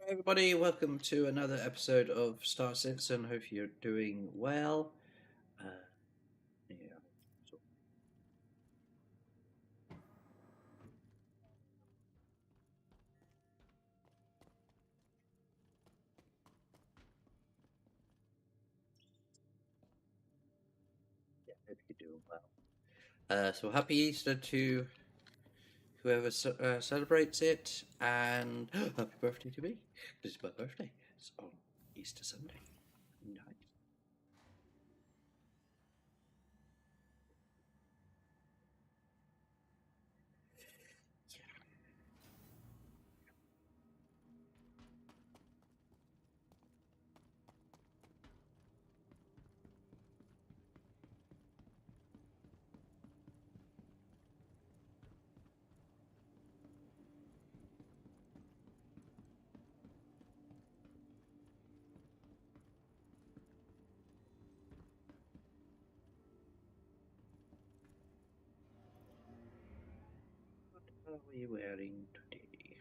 Hi everybody, welcome to another episode of Star Citizen. Hope you're doing well. Yeah, so- yeah, hope you're doing well. So happy Easter to whoever celebrates it, and happy birthday to me. This is my birthday. It's on Easter Sunday. Nice. What are we wearing today?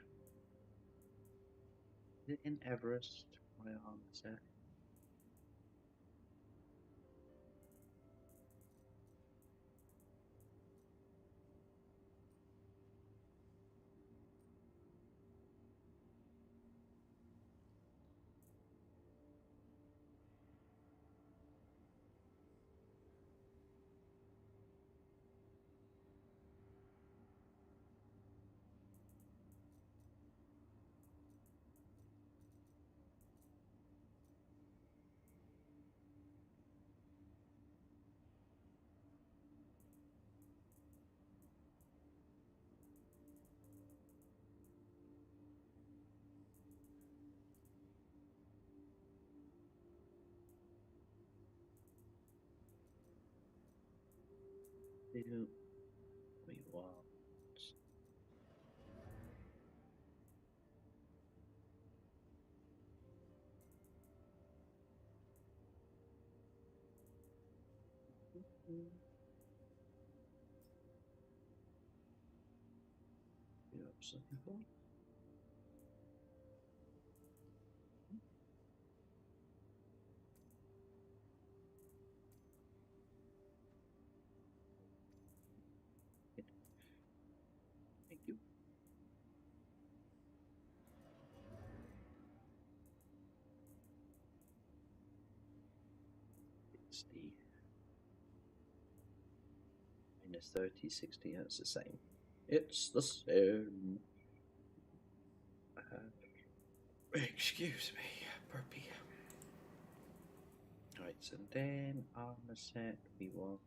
Is it in Everest? My arm set. Do we want? You have some people. Thank you. It's the minus 30, 60, that's the same. It's the same. Excuse me, burpee. Right, so then on the set we want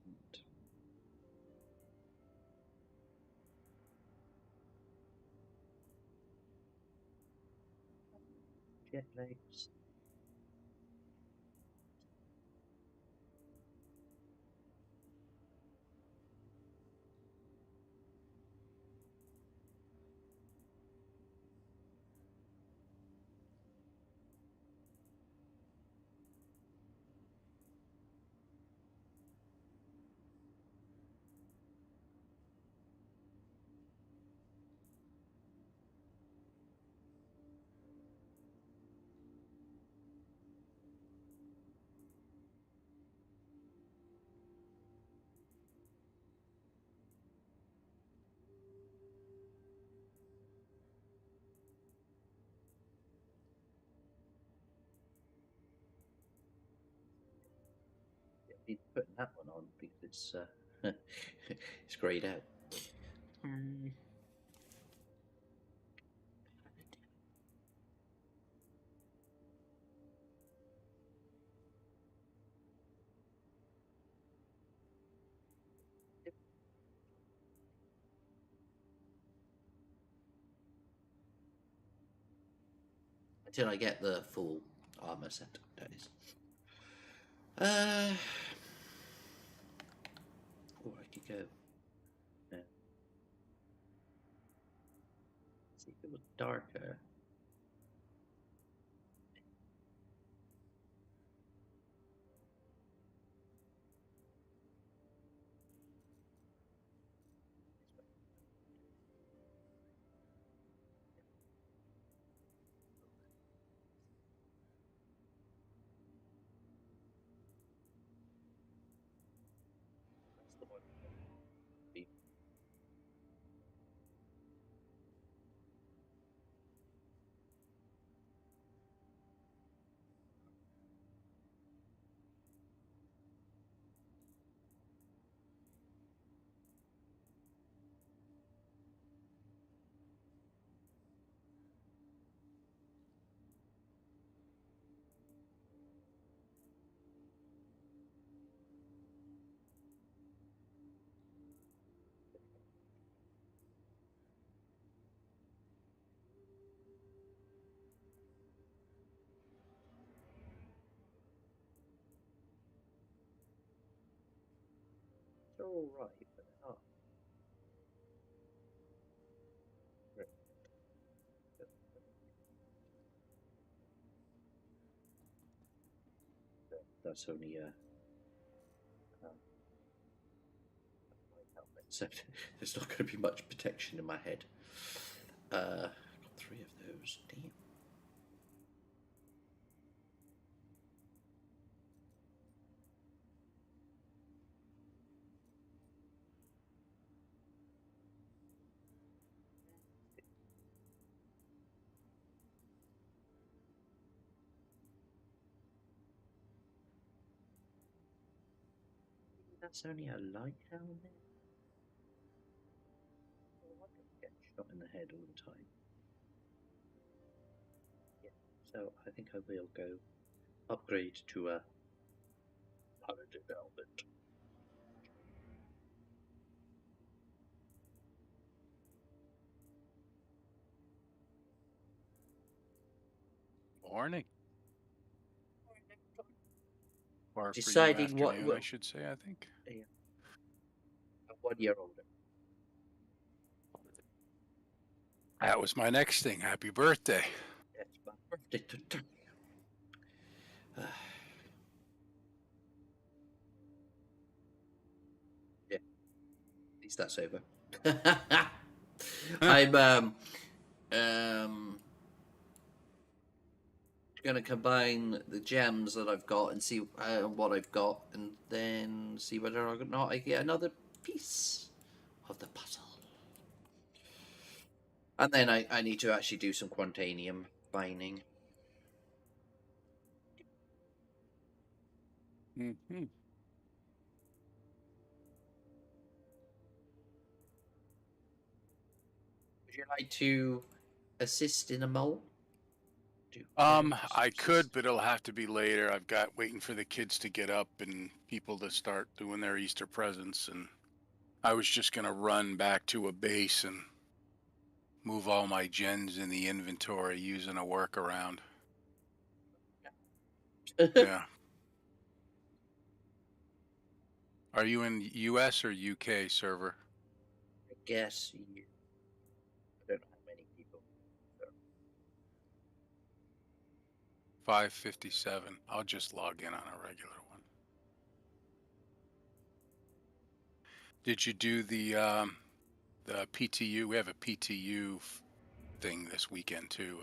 jet legs. Be putting that one on because it's it's greyed out. Until I get the full armor set, that is. Oh, I could go. See if it was darker. all right, but they're not. That's only a helmet, so there's not going to be much protection in my head. Got 3 of those. Damn. That's only a light helmet. I wonder if I get shot in the head all the time. Yeah, so I think I will go upgrade to a paladin helmet. Morning. Or Deciding for you, afternoon, I should say, I think. Yeah. I'm 1 year older. That was my next thing. Happy birthday. It's my birthday today. Yeah, at least that's over. I'm gonna combine the gems that I've got and see what I've got, and then see whether or not I get another piece of the puzzle. And then I need to actually do some quantanium mining. Mm-hmm. Would you like to assist in a mole? I could, but it'll have to be later. I've got waiting for the kids to get up and people to start doing their Easter presents, and I was just gonna run back to a base and move all my gens in the inventory using a workaround. Yeah. Are you in US or UK server? I guess you. I don't know how many people. So. 557. I'll just log in on a regular one. Did you do the PTU? We have a PTU thing this weekend too.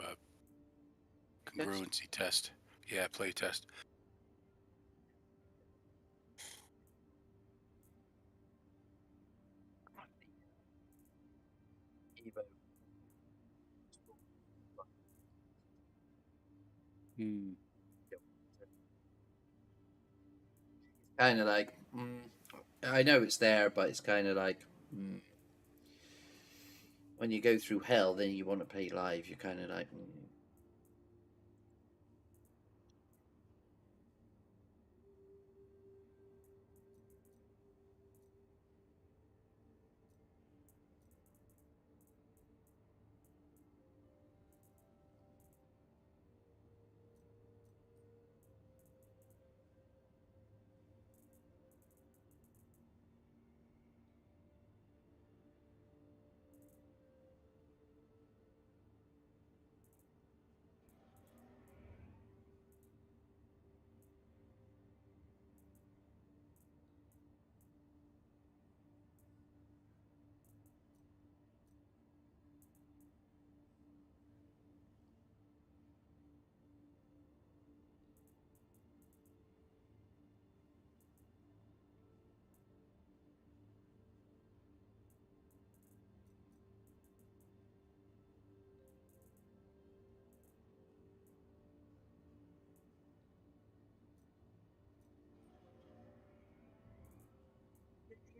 Congruency test. Yeah, play test. Kind of like, I know it's there, but it's kind of like, when you go through hell, then you want to play live. You're kind of like,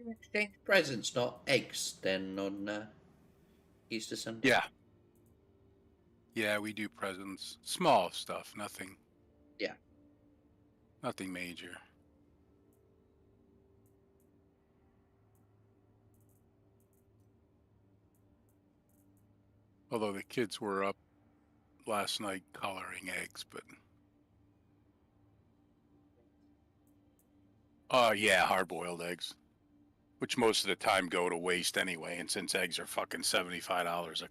you exchange presents, not eggs, then on Easter Sunday. Yeah. Yeah, we do presents. Small stuff, nothing. Yeah. Nothing major. Although the kids were up last night coloring eggs, but yeah, hard-boiled eggs. which most of the time go to waste anyway. And since eggs are fucking $75 a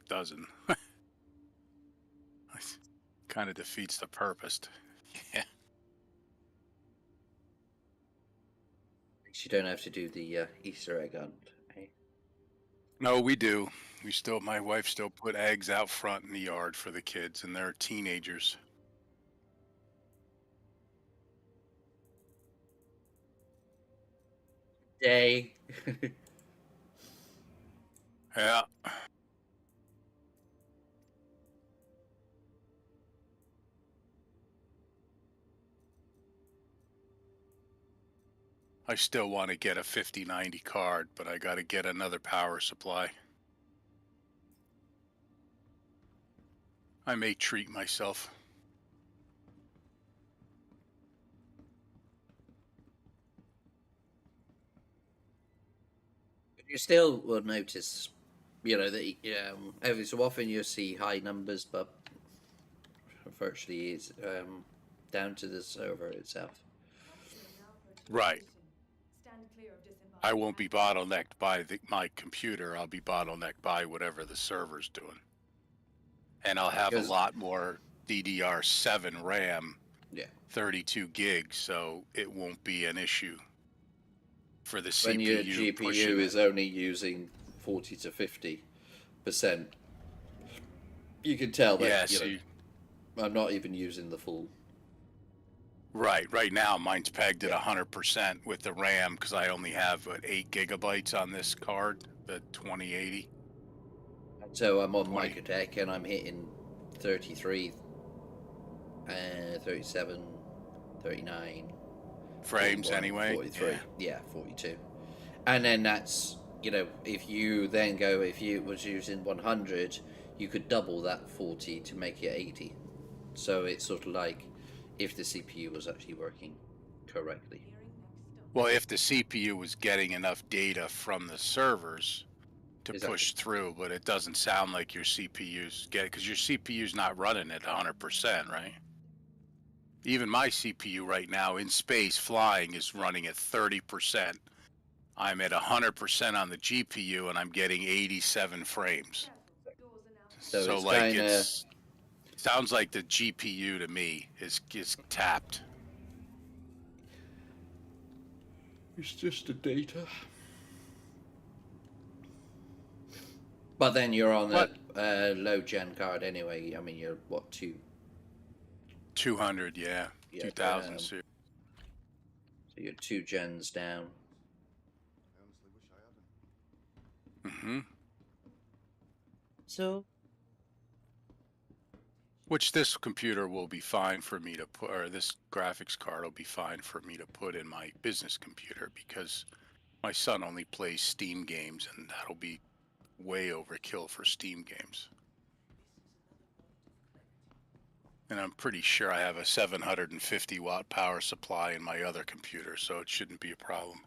dozen, kind of defeats the purpose. Yeah. At least you don't have to do the Easter egg hunt. Eh? No, we do. We still, my wife still put eggs out front in the yard for the kids, and they're teenagers. Day. Yeah. I still want to get a 5090 card, but I got to get another power supply. I may treat myself. You still will notice, you know, that every so often you'll see high numbers, but virtually it's down to the server itself. Right. I won't be bottlenecked by my computer. I'll be bottlenecked by whatever the server's doing. And I'll have a lot more DDR7 RAM, 32 gigs, so it won't be an issue for the CPU. When your GPU is only using 40 to 50%, you can tell that I'm not even using the full. Right now mine's pegged at 100% with the RAM because I only have 8 gigabytes on this card, the 2080. So I'm on Microtech and I'm hitting 33, 37, 39 frames 41, anyway. 43, yeah, 42. And then that's, you know, if you then go, if you was using 100, you could double that 40 to make it 80. So it's sort of like if the CPU was actually working correctly. Well, if the CPU was getting enough data from the servers to push through, but it doesn't sound like your CPU's get it because your CPU's not running at 100%, right? Even my CPU right now in space flying is running at 30%. I'm at 100% on the GPU and I'm getting 87 frames. So it's like it sounds like the GPU to me is tapped. It's just the data. But then you're on a low gen card anyway. I mean, you're what, 200, yeah, 2000. So you're 2 gens down. So, which this computer will be fine for me to put, or this graphics card will be fine for me to put in my business computer because my son only plays Steam games, and that'll be way overkill for Steam games. And I'm pretty sure I have a 750 watt power supply in my other computer, so it shouldn't be a problem.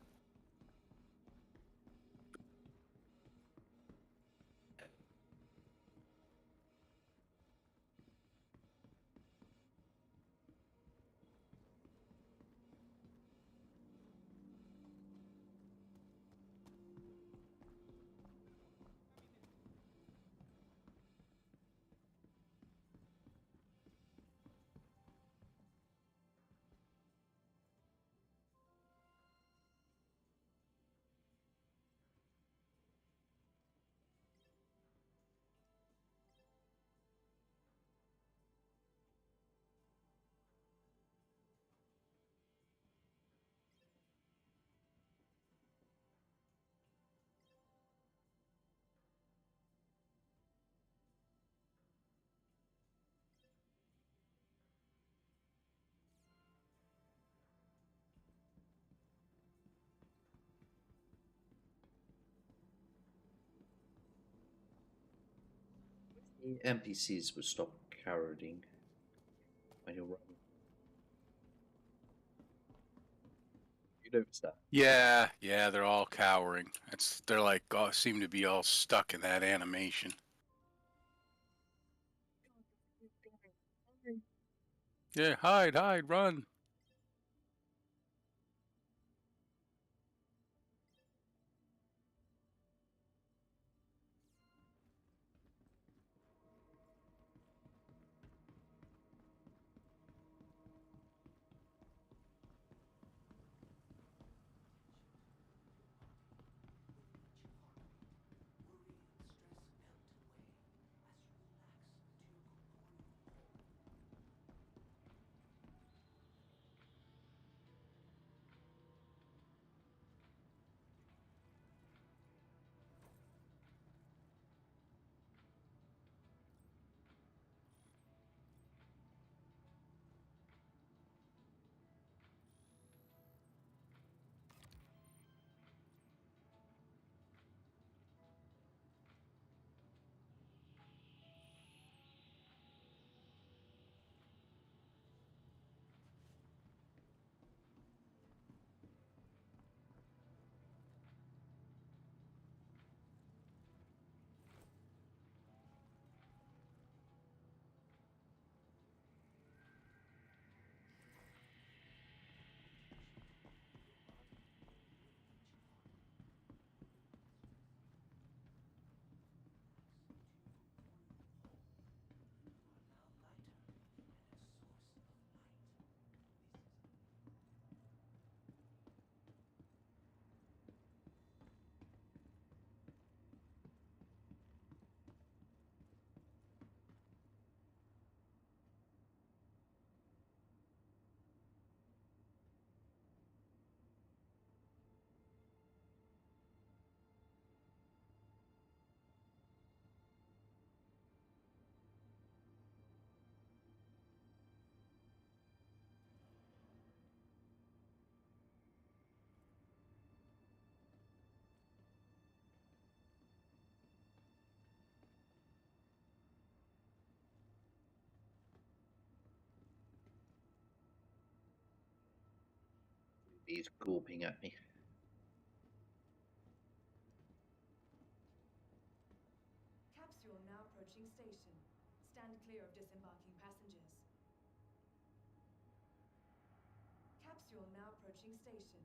the NPCs will stop cowarding when you're running. You notice that? Yeah, they're all cowering. They're like seem to be all stuck in that animation. Yeah, hide, run. He's gawping at me. Capsule now approaching station. Stand clear of disembarking passengers. Capsule now approaching station.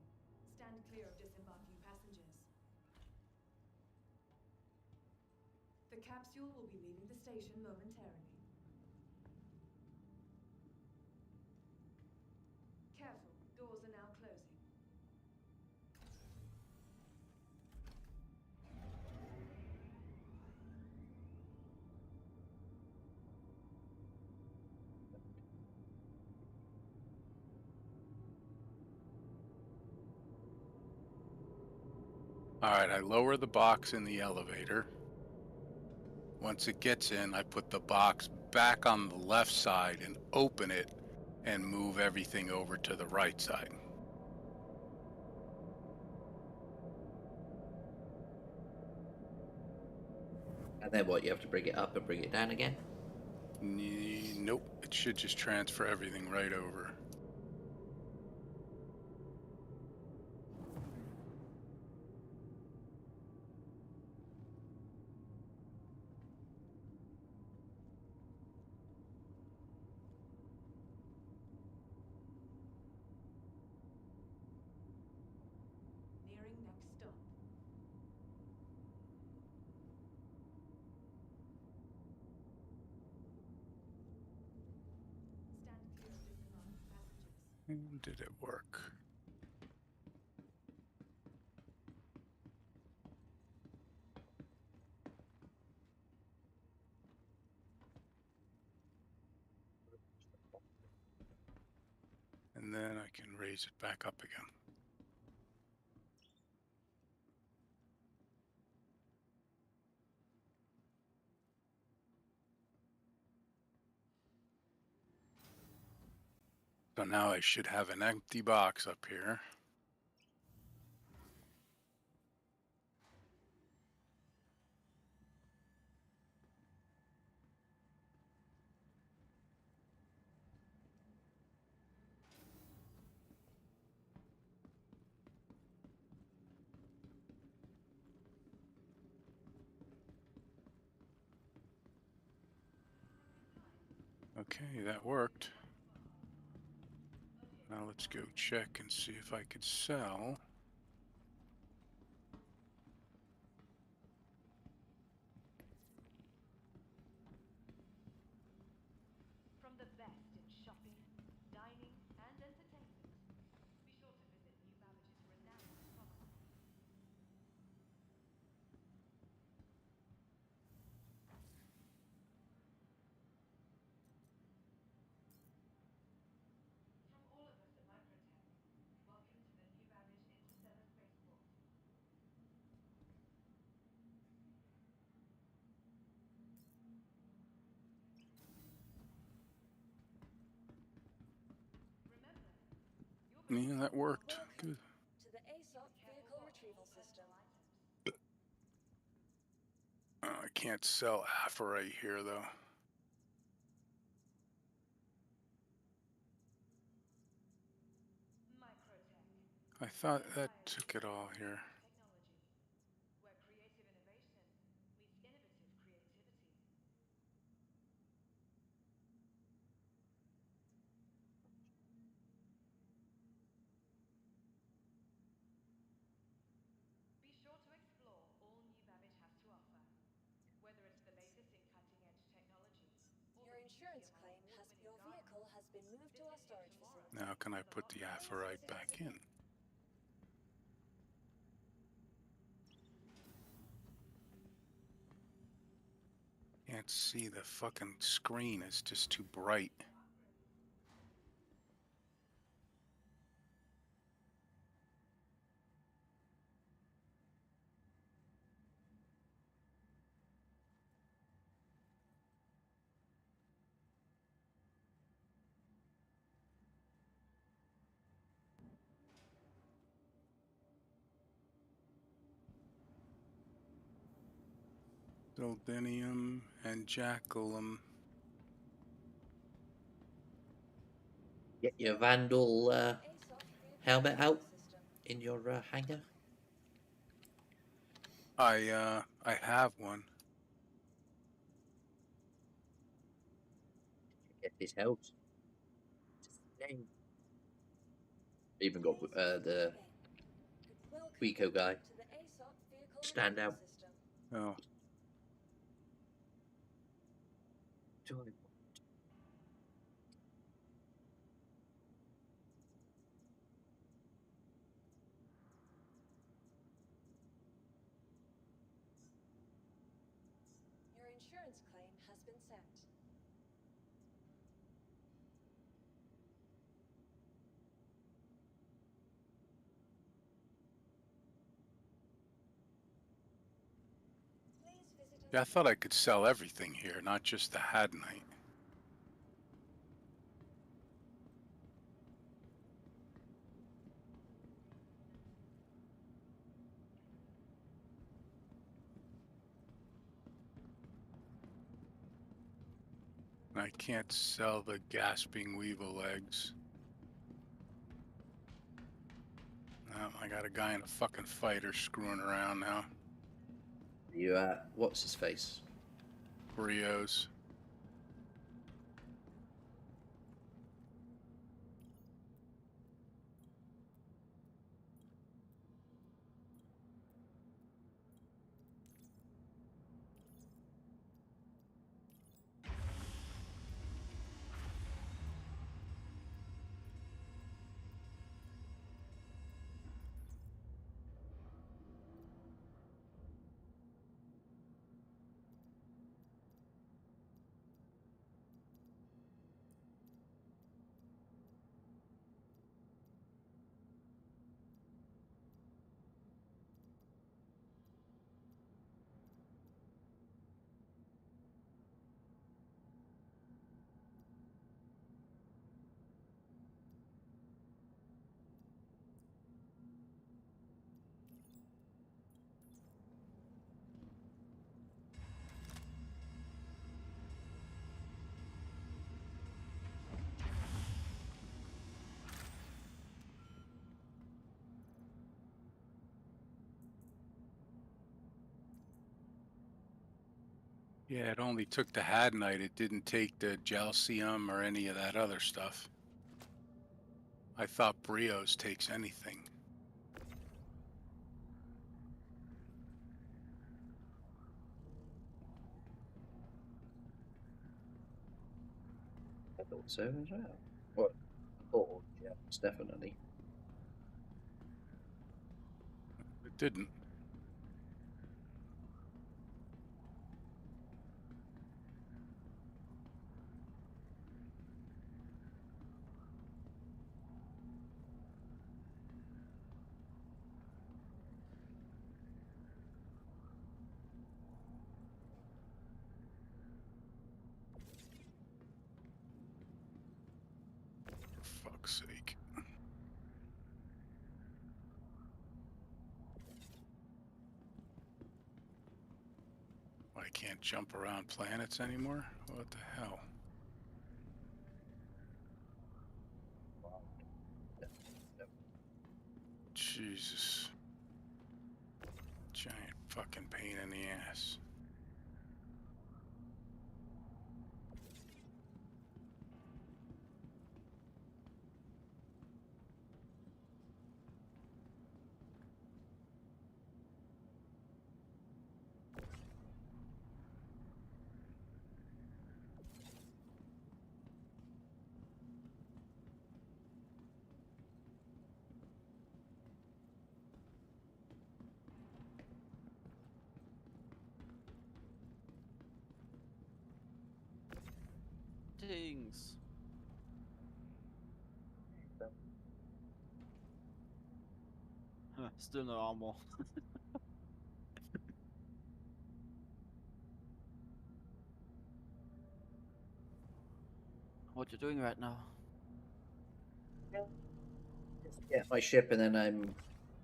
Stand clear of disembarking passengers. The capsule will be leaving the station momentarily. Careful, doors are now closing. All right, I lower the box in the elevator. Once it gets in, I put the box back on the left side and open it and move everything over to the right side. And then what? You have to bring it up and bring it down again? Nope, it should just transfer everything right over. Nearing next stop. Stand clear of disembarking passengers. Did it work? And then I can raise it back up again. So now I should have an empty box up here. Okay, that worked. Now let's go check and see if I could sell. From the best in shopping, dining, and entertainment, be sure to visit New Babbage's renowned promenade. From all of us at Microtech, welcome to the New Babbage Interstellar Spaceport. Remember, Yeah, that worked. Good. To the ASOP vehicle retrieval system. I can't sell Apherite here though. Microtech. I thought that took it all here. Technology, where creative innovation meets innovative creativity. Be sure to explore all New Babbage has to offer, whether it's the latest in cutting-edge technology or Your the insurance beauty of our claim has award-winning your gardens. vehicle has been moved to our Visit storage tomorrow. facility. Now can I For the put the box Apherite back in? Can't see, the fucking screen is just too bright. Dildinium and Jackalum. Get your Vandal ASOP vehicle helmet retrieval out. system. in your hangar? I have one. Get his house. Even got the Pico guy. Stand out. Oh, Your insurance claim has been sent. Please visit yeah, I us. thought I could sell everything here, not just the Hadnite. I can't sell the gasping weevil eggs. No, I got a guy in a fucking fighter screwing around now. You what's his face? Brios. Yeah, it only took the Hadnite. It didn't take the Gelsium or any of that other stuff. I thought Brios takes anything. I thought so as well. What? Oh, yeah, it's definitely. It didn't. For fuck's sake. I can't jump around planets anymore? What the hell? Jesus. Giant fucking pain in the ass. Things. Huh, still no armor. What you doing right now? Just get my ship, and then I'm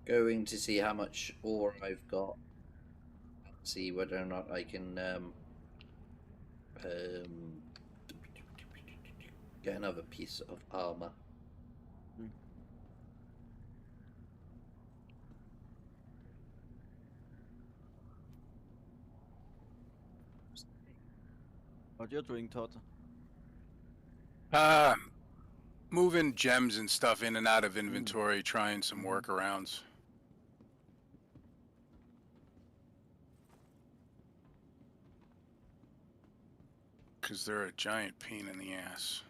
going to see how much ore I've got. See whether or not I can get another piece of armor. What you're doing, Todd? Moving gems and stuff in and out of inventory, trying some workarounds. Because they're a giant pain in the ass.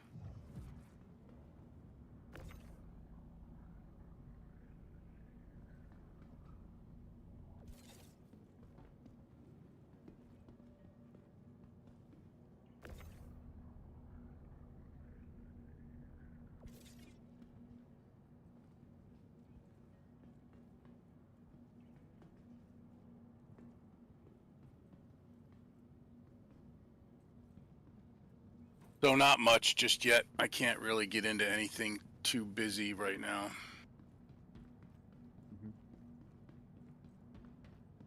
So not much just yet. I can't really get into anything too busy right now.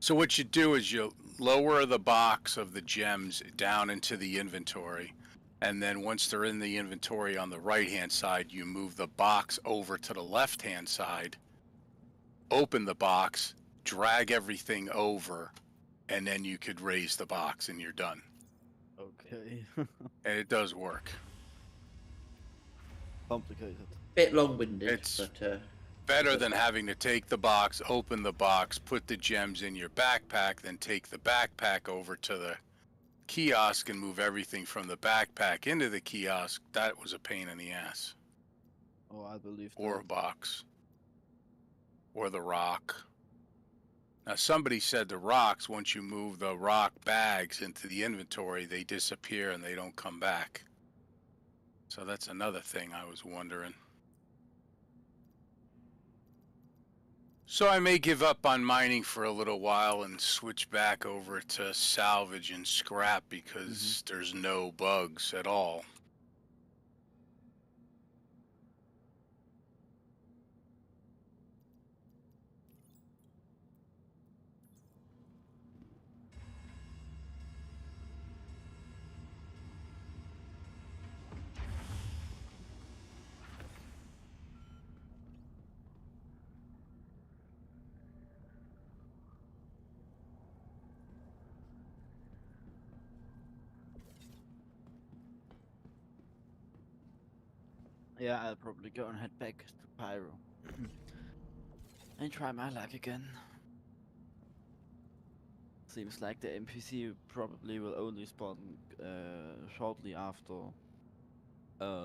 So what you do is you lower the box of the gems down into the inventory. And then once they're in the inventory on the right-hand side, you move the box over to the left-hand side, open the box, drag everything over, and then you could raise the box and you're done. Okay. And it does work. Complicated. Bit long-winded, It's but better than having to take the box, open the box, put the gems in your backpack, then take the backpack over to the kiosk and move everything from the backpack into the kiosk. That was a pain in the ass. Oh, I believe that. Or a box. Or the rock. Now somebody said the rocks, once you move the rock bags into the inventory, they disappear and they don't come back. So that's another thing I was wondering. So I may give up on mining for a little while and switch back over to salvage and scrap because there's no bugs at all. Yeah, I'll probably go and head back to Pyro. And try my luck again. Seems like the NPC probably will only spawn shortly after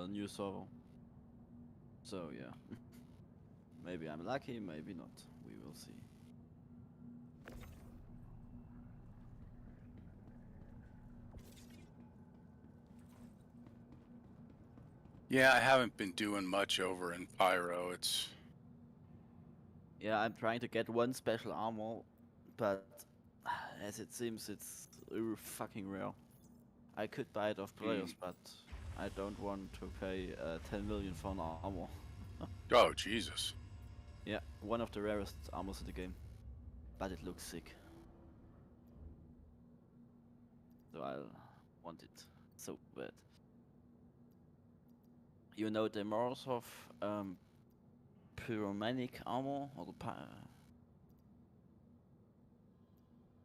new server. So yeah. Maybe I'm lucky, maybe not. We will see. Yeah, I haven't been doing much over in Pyro. It's Yeah, I'm trying to get one special armor, but as it seems it's fucking rare. I could buy it off players, but I don't want to pay 10 million for an armor. oh Jesus. Yeah, one of the rarest armors in the game, but it looks sick. So I'll want it so bad. You know the Morozov pyromanic armor, or the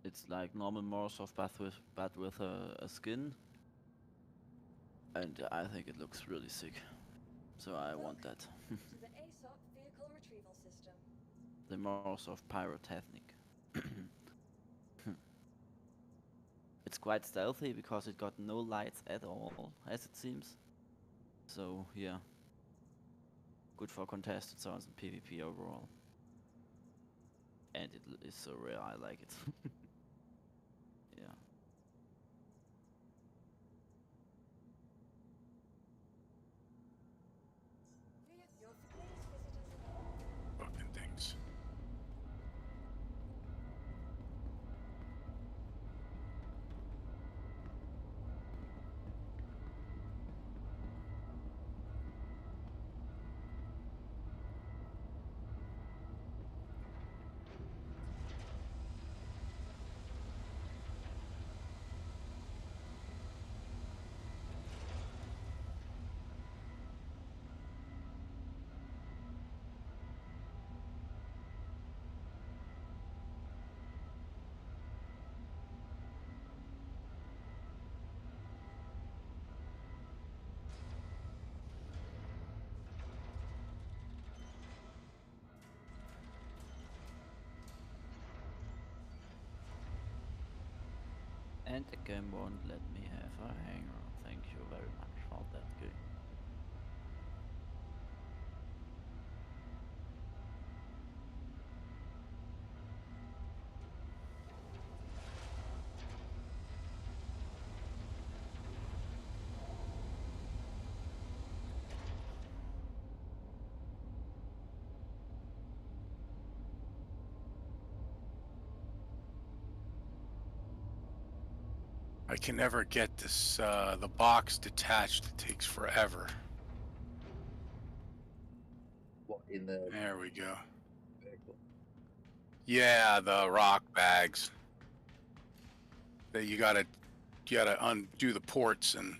it's like normal Morozov but with a skin, and I think it looks really sick. So I want that. To the ASOP vehicle retrieval system. The Morozov pyrotechnic. It's quite stealthy because it got no lights at all, as it seems. So yeah, good for contested zones and PvP overall. And it is so rare, I like it. Yeah. Your visitors. Fucking things. And the game won't let me have a hanger. Thank you very much for that game. I can never get this, the box detached. It takes forever. What in the There we go. vehicle? Yeah, the rock bags. That you gotta undo the ports and.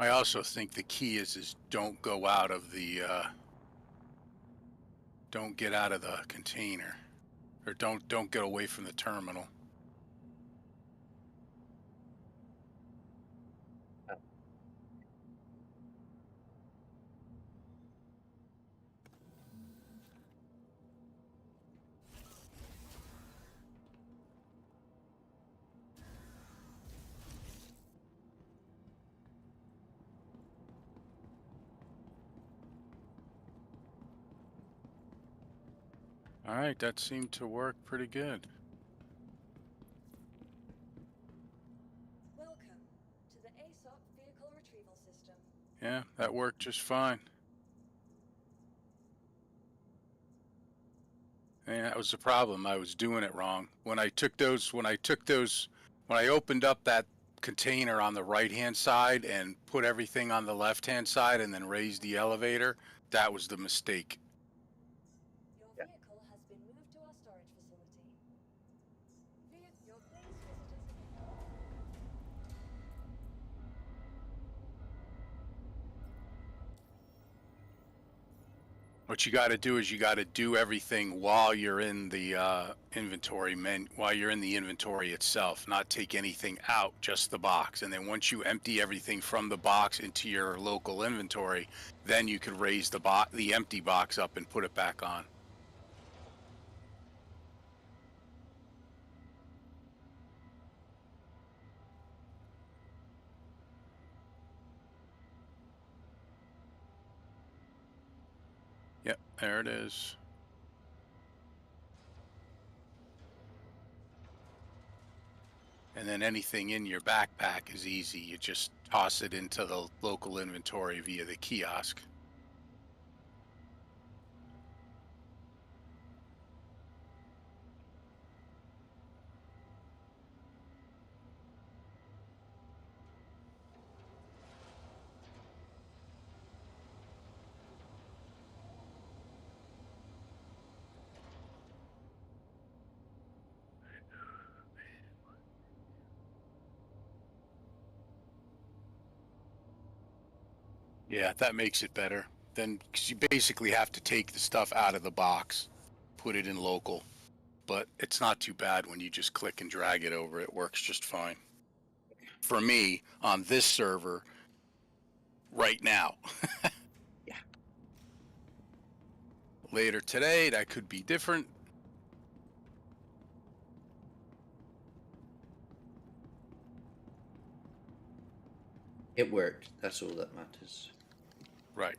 I also think the key is don't go out of the, don't get out of the container, or don't get away from the terminal. All right, that seemed to work pretty good. Welcome to the ASOP vehicle retrieval system. Yeah, that worked just fine. And that was the problem. I was doing it wrong. When I opened up that container on the right-hand side and put everything on the left-hand side and then raised the elevator, that was the mistake. Your Yeah. vehicle has been moved to our storage facility. Your please visitors again. What you got to do is you got to do everything while you're in the while you're in the inventory itself, not take anything out, just the box. And then once you empty everything from the box into your local inventory, then you could raise the empty box up and put it back on. Yep, there it is. And then anything in your backpack is easy. You just toss it into the local inventory via the kiosk. Yeah, that makes it better. Then 'cause you basically have to take the stuff out of the box, put it in local. But it's not too bad when you just click and drag it over. It works just fine. For me, on this server, right now. Yeah. Later today, that could be different. It worked. That's all that matters. Right.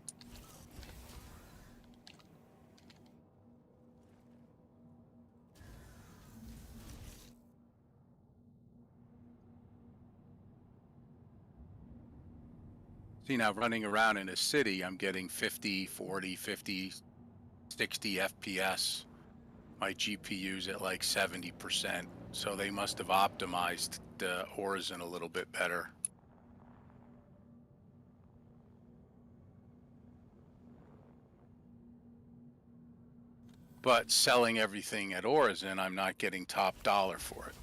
See, now running around in a city, I'm getting 50, 40, 50, 60 FPS. My GPU's at like 70%, so they must have optimized the Horizon a little bit better. But selling everything at Origin, I'm not getting top dollar for it.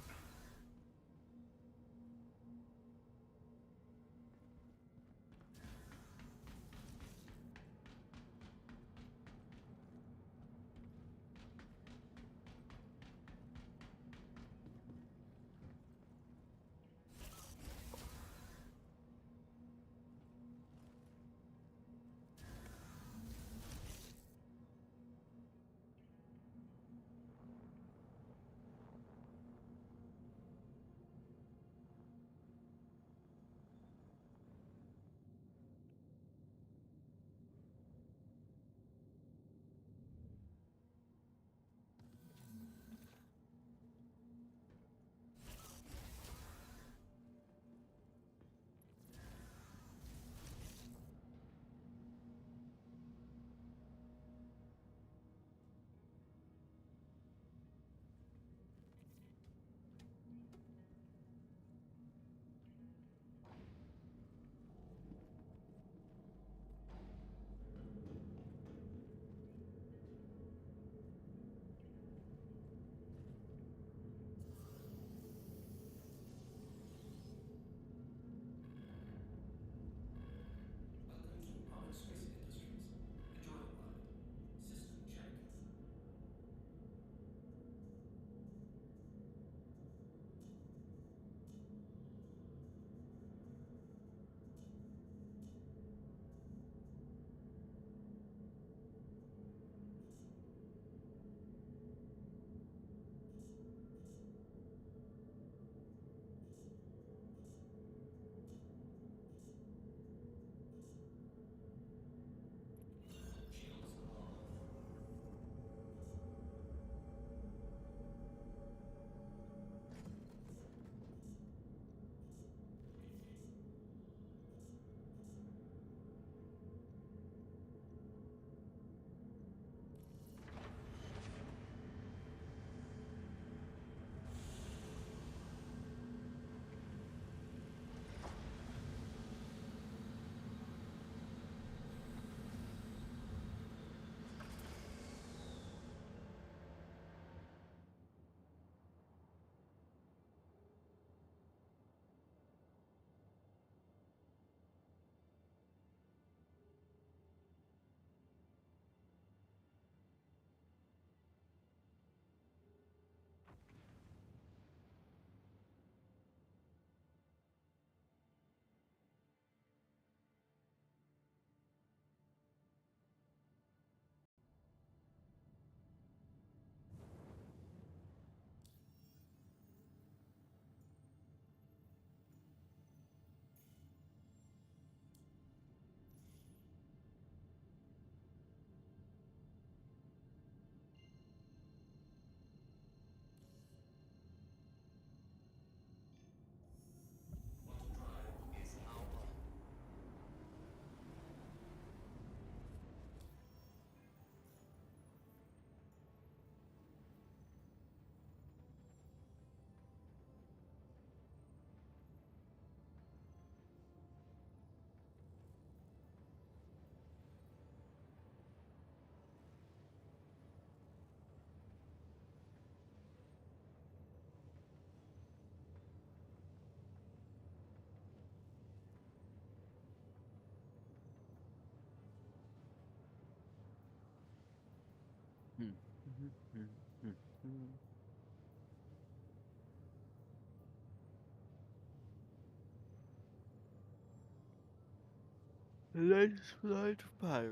Let's fly to Pyro.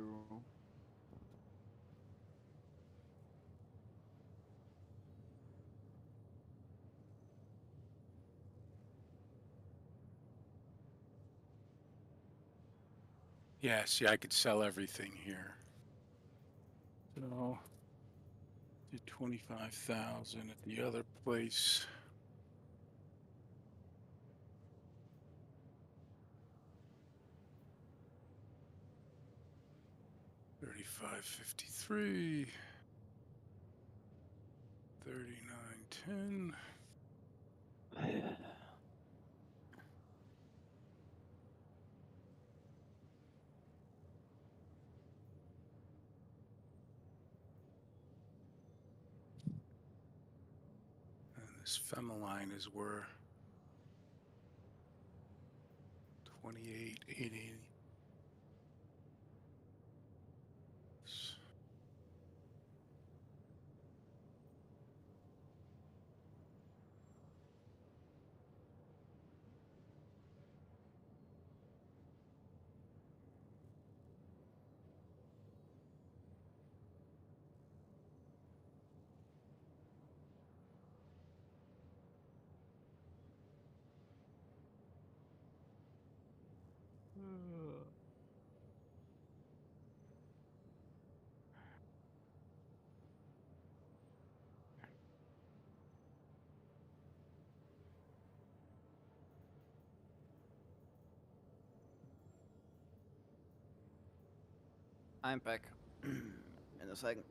Yeah, see, I could sell everything here. So, did 25,000 at the other place. $35.53. 39.10. This Femeline is worth 28,880. I'm back in a second.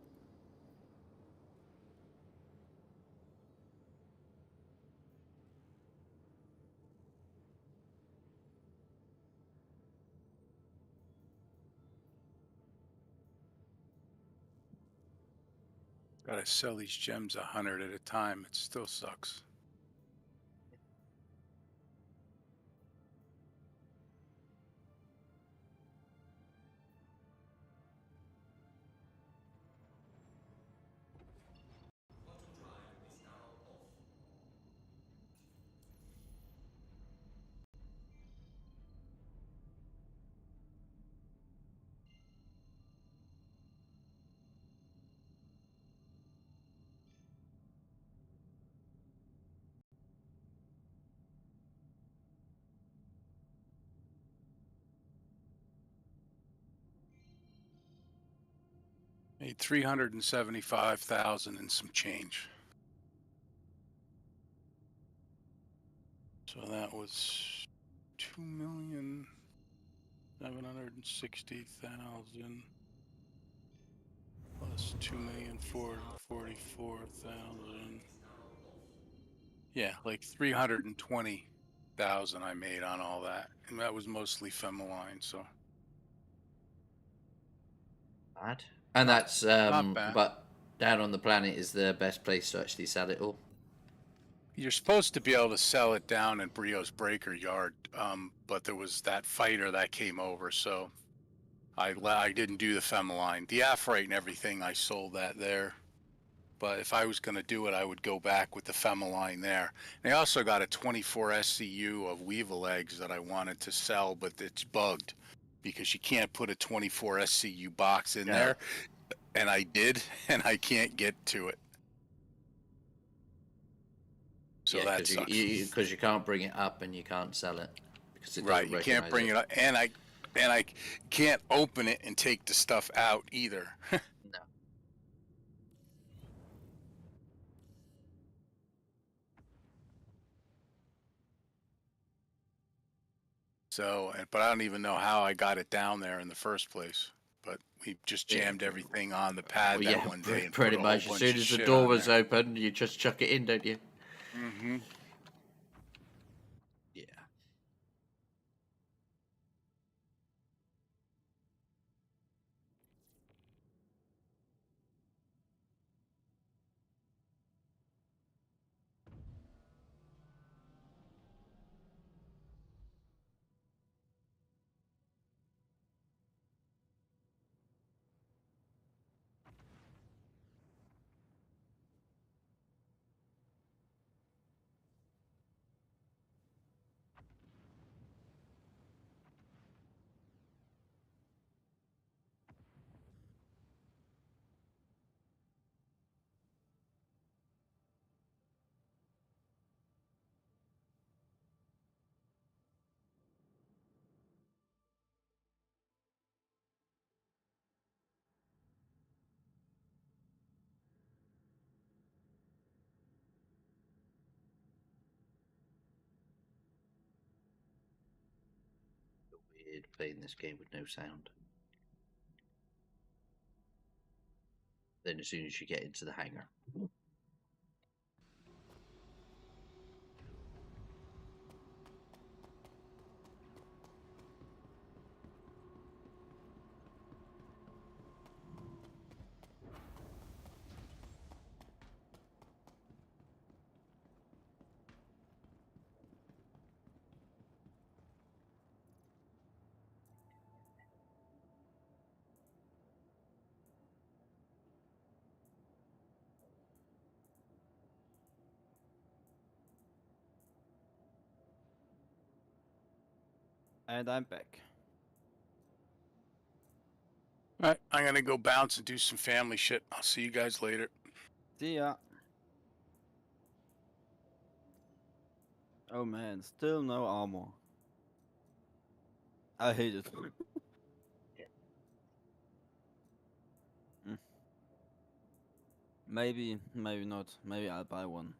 Gotta sell these gems 100 at a time. It still sucks. Made 375,000 and some change. So that was 2,760,000 plus 2,444,000. Yeah, like 320,000 I made on all that, and that was mostly Femeline. So Bad. And Not- that's not bad. but down on the planet is the best place to actually sell it all. you're supposed to be able to sell it down in Brio's Breaker Yard, but there was that fighter that came over, so I didn't do the Femeline. The Aphrite and everything, I sold that there. But if I was going to do it, I would go back with the Femeline there. And I also got a 24 SCU of Weevil eggs that I wanted to sell, but it's bugged because you can't put a 24 SCU box in No. there. And I did, and I can't get to it. So Yeah, that sucks. because you can't bring it up and you can't sell it because it Right, doesn't you can't recognize bring it up, and I can't open it and take the stuff out either. No. So, but I don't even know how I got it down there in the first place. But we just Yeah. jammed everything on the pad Well, that yeah, one day and pretty put a whole much. As bunch soon of as the shit door on was there. open, you just chuck it in, don't you? Mm-hmm. Yeah. Weird playing this game with no sound. Then as soon as you get into the hangar. And I'm back. All right, I'm gonna go bounce and do some family shit. I'll see you guys later. See ya. Oh man, still no armor. I hate it. Mm. Maybe not. Maybe I'll buy one.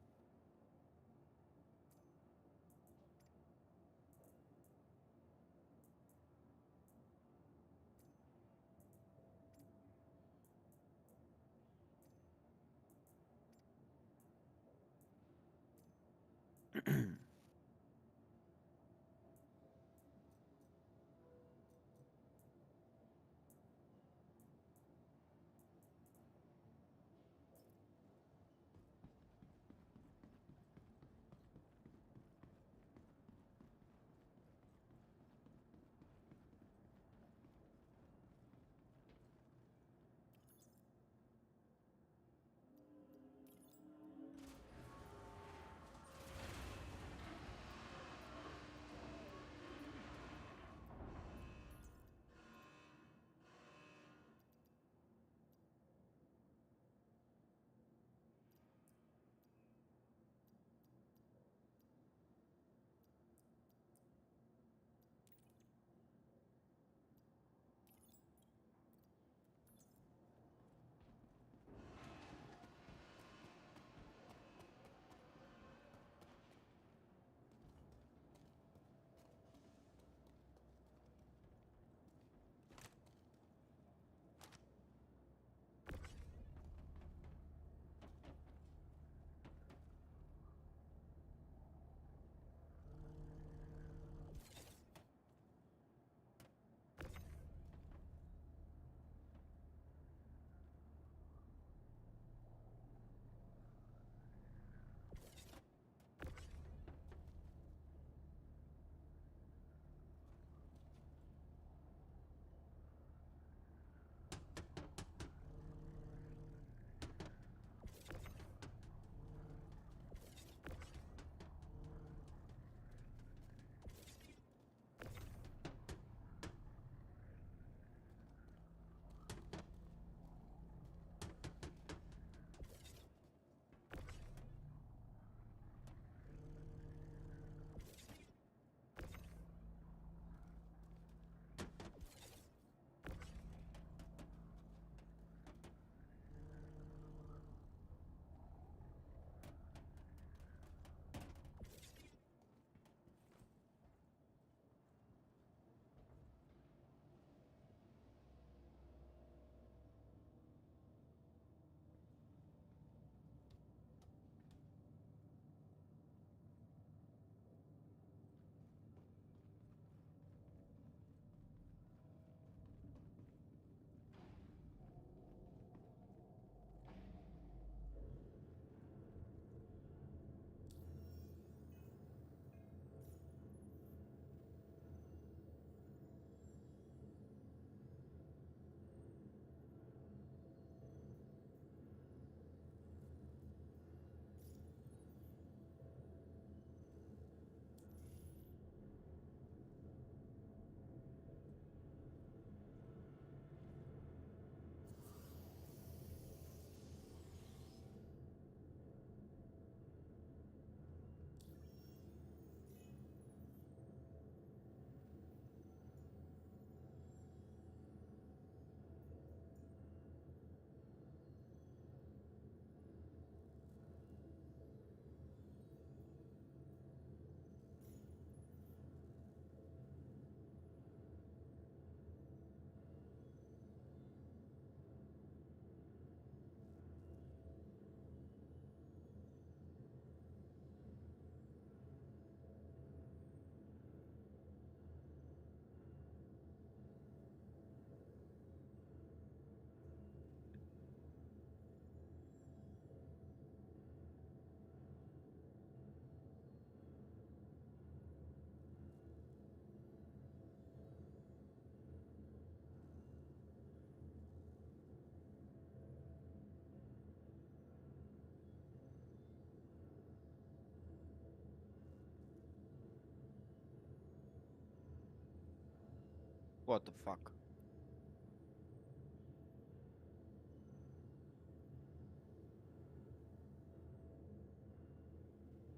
What the fuck?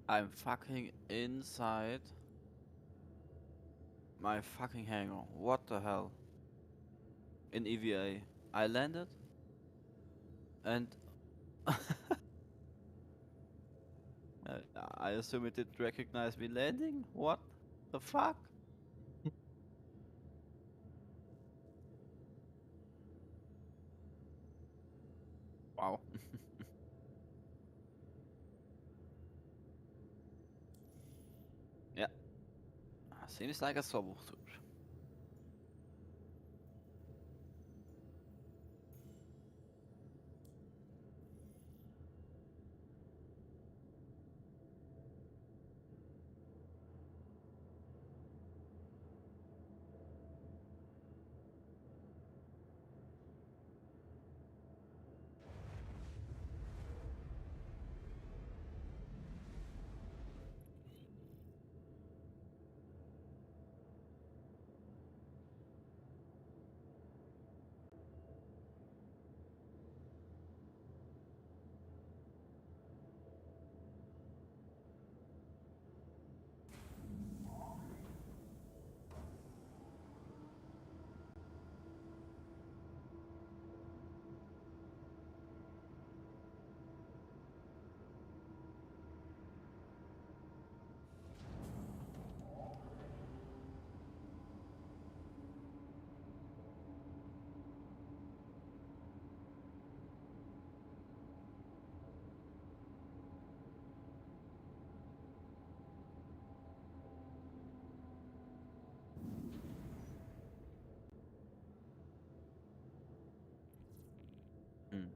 I'm fucking inside my fucking hangar. What the hell? In EVA. I landed and I assume it didn't recognize me landing? What the fuck? Wow. Yeah. Seems like a saboteur. Hmm.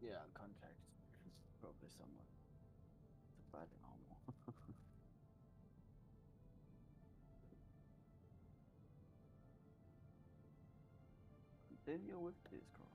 Yeah, contact. Probably someone to buy the armor. Continue with Discord.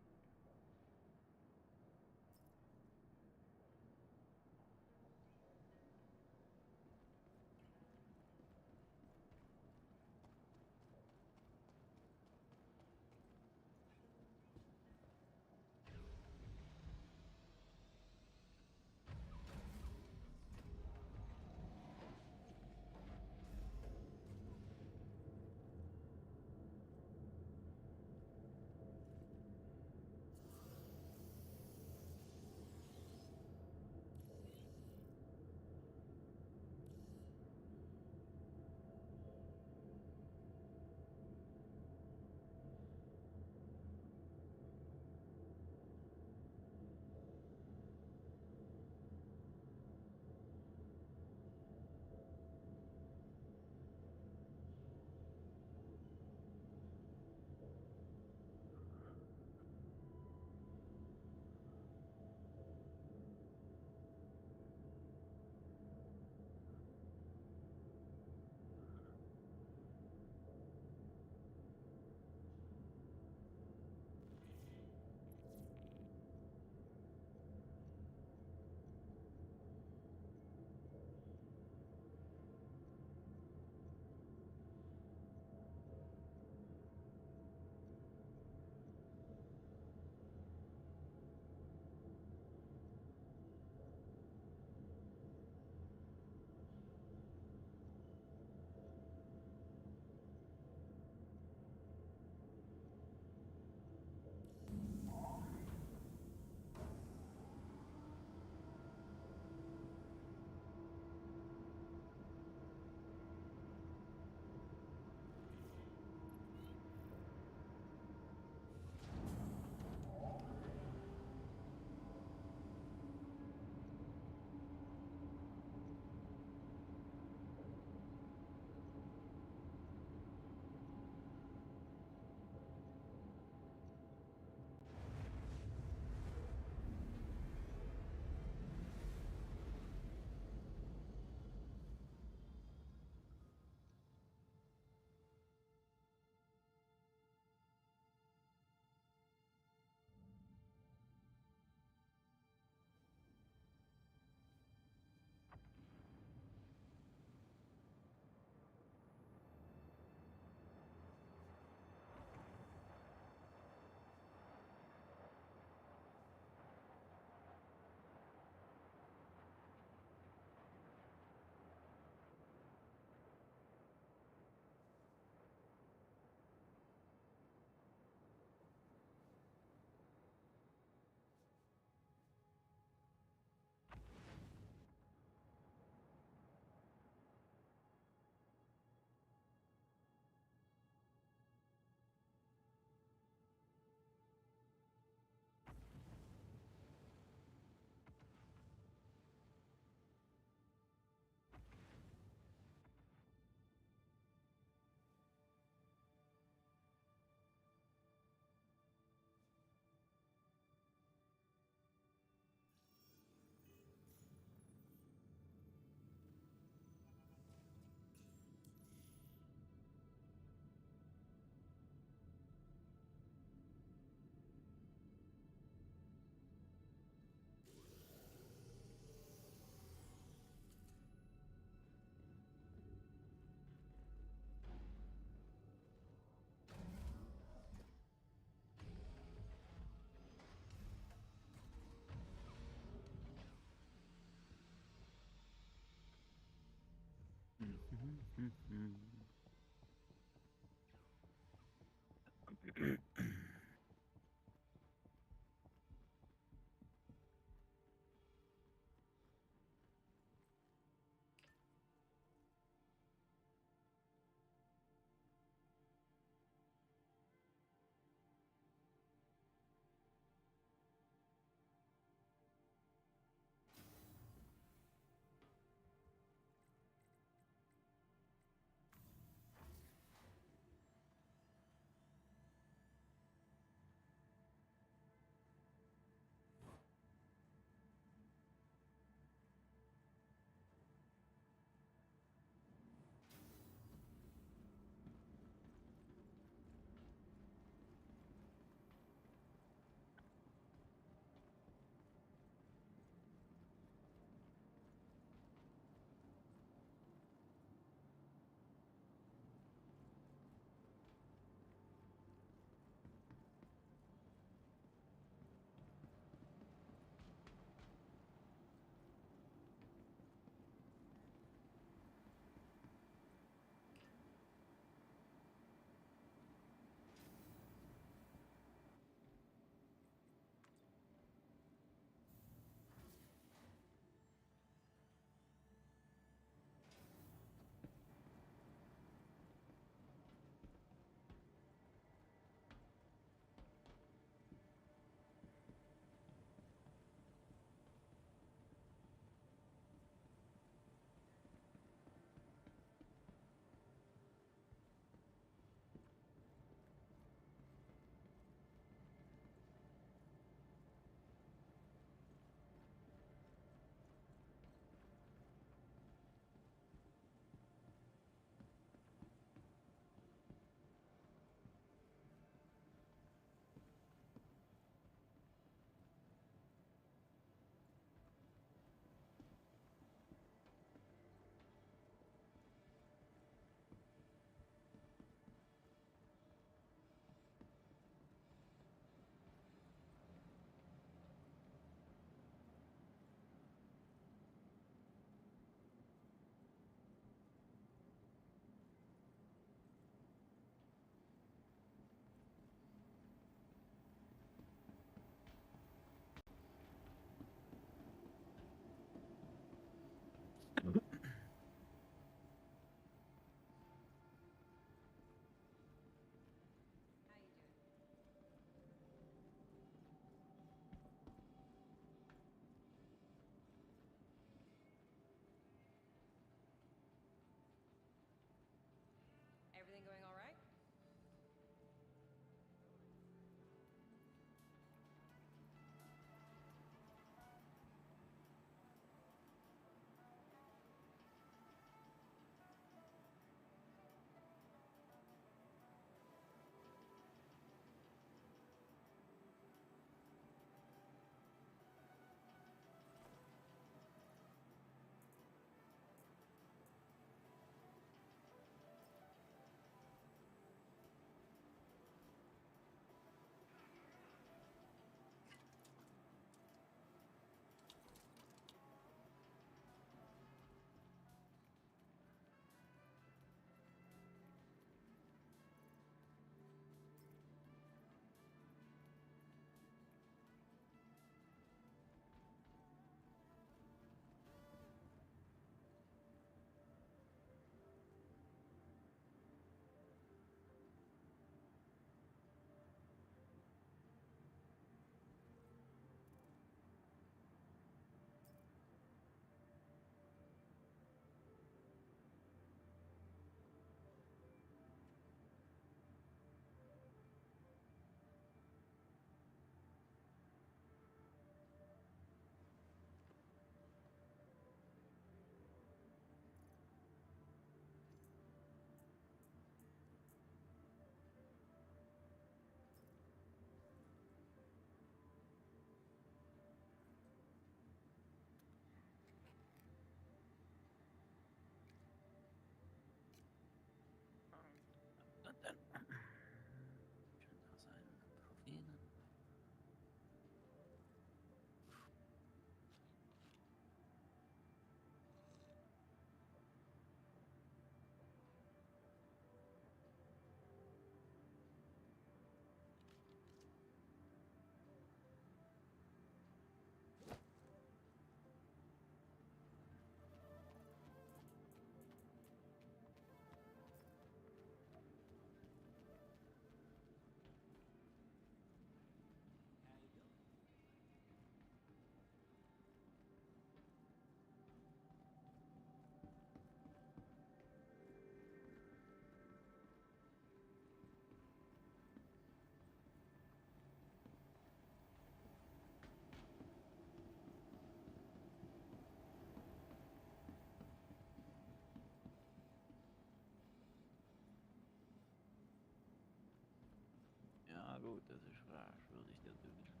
Oh, das ist wahr, würde ich dir wünschen.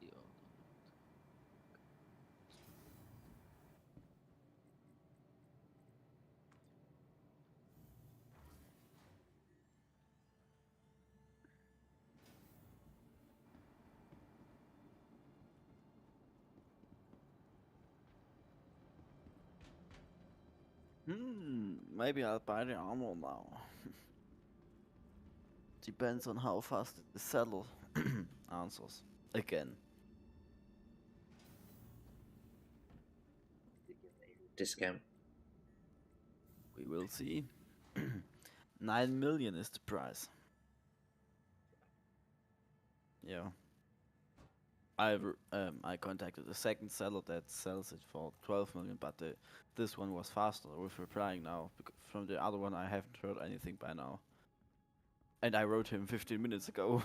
Ja, maybe I'll buy the armor now. Depends on how fast the saddle answers. Again. Discount. We will see. 9 million is the price. Yeah. I contacted the second seller that sells it for 12 million, but this one was faster with replying now. From the other one I haven't heard anything by now. And I wrote him 15 minutes ago,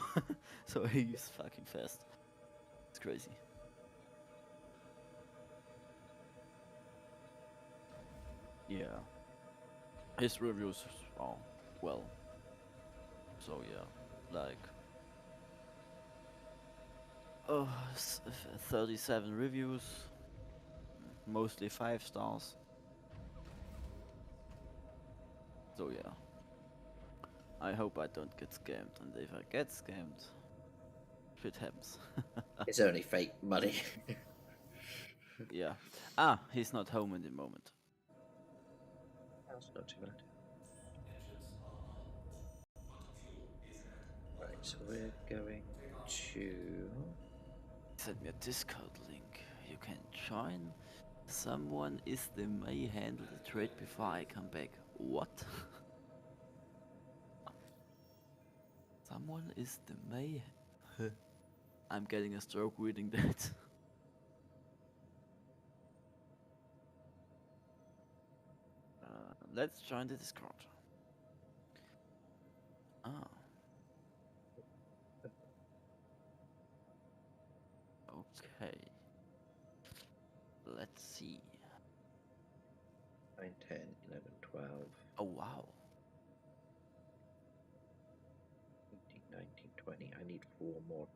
so he's fucking fast. It's crazy. Yeah. His reviews are well. So yeah, like 37 reviews, mostly 5 stars. So yeah, I hope I don't get scammed, and if I get scammed, shit happens. It's only fake money. Yeah. He's not home in the moment. That's not too bad. Right, so we're going to. Send me a Discord link. You can join. Someone is the may handle the trade before I come back. What? Someone is the may. I'm getting a stroke reading that. Let's join the Discord. Okay. Let's see. 9, 10, 11, 12, Oh wow. 18, 19, 20. I need 4 more.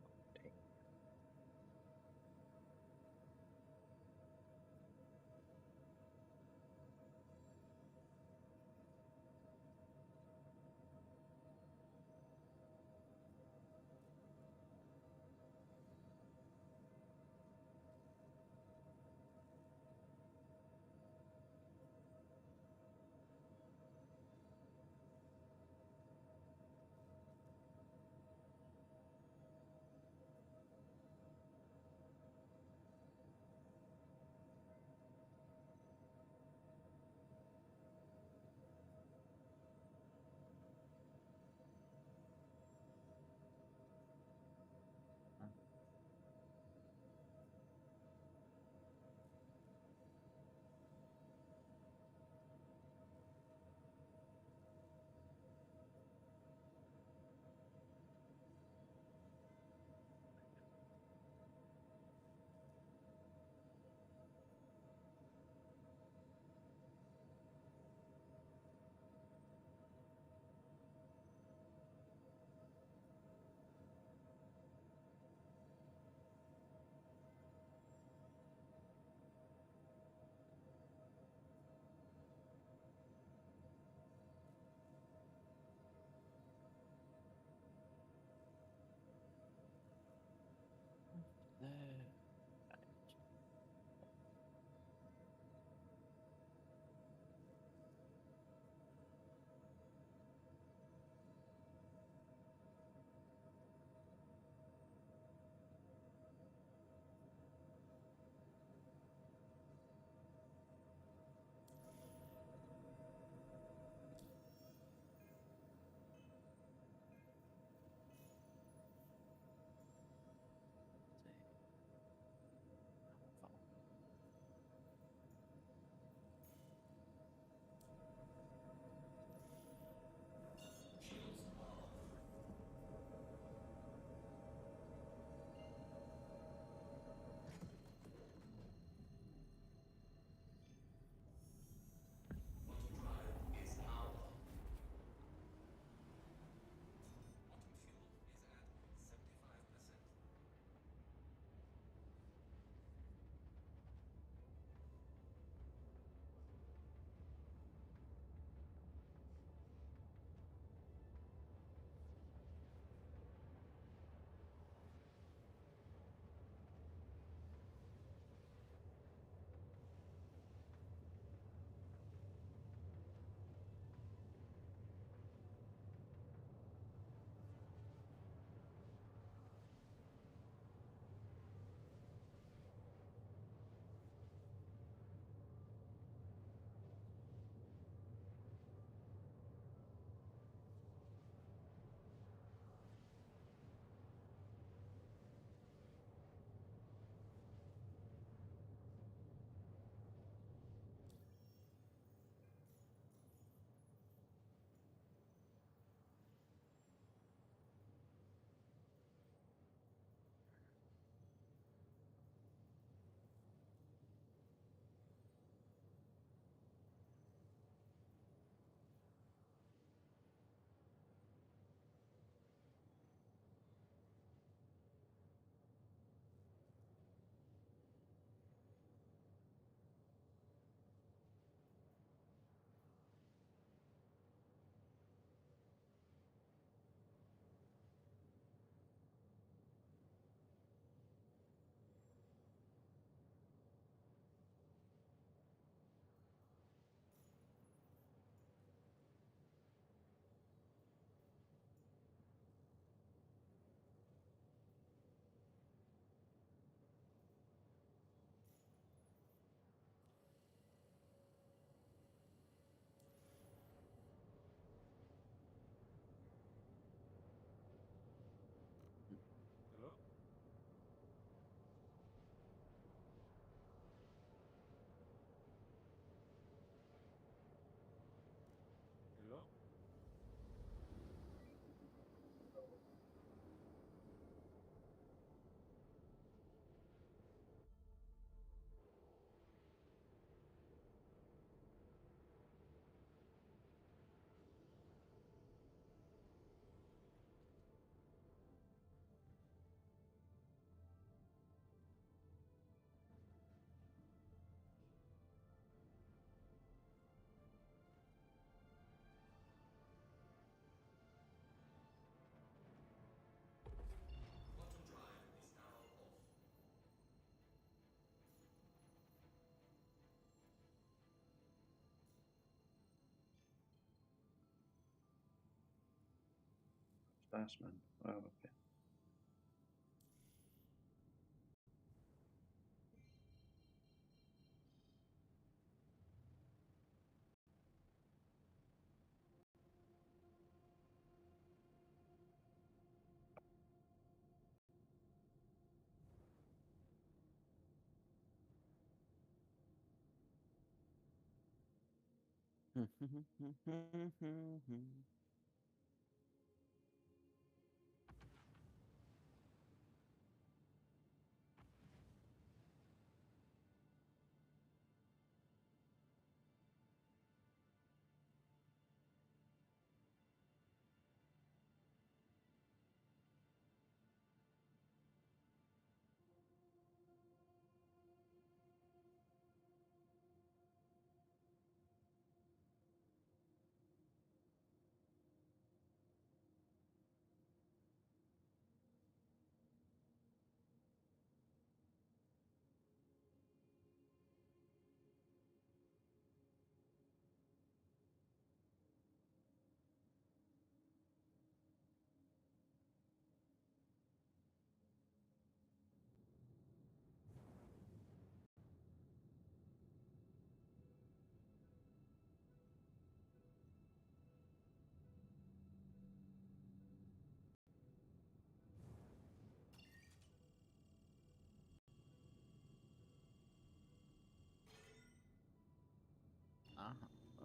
Bassman. Oh, okay.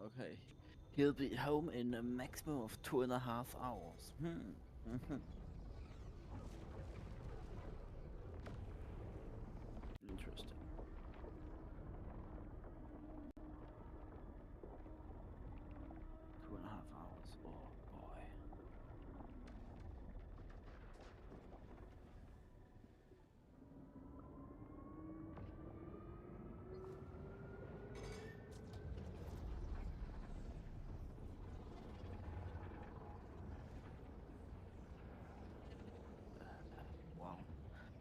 Okay. He'll be home in a maximum of 2.5 hours. Interesting. Two and a half hours. Oh boy. Wow.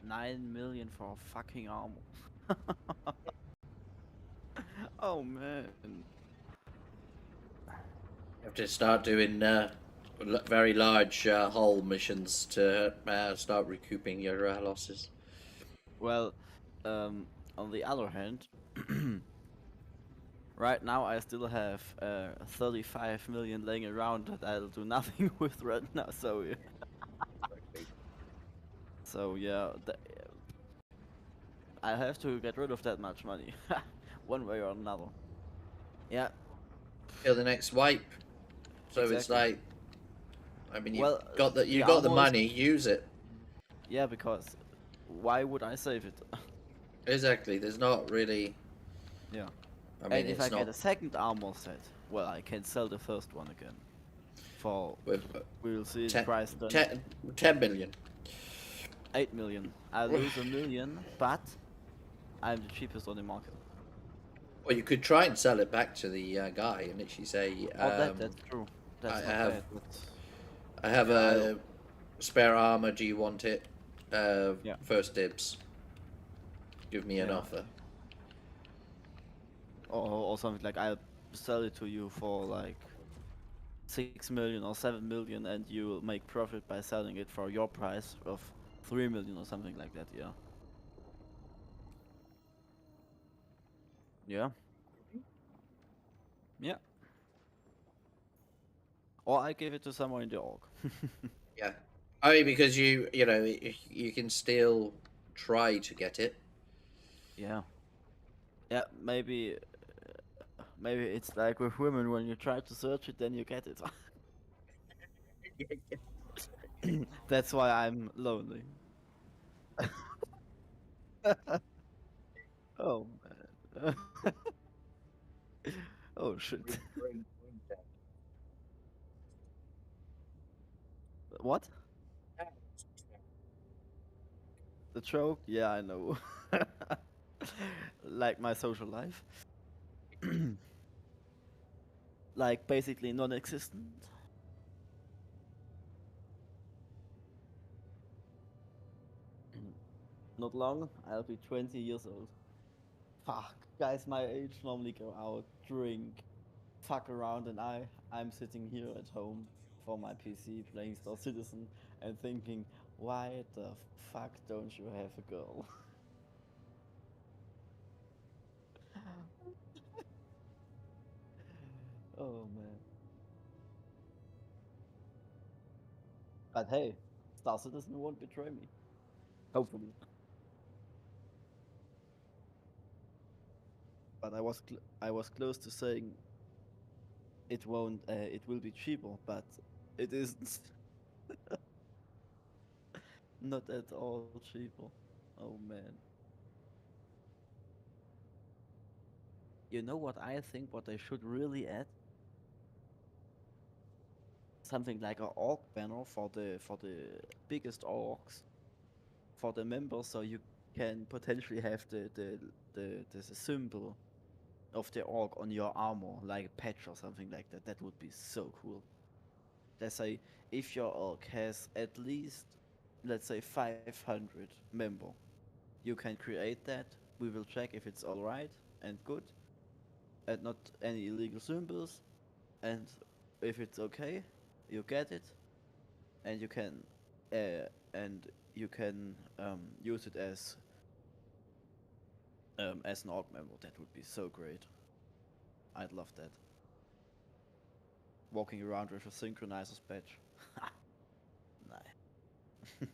9 million for fucking armor. Oh man. You have to start doing very large hull missions to start recouping your losses. Well, on the other hand, right now I still have 35 million laying around that I'll do nothing with right now. So yeah. So yeah, I have to get rid of that much money, one way or another. Yeah. Till the next wipe. So it's Exactly. like, I mean, Well, you got the armor is- money, use it. Yeah, because why would I save it? Exactly. There's not really. Yeah. I mean, And if it's I not get a second armor set, well, I can sell the first one again. For with we'll see the 10, price then. 10 million. 8 million. I lose 1 million, but I'm the cheapest on the market. Well, you could try and sell it back to the guy and literally say, Oh, that's true. That's I not have- bad. But I have Yeah, a spare armor. Do you want it? Yeah. First dibs. Give me an Yeah. offer. or something like I'll sell it to you for like 6 million or 7 million, and you will make profit by selling it for your price of 3 million or something like that. Yeah. Yeah. Yeah. Or I give it to someone in the org. Yeah. I mean, because you know, you can still try to get it. Yeah. Yeah. Maybe it's like with women, when you try to search it, then you get it. That's why I'm lonely. Oh man. Oh shit. What? The joke? Yeah, I know. Like my social life. Like basically non-existent. Not long, I'll be 20 years old. Fuck, guys my age normally go out, drink, fuck around, and I'm sitting here at home. before my PC playing Star Citizen and thinking, why the fuck don't you have a girl? Oh man. But hey, Star Citizen won't betray me. Hopefully. But I was close to saying it won't. It will be cheaper, but it isn't. Not at all cheaper. Oh man. You know what I think? What they should really add? Something like a orc banner for the biggest orcs for the members, so you can potentially have the symbol of the orc on your armor, like a patch or something like that. That would be so cool. Let's say if your orc has at least, let's say 500 member, you can create that. We will check if it's all right and good, and not any illegal symbols. And if it's okay, you get it, and you can use it as an orc member. That would be so great. I'd love that. Walking around with a synchronizer's badge. Nice.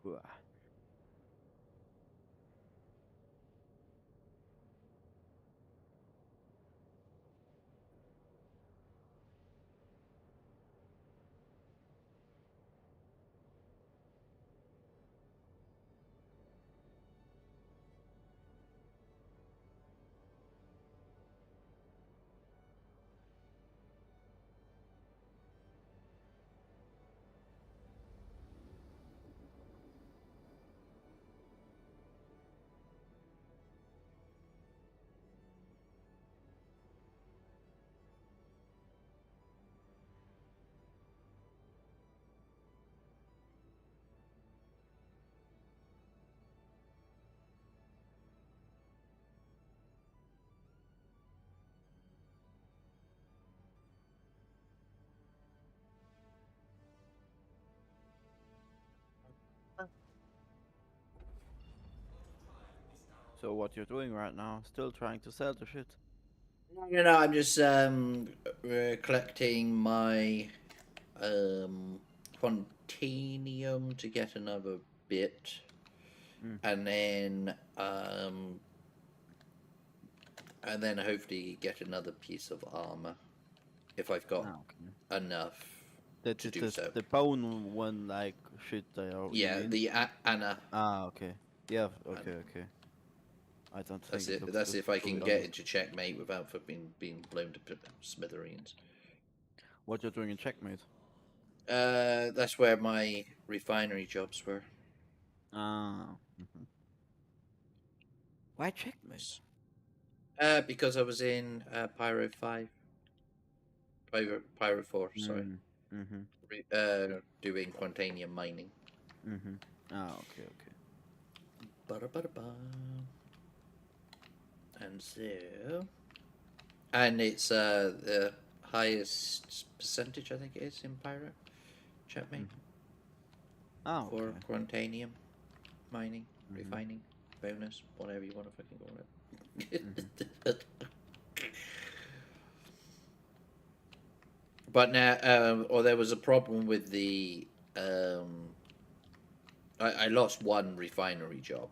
Wah. So what you're doing right now? Still trying to sell the shit? No, I'm just collecting my um quantanium to get another bit, Mm. and then hopefully get another piece of armor if I've got Ah, okay. enough The, to the, do the, so. the bone one, like, shit there, you Yeah, mean? the Anna. Ah, okay. Yeah, okay, Anna. okay. I don't That's think it it. looks That's good, if I to be can get honest. into checkmate without being blown to smithereens. What you're doing in Checkmate? That's where my refinery jobs were. Ah. Mhm. Why Checkmate? Because I was in Pyro 5. Pyro 4, sorry. Mm. Mm-hmm. Doing quantanium mining. Mm-hmm. Ah, okay, okay. Ba-da-ba-da-ba. And so... And it's the highest percentage, I think it is, in Pyro. Checkmate. Ah, okay. For quantanium mining, Mhm. refining, bonus, whatever you want to fucking call it. But now, or there was a problem with the. I lost one refinery job.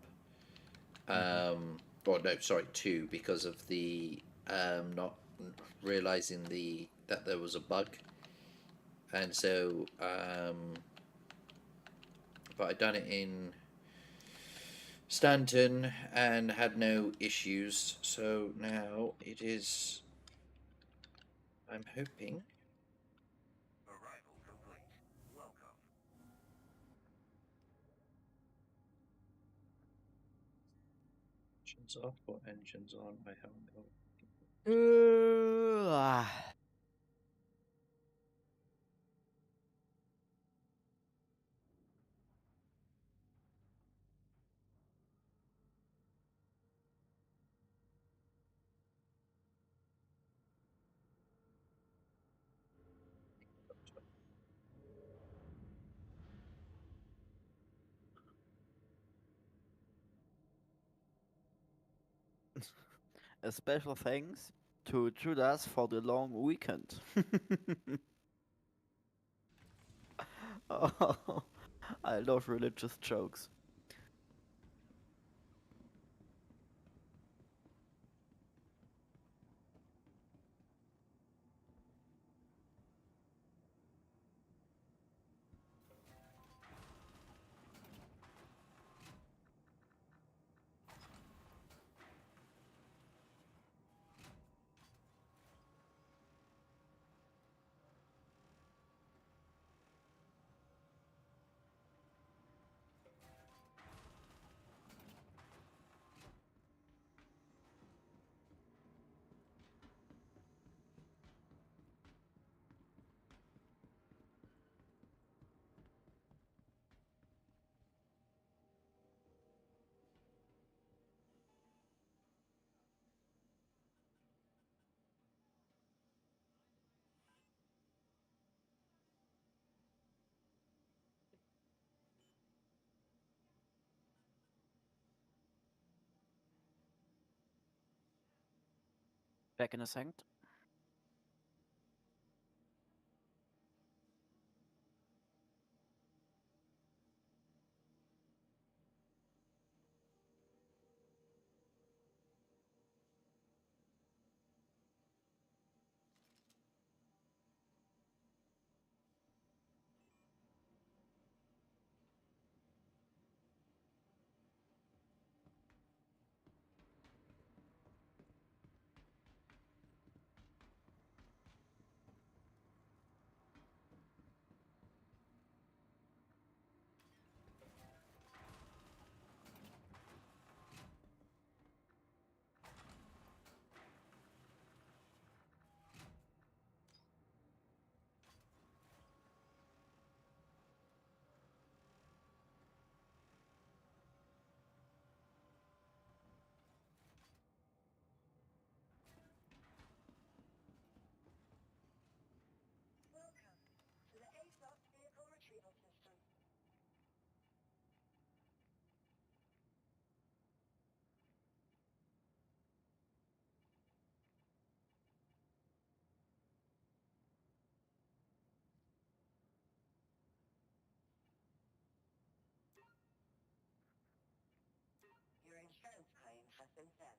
Or no, sorry, two, because of the not realizing that there was a bug, and so but I'd done it in Stanton and had no issues. So now it is. I'm hoping. Arrival complete. Welcome. Engines off or engines on? I haven't got. A special thanks to Judas for the long weekend. Oh, I love religious jokes. Back in a second. Welcome to the Aegis vehicle retrieval system. Your insurance claim has been sent.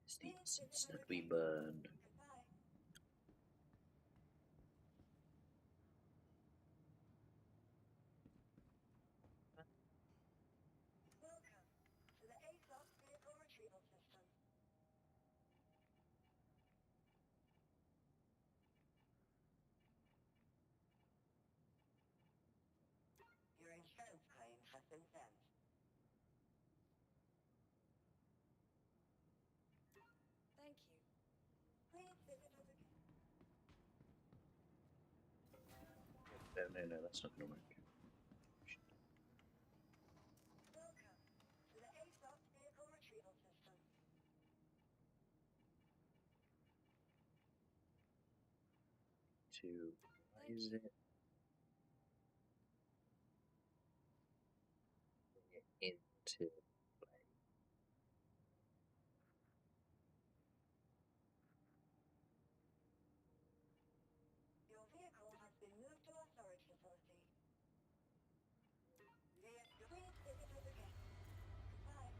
It's the incense that we burn. Goodbye. Welcome to the Aegis vehicle retrieval system. Your insurance claim has been sent. Thank you. No, that's not going to work. Welcome to the ASOP vehicle retrieval system. Why is it into play? Your vehicle has been moved to our storage facility. Please visit us again. Goodbye.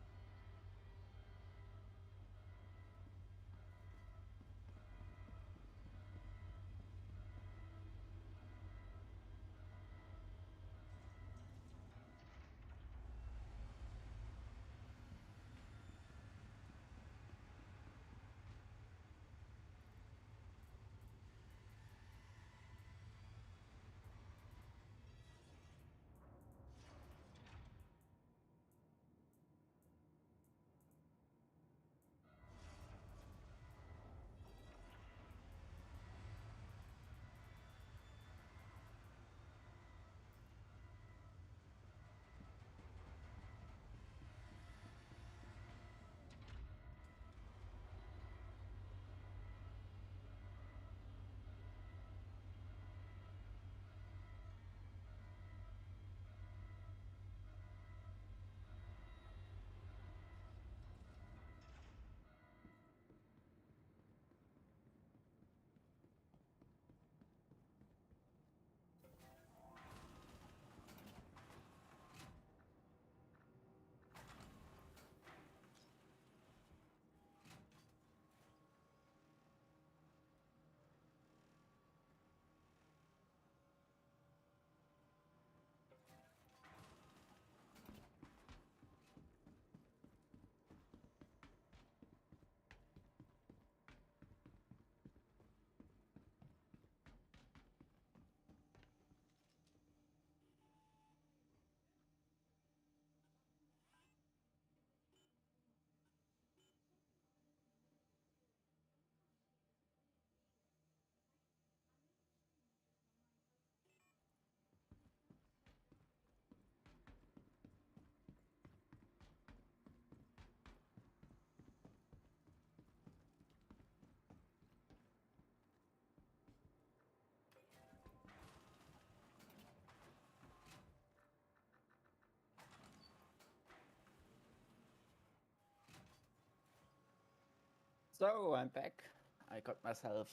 So I'm back. I got myself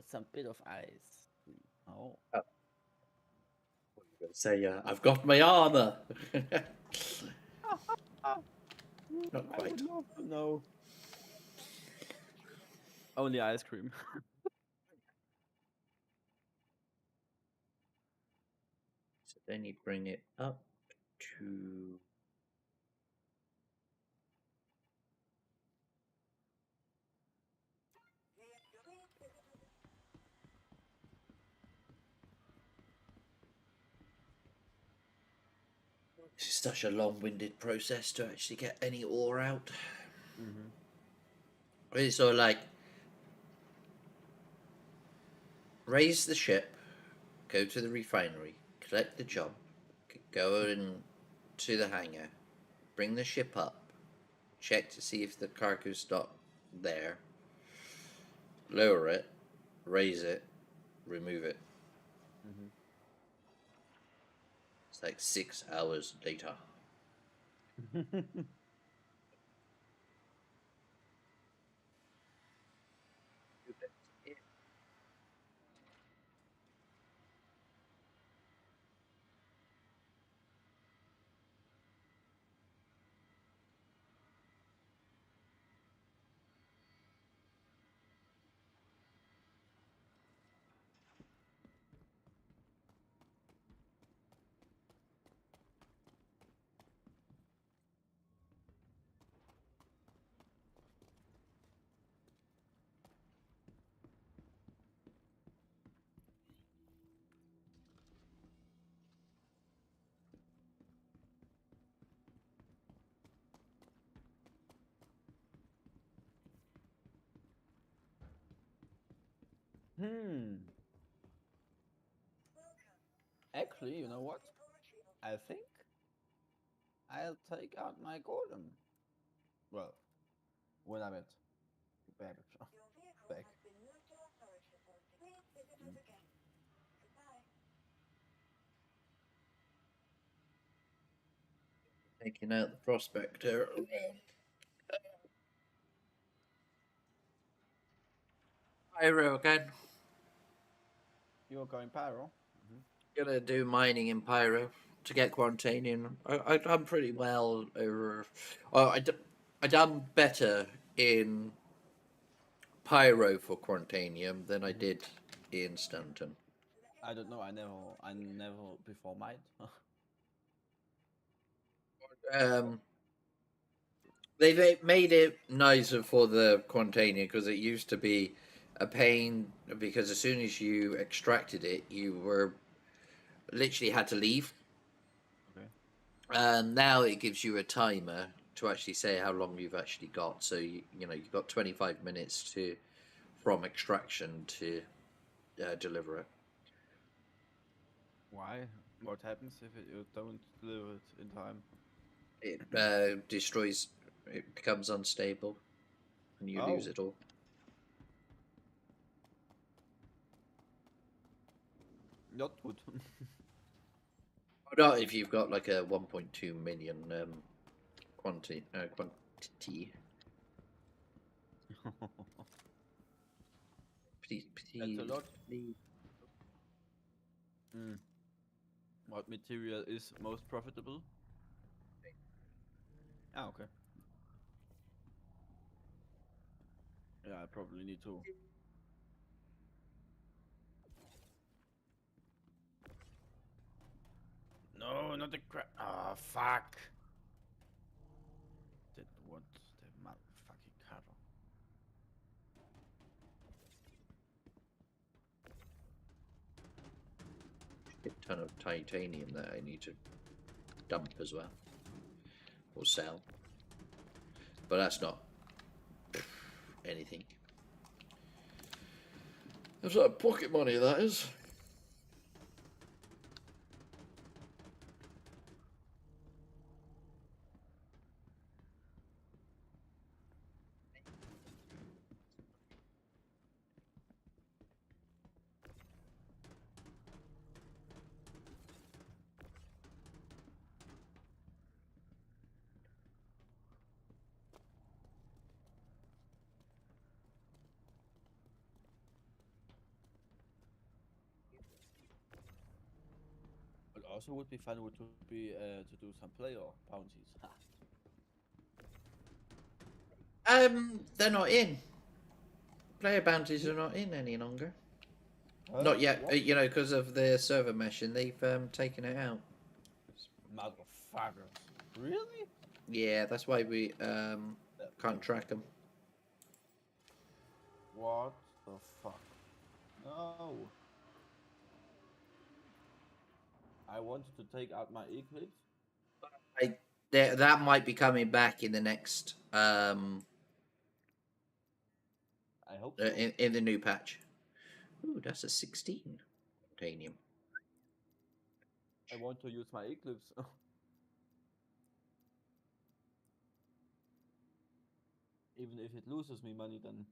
some bit of ice. Oh, What are you going to say? I've got my armor. Not I quite. would love to know. Only ice cream. So then you bring it up to. This is such a long-winded process to actually get any ore out. Mm-hmm. It's sort of like raise the ship, go to the refinery, collect the job, go into the hangar, bring the ship up, check to see if the cargo's not there, lower it, raise it, remove it. Mm-hmm. It's like 6 hours later. Hmm. Actually, you know what? I think I'll take out my golem. Well, when I'm at back. back. Mm. Taking out the prospector. Pyro again. You're going pyro. Gonna do mining in Pyro to get Quantanium. I'm pretty well over. Oh, I done better in Pyro for Quantanium than I did in Stanton. I don't know. I never before mined. They've made it nicer for the Quantanium because it used to be a pain because as soon as you extracted it, you were literally had to leave. Okay. And now it gives you a timer to actually say how long you've actually got. So you know you've got 25 minutes to from extraction to deliver it. Why? What happens if you don't deliver it in time? It destroys. It becomes unstable, and you lose Oh. it all. Not good. Not if you've got like a 1.2 million quantity. That's a lot. What material is most profitable? Ah, okay. Yeah, I probably need to. No, not the crap. Ah, fuck. Didn't want the motherfucking cutter. A ton of titanium that I need to dump as well or sell, but that's not anything. That's like pocket money, that is. But also would be fun to be to do some player bounties. They're not in. Player bounties are not in any longer. Huh? Not yet. What? You know, because of the server meshing, they've taken it out. Motherfuckers. Really? Yeah, that's why we can't track them. What the fuck? No. I wanted to take out my Eclipse. That might be coming back in the next I hope so. in the new patch. Ooh, that's a 16 titanium. I want to use my Eclipse. Even if it loses me money, then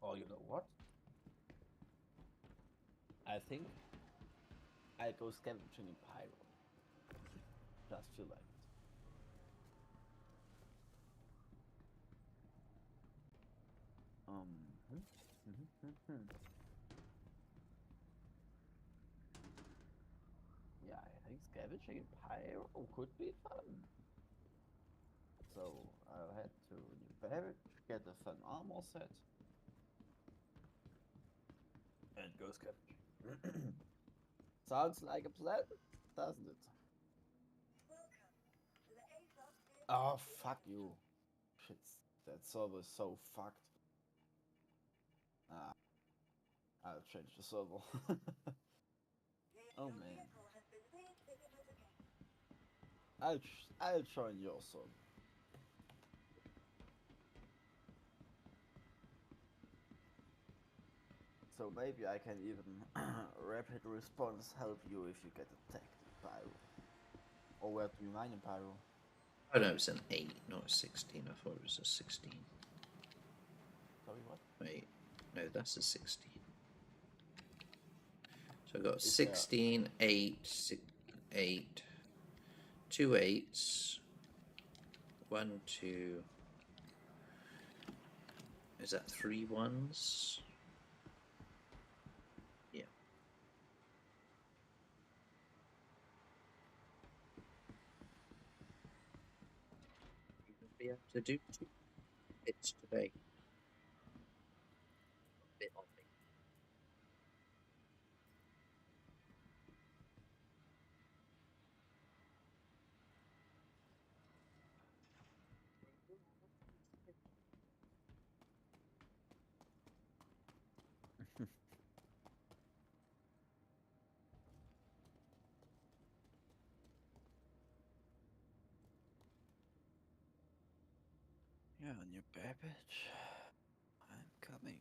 oh, you know what? I think I go scavenging in Pyro. Just feel like it. Yeah, I think scavenging in Pyro could be fun. So I'll head to New Barracks, get a fun armor set, and go scavenging. Sounds like a plan, doesn't it? Oh, fuck you. Shit, that server is so fucked. Ah. I'll change the server. Oh man. I'll join your server. So maybe I can even rapid response help you if you get attacked in Pyro. Or where do you mine in Pyro? Oh no, it's an 8, not a 16. I thought it was a 16. Sorry, what? Wait, no, that's a 16. So I got Is there- 16, 8, 8, 2 8s, 1, 2. Is that 3 1s? Yeah. You will be able to do 2 bits today. A bit on me. Yeah, new Babbage. I'm coming.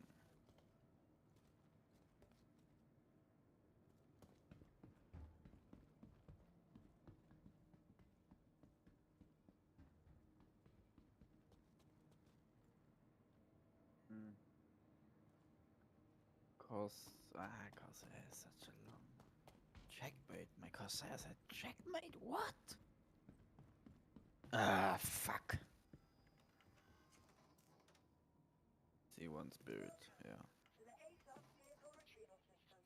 Mm. Corsair has such a long checkmate. My Corsair said checkmate. What? Ah, fuck. C1 Spirit. Yeah.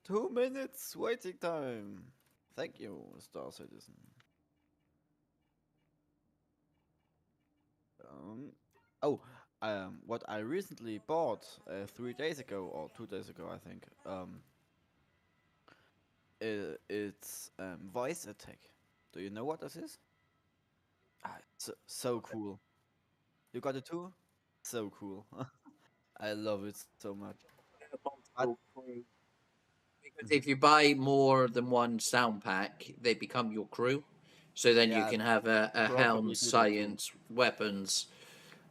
2 minutes waiting time. Thank you, Star Citizen. Oh, what I recently bought 3 days ago or 2 days ago, I think. It's voice attack. Do you know what this is? Ah, so cool. You got it too? So cool. I love it so much. Multiple crew. Because if you buy more than one sound pack, they become your crew. So then you Yeah, can have a probably hound, do that too. science, weapons,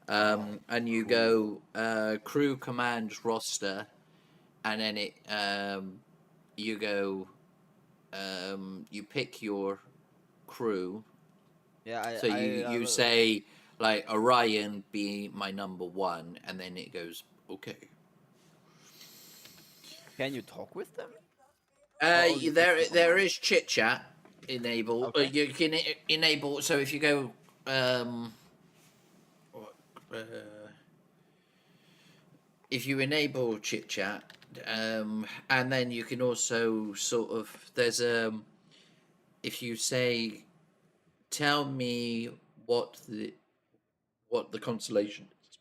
and you Cool. go crew command roster, and then you go you pick your crew. Yeah, So you say like Orion be my number 1, and then it goes okay. can you talk with them? Only There is chit chat enabled. Okay. You can enable. So if you go, what, if you enable chit chat, and then you can also sort of if you say, tell me what the constellation is,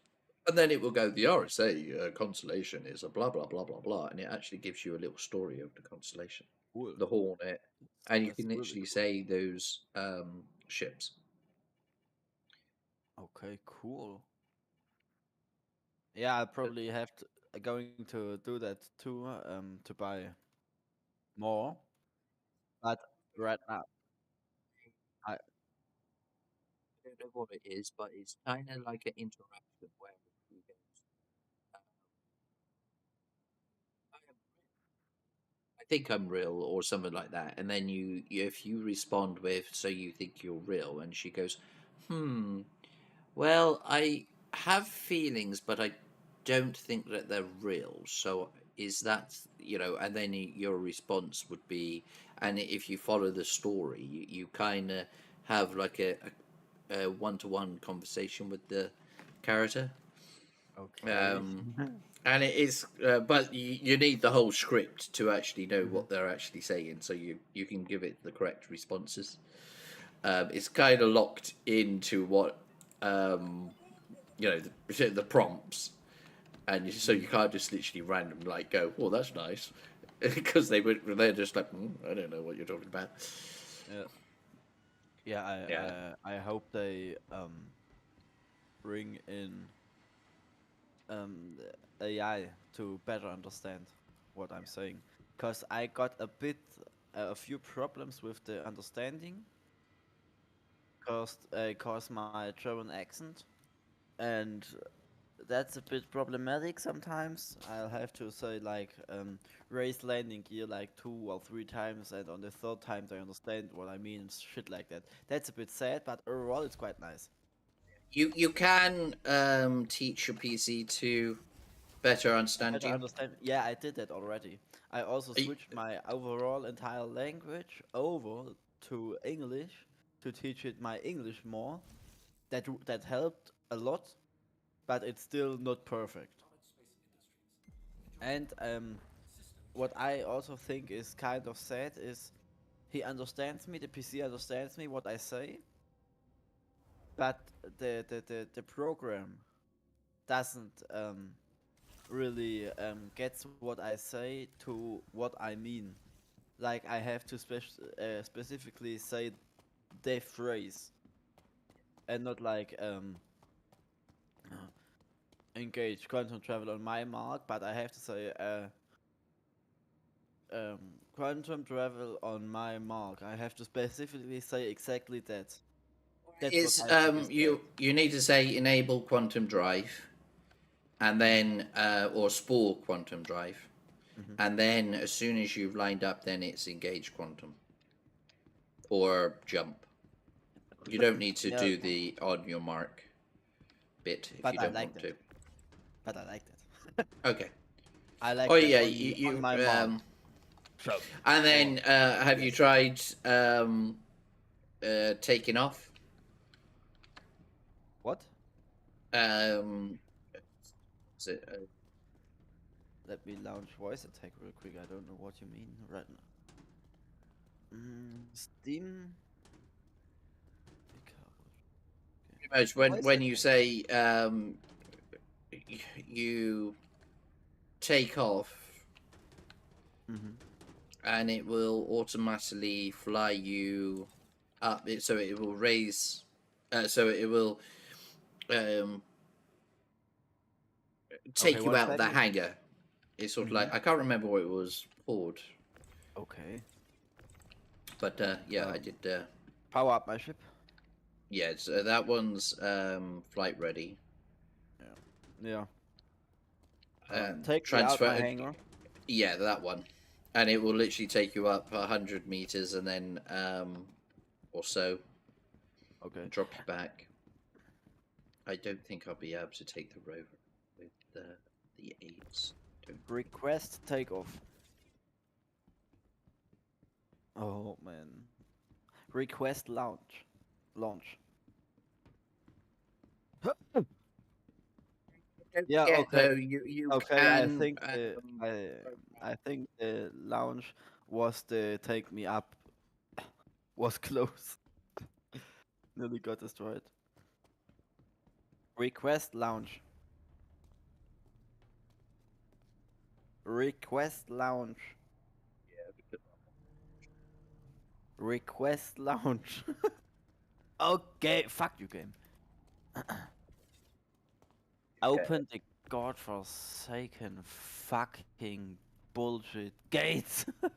and then it will go, the RSA constellation is a blah blah blah blah blah, and it actually gives you a little story of the constellation, Cool. the Hornet, and you That's can really literally cool. say those ships. Okay, cool. Yeah, I probably have to going to do that too. To buy more, but right now, I I don't know what it is, but it's kind of like an interaction where he goes, I think I'm real, or something like that. And then if you respond with, so you think you're real, and she goes, well, I have feelings, but I don't think that they're real. So is that, and then your response would be, and if you follow the story, you kind of have like a one-to-one conversation with the character. okay. And it is, but you need the whole script to actually know Mhm. what they're actually saying, so you can give it the correct responses. It's kind of locked into what the prompts, and so you can't just literally random like go, "Well, that's nice," because they're just like, "I don't know what you're talking about." Yeah, yeah. Yeah. I hope they bring in the AI to better understand. what I'm saying, because I got a few problems with the understanding, cause my German accent, and that's a bit problematic sometimes. I'll have to say like raise landing gear like 2 or 3 times, and on the third time they understand what I mean, and shit like that. That's a bit sad, but overall it's quite nice. You can teach your PC to better understand Better you. understand. Yeah, I did that already. I also Are you- switched my overall entire language over to English to teach it my English more. That helped a lot, but it's still not perfect. And what I also think is kind of sad is he understands me, the PC understands me what I say, but the program doesn't really gets what I say to what I mean. Like I have to specifically say the phrase and not like engage quantum travel on my mark, but I have to say quantum travel on my mark. I have to specifically say exactly that. That's It's what I think is bad. you need to say enable quantum drive, and then or spool quantum drive, Mhm. and then as soon as you've lined up, then it's engage quantum or jump. You don't need to Yeah, do the on your mark bit if but you I don't like want that. to. But I like that. Okay. I like Oh that yeah, on you my mark. So, and then have you yes. tried taking off? What? Um, is it, Let me launch voice attack real quick. I don't know what you mean right now. Steam. pretty much when Voice you attack. say you take off, Mhm. and it will automatically fly you up. So it will raise. So it will um, Okay, take you one out the second. hangar. It's sort of Mhm. like I can't remember what it was called, Okay. but yeah, I did. Power up my ship. Yeah, so that one's flight ready. Yeah. Yeah. Take me out Transfer. my hangar. Yeah, that one, and it will literally take you up 100 meters, and then or so Okay. drop you back. I don't think I'll be able to take the rover with the aids. Don't think. Request takeoff. Oh man. Request launch. Launch. Don't Yeah. forget Okay. though, you Okay. can. I think the launch was the take me up was close. Nearly got destroyed. Request launch. Request launch. Request launch. Okay, fuck you, game. Open the godforsaken fucking bullshit gates. One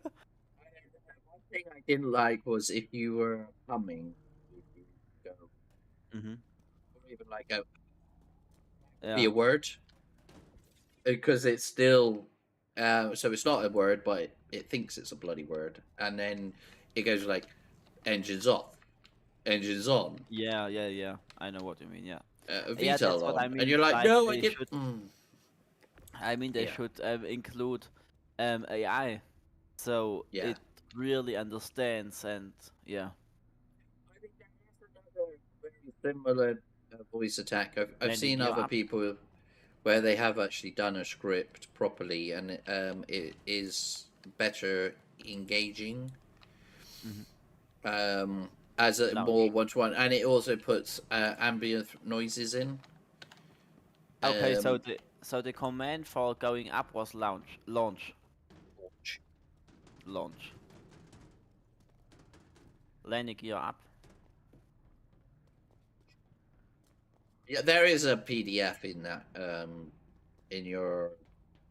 thing I didn't like was if you were humming, you go, Mm-hmm. or even like a be Yeah. a word, because it's still so it's not a word, but it thinks it's a bloody word, and then it goes like engines off, engines on, Yeah. I know what you mean. Yeah. Yeah, VTOL that's what I on, and mean. you're like, Like no, I they didn't. should. I mean, they Yeah, should include AI, so yeah. it really understands and yeah. I think that is another very similar voice attack. I've Landing seen gear other up. people where they have actually done a script properly, and it is better engaging Mm-hmm. as a more Launch. one-to-one, and it also puts ambient noises in. Okay, Um, so the command for going up was launch. Launch. Landing gear up. yeah, there is a PDF in that in your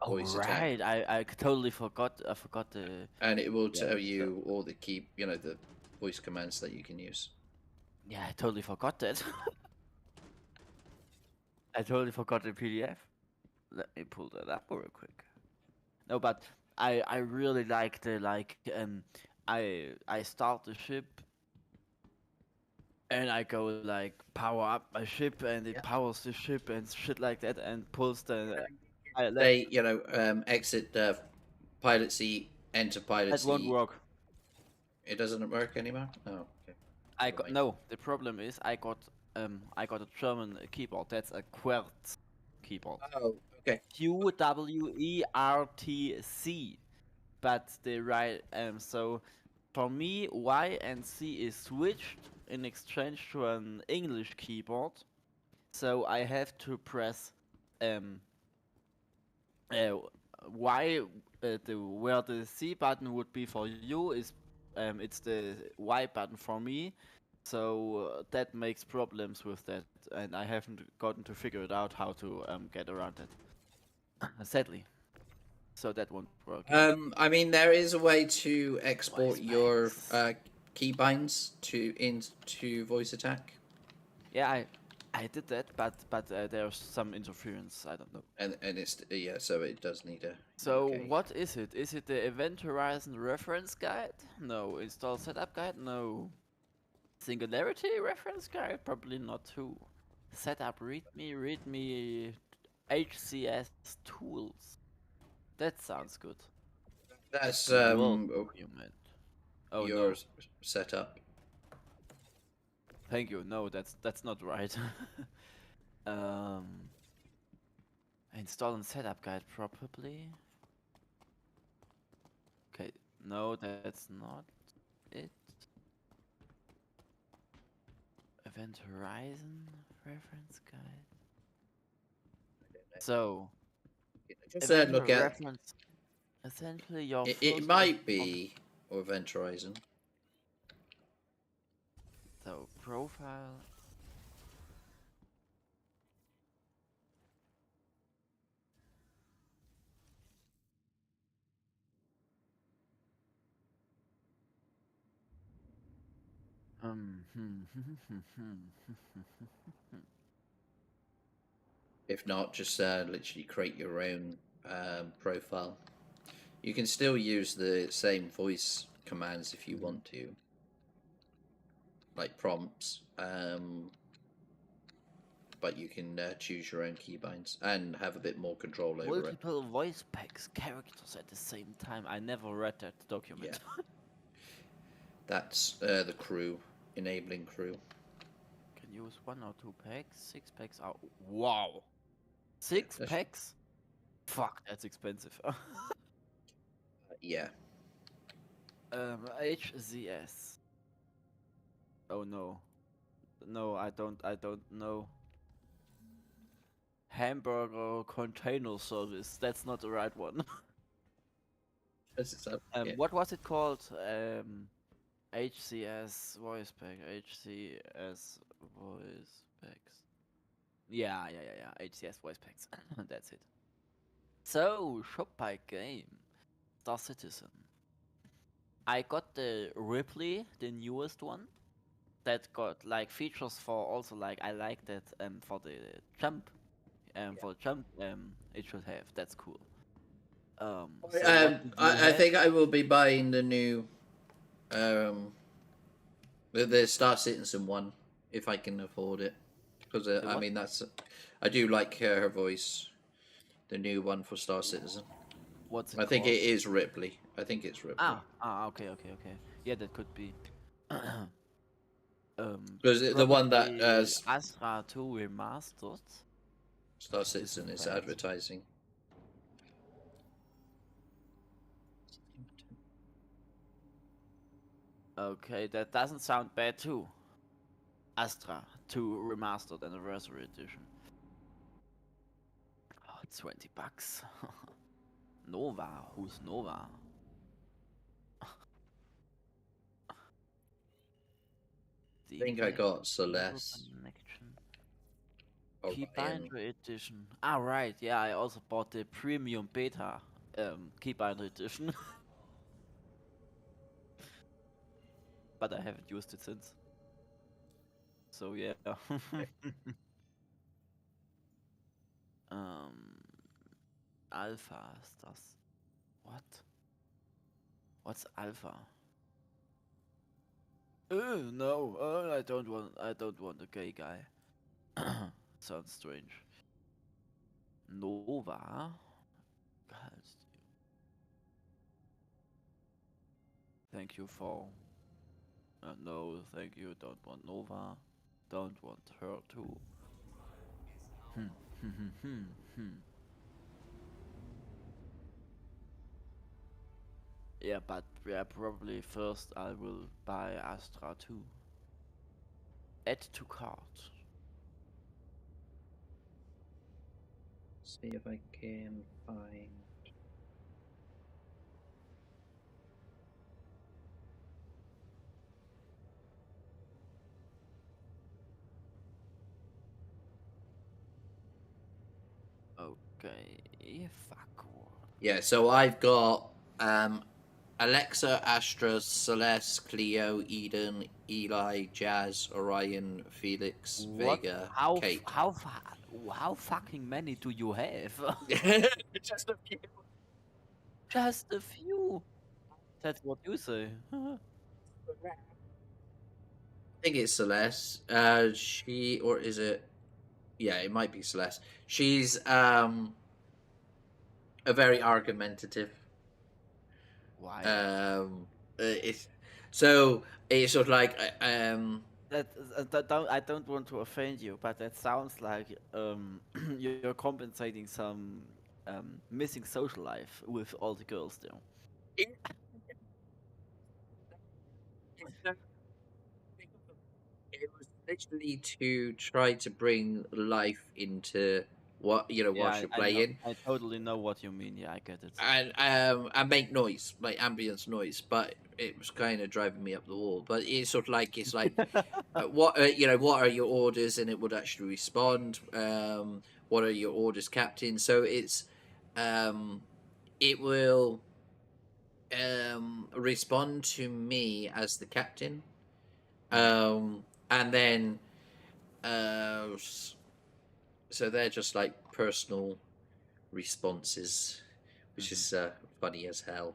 Oh voice attack, right, I totally forgot. I forgot the. and it will Yeah, tell you all the key, the voice commands that you can use. yeah, I totally forgot that. I totally forgot the PDF. Let me pull that up real quick. No, but I really like the I start the ship and I go like power up my ship and it Yeah. powers the ship and shit like that and pulls the. They, exit pilot seat, enter pilot That won't seat. work. It doesn't work anymore. Oh, okay. I Never got mind. no. The problem is I got a German keyboard. That's a QWERTZ keyboard. Oh, okay. QWERTZ. But the right so for me Y and C is switched in exchange to an English keyboard. So I have to press Y where the C button would be for you is it's the Y button for me. So that makes problems with that, and I haven't gotten to figure it out how to get around that. Sadly, so that won't work. I mean, there is a way to export your Specs. keybinds into voice attack, Yeah, I did that, but there's some interference. I don't know. and it's so it does need a. So UK. what is it? Is it the Event Horizon reference guide? No. Install setup guide? No. Singularity reference guide? Probably not too. Setup readme HCS tools. That sounds good. That's World document. Oh your no. setup. Thank you. No, that's not right. Install and setup guide probably. Okay, no, that's not it. Event Horizon reference guide. So, Just event look at reference. Essentially, your it. first It might be or Event Horizon. So profile. If not, just literally create your own profile. You can still use the same voice commands if you want to, like prompts. But you can choose your own keybinds and have a bit more control over it. Multiple voice packs, characters at the same time. I never read that document. Yeah. That's the crew, enabling crew. Can use 1 or 2 packs. 6 packs are wow. 6 that's- packs? Fuck, that's expensive. Yeah. HZS. Oh no. No, I don't know. Hamburger container service. That's not the right one. What was it called? HCS voice pack. HCS voice packs. Yeah. HCS voice packs. That's it. So, shop by game. Star Citizen. I got the Ripley, the newest one. That got like features for also like I like that for the jump. For jump it should have. That's cool. So what did you I have? think I will be buying the new the Star Citizen one if I can afford it, because I what? mean I do like her voice. The new one for Star Citizen. What's it I think called? it is Ripley. I think it's Ripley. Okay. Yeah, that could be. Because the one that Probably Astra 2 remastered. Star Citizen is bad. advertising. Okay, that doesn't sound bad too. Astra 2 remastered anniversary edition. Oh, $20. Nova, who's Nova? I think I got Celeste. Connection. Key Orion. binder edition. Ah, right. Yeah, I also bought the premium beta key binder edition, but I haven't used it since. So yeah. um, Alpha ist das. What? What's alpha? No. I don't want. I don't want a gay guy. Sounds strange. Nova. God, thank you for. No, thank you. Don't want Nova. Don't want her too. Hmm. Yeah, but yeah, probably first I will buy Astra 2. Add to cart. See if I can find. Okay, fuck. Yeah, so I've got Alexa, Astra, Celeste, Cleo, Eden, Eli, Jazz, Orion, Felix, What? Vega, How Kate. how fucking many do you have? Just a few. Just a few. That's what you say. I think it's Celeste. She or is it? Yeah, it might be Celeste. She's a very argumentative. Why? It's so it's sort of like I don't want to offend you, but that sounds like you're compensating some missing social life with all the girls there. it, it was literally to try to bring life into what Yeah, whilst you're I know. playing. I totally know what you mean. Yeah, I get it. And make noise, like ambience noise, but it was kind of driving me up the wall. But it's sort of like what what are your orders, and it would actually respond. What are your orders, Captain? So it's it will respond to me as the captain, and then so they're just like personal responses, which is funny as hell.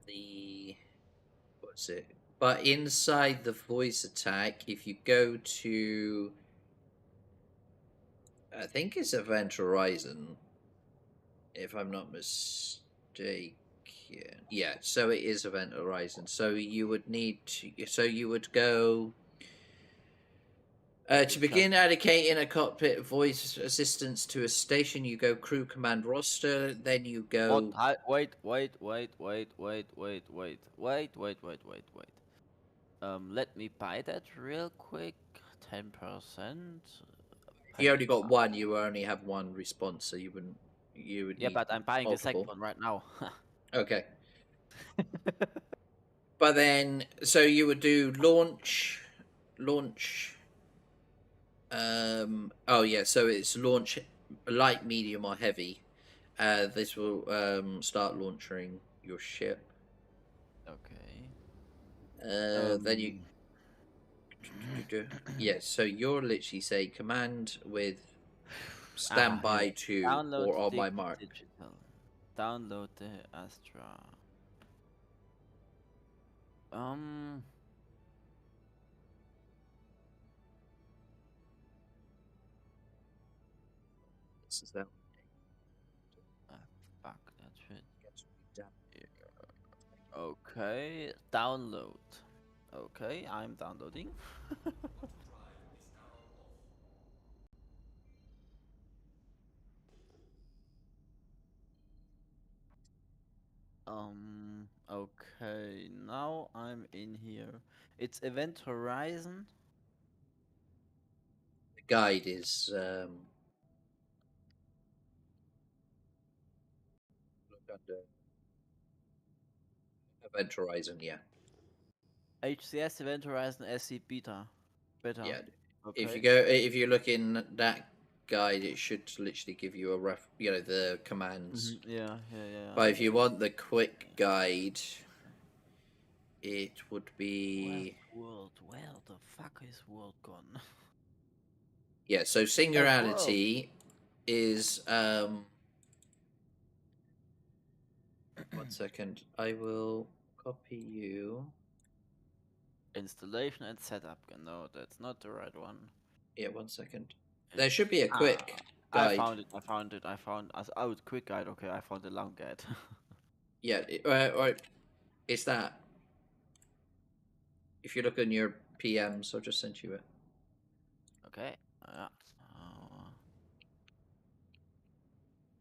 The what's it? But inside the voice attack, if you go to, I think it's Event Horizon, if I'm not mistaken. Yeah, so it is Event Horizon. So you would need to. So you would go. To begin allocating a cockpit voice assistance to a station, you go crew command roster, then you go. Wait. Let me buy that real quick. 10%. You only got one. You only have one response, so you wouldn't. You would Yeah, need but I'm buying the second multiple. one right now. Okay. But then, so you would do launch. Oh yeah, so it's launch light, medium, or heavy. This will start launching your ship. Okay. Then you. Yeah, so you're literally say command with standby Here. to Download or on Dig my mark. Digital. Download the Astra. Um. This is that. Fuck that shit. Okay. Download. Okay, I'm downloading. Okay, now I'm in here. It's Event Horizon. The guide is look under Event Horizon. Yeah. HCS Event Horizon SC Beta. better. Yeah. Okay. If you look in that guide, it should literally give you the commands. Yeah. But if you want the quick guide, it would be World, where the fuck is world gone? yeah. So singularity is 1 second. I will copy you. Installation and setup. No, that's not the right one. Yeah, 1 second. There should be a quick I guide. found it. Oh, quick guide. Okay, I found the long guide. Yeah, right. It's that. If you look in your PMs, I'll just send you it. Okay.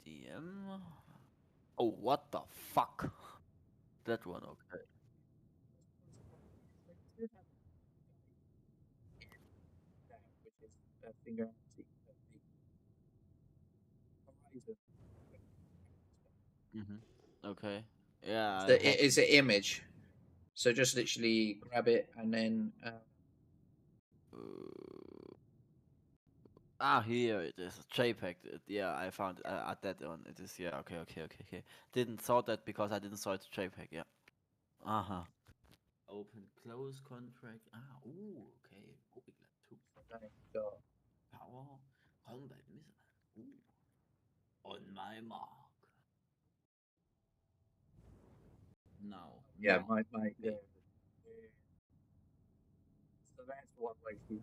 DM. Oh, what the fuck? That one. Okay. Okay. Yeah. It's an image. So just literally grab it and then. Here it is. JPEG. Yeah, I found that one. It is. Yeah. Okay. Didn't saw that because I didn't saw it JPEG. Yeah. Open close contract. Ooh. Okay. Open two. Power. Combat missile. Ooh. On my mark. Now. Yeah, now. my. Okay. So that's one way to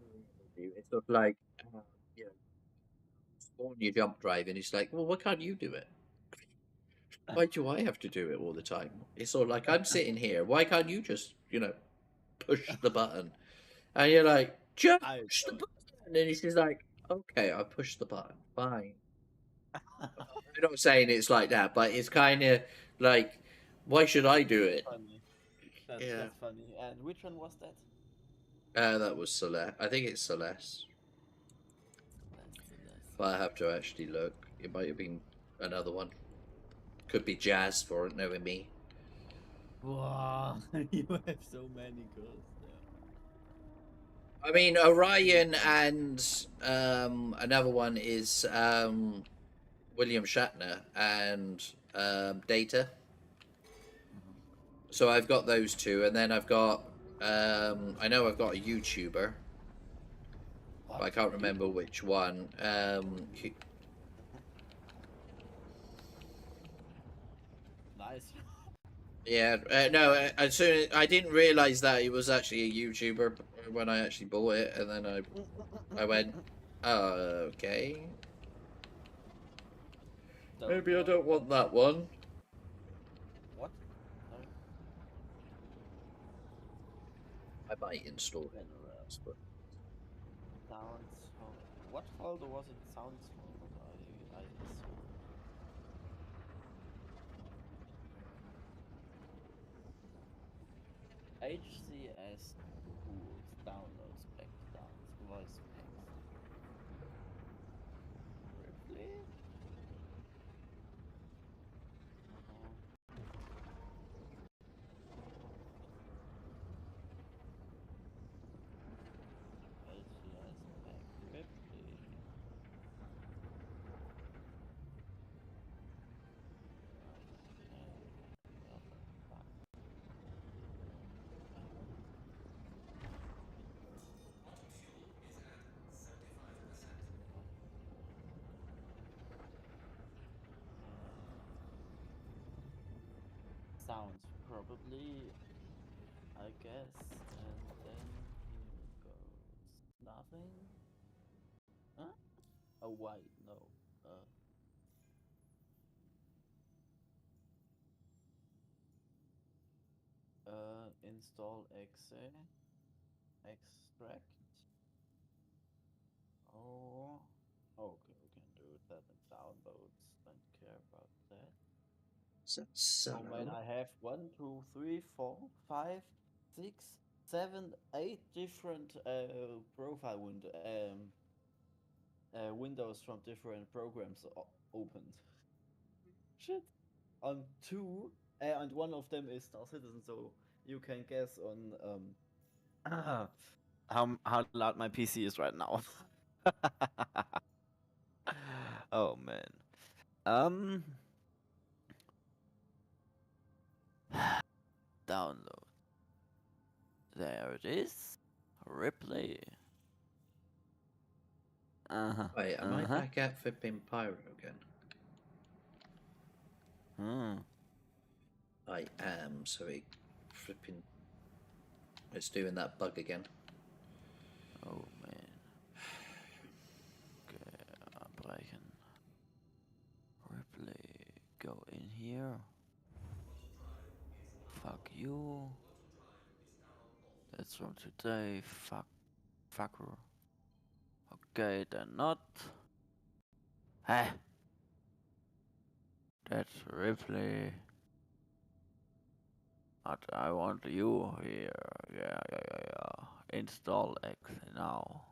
do. It's sort of like, you know, spawn your jump drive, and it's like, well, why can't you do it? Why do I have to do it all the time? It's sort of like I'm sitting here. Why can't you just, push the button? And you're like, just push the button. And then she's like, okay, I pushed the button. Fine. I'm not saying it's like that, but it's kind of like, why should I do it? Funny. Yeah. That's funny. And which one was that? That was Celeste. I think it's Celeste. But I have to actually look. It might have been another one. Could be Jazz for it, knowing me. Wow, you have so many girls there. I mean, Orion and another one is William Shatner and Data. So I've got those two, and then I've got I know I've got a YouTuber, but I can't remember which one. Nice. Yeah, no. As soon I didn't realize that he was actually a YouTuber when I actually bought it, and then I went, okay. Maybe I don't want that one. What? Sorry. I might install it. But... Sounds. What folder was it? Sounds folder. I HCS tools download spec sounds voice packs. Briefly. HCS pack briefly. Sounds probably, I guess, and then here goes nothing. Huh? Oh wait, no. Install exe extract. Oh, okay, we can do that in downloads. Don't care about that. So, Oh man, I have 1, 2, 3, 4, 5, 6, 7, 8 different profile windows from different programs opened. Shit. On two, and one of them is Star Citizen, so you can guess on how loud my PC is right now. Oh man. Download. There it is. Replay. Wait, am I back at flipping Pyro again? I am, so it flipping... It's doing that bug again. Oh man. Okay, abbrechen. Replay. Go in here. Fuck you. That's from today. Fucker. Okay, then not. Hey. That's replay. But I want you here. Yeah. Install X now.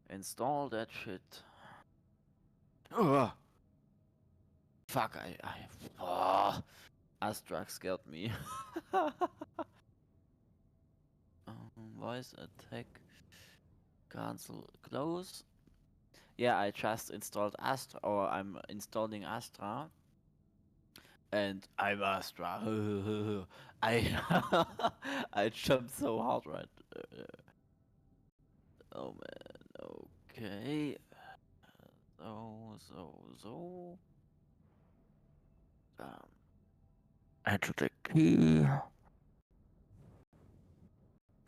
Install that shit. Ugh. Fuck, Astra scared me. Voice attack. Cancel. Close. Yeah, I just installed Astra, or I'm installing Astra. And I'm Astra. I jumped so hard right. Oh man, okay. So. Enter the key.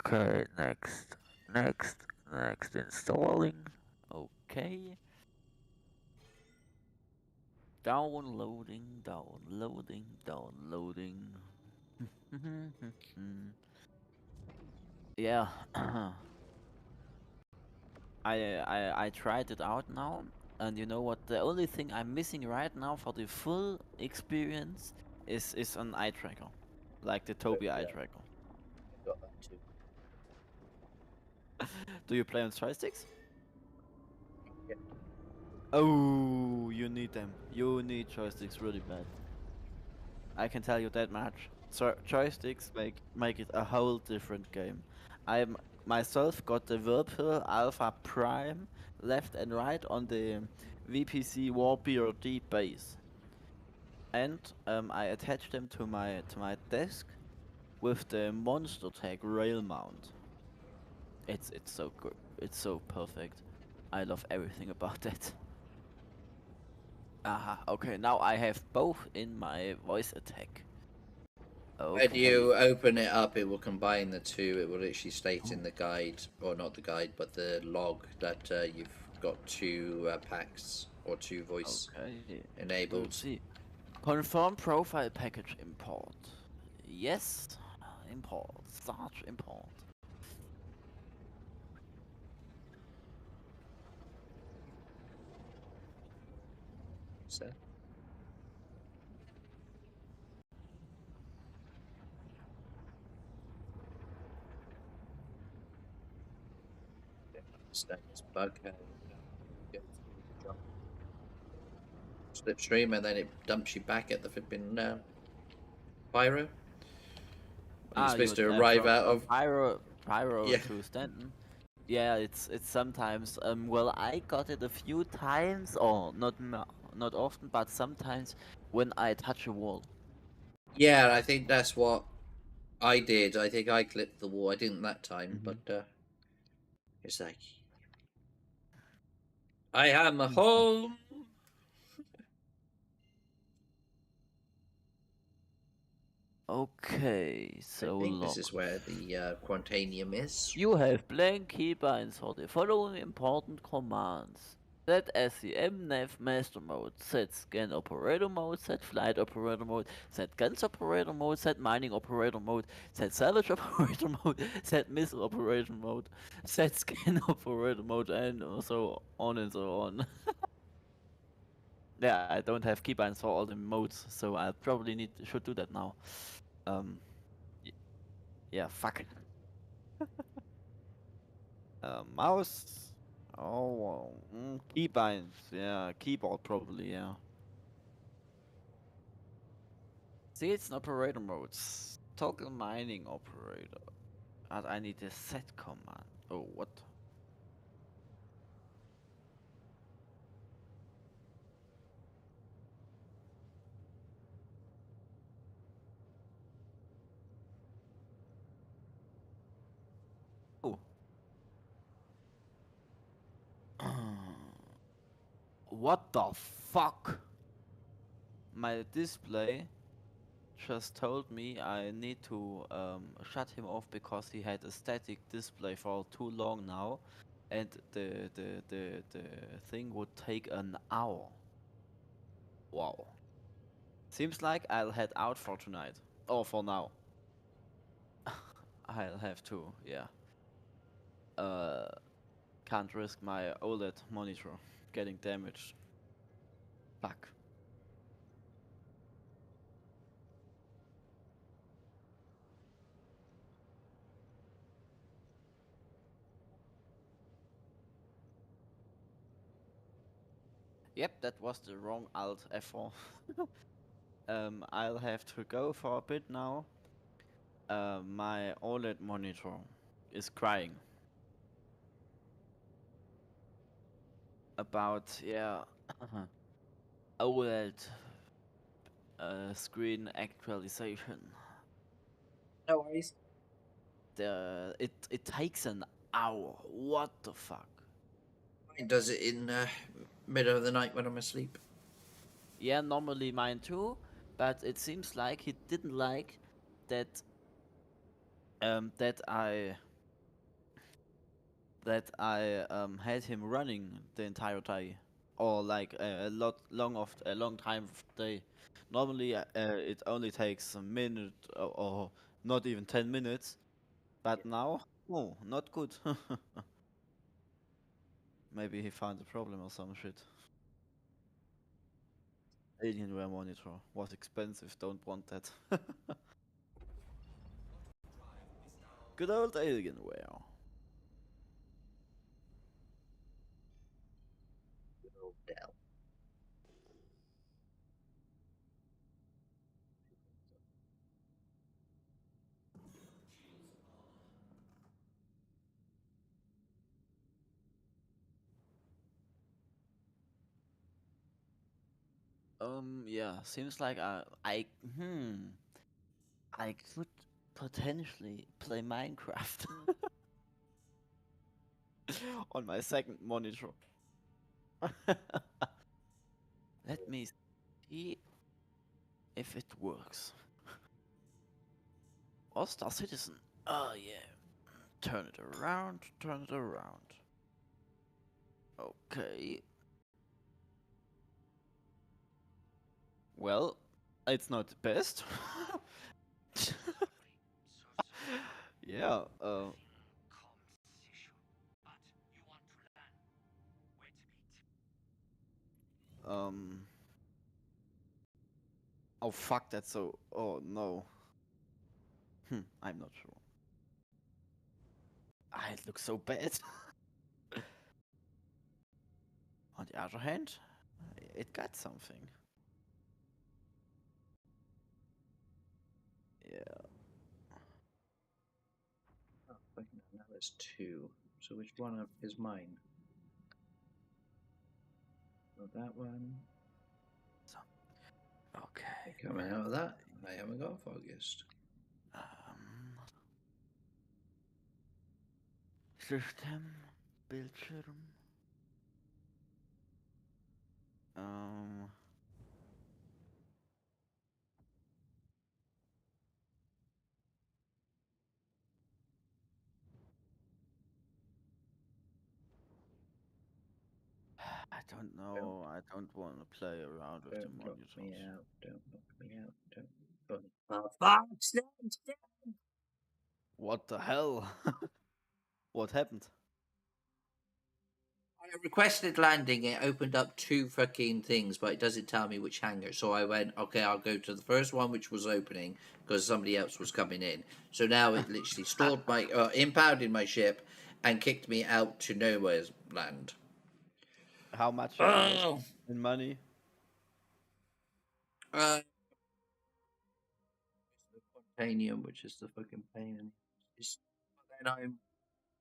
Okay, next, installing. Okay. Downloading. Yeah. I tried it out now, and you know what? The only thing I'm missing right now for the full experience is an eye tracker, like the Tobii Eye-tracking. Got that too. Do you play on joysticks? Yeah. Oh, you need them. You need joysticks really bad. I can tell you that much. So joysticks make it a whole different game. I myself got the Whirlpool Alpha Prime left and right on the VPC WarBRD base, and I attached them to my desk with the Monster Tag rail mount. It's so good. It's so perfect. I love everything about that. Aha, okay, now I have both in my voice attack. Okay. When you open it up, it will combine the two. It will literally state in the guide, or not the guide, but the log, that you've got two packs or two voice enabled. We'll see. Confirm profile package import. Yes, import. Start import. So. Understand this bug. Slipstream, and then it dumps you back at the flipping Pyro. You're supposed to arrive out of Pyro Yeah. to Stanton. Yeah, it's sometimes. Well, I got it a few times, or not often, but sometimes when I touch a wall. Yeah, I think that's what I did. I think I clipped the wall. I didn't that time, but it's like I am home. Okay, so I think this is where the Quantanium is. you have blank keybinds for the following important commands. Set SCM nav master mode, set scan operator mode, set flight operator mode, set guns operator mode, set mining operator mode, set salvage operator mode, set missile operator mode, set scan operator mode, and so on and so on. Yeah, I don't have keybinds for all the modes, so I probably should do that now. Yeah, fuck. Mouse. Oh, keybinds. Yeah, keyboard probably. Yeah. See, it's an operator mode. Toggle mining operator. And I need a set command. Oh, what? Oh. What the fuck? My display just told me I need to shut him off because he had a static display for too long now, and the thing would take an hour. Wow. Seems like I'll head out for tonight. Or for now. I'll have to, yeah. Can't risk my OLED monitor getting damaged. Fuck. Yep, that was the wrong Alt F4. I'll have to go for a bit now. My OLED monitor is crying. About, yeah, OLED screen actualization. No worries. It takes an hour. What the fuck? Mine does it in middle of the night when I'm asleep. Yeah, normally mine too, but it seems like he didn't like that that I had him running the entire day, or like a long time of day. Normally it only takes a minute or not even 10 minutes, but now, oh, not good. Maybe he found a problem or some shit. Alienware monitor was expensive, don't want that. Good old Alienware. Good old Dell. Yeah, seems like I could potentially play Minecraft on my second monitor. Let me see if it works. All-Star Citizen. Oh yeah. Turn it around, turn it around. Okay. Well, it's not the best. Yeah, um oh fuck, that's so, oh no. I'm not sure. Ah, it looks so bad. On the other hand, it got something. Yeah. Oh, wait, no, now there's two. So which one is mine? Not that one. Okay. Coming out of that, I haven't got focused. System, Bildschirm. I don't know. I don't want to play around with the Don't lock me monitors. out. Don't lock me out. Don't. Oh, fuck! Stand still! What the hell? What happened? I requested landing. It opened up two fucking things, but it doesn't tell me which hangar. So I went, okay, I'll go to the first one, which was opening because somebody else was coming in. So now it literally stalled my, impounded my ship, and kicked me out to nowhere's land. How much you lost in money? Uh, quantanium, which is the fucking pain. But then I'm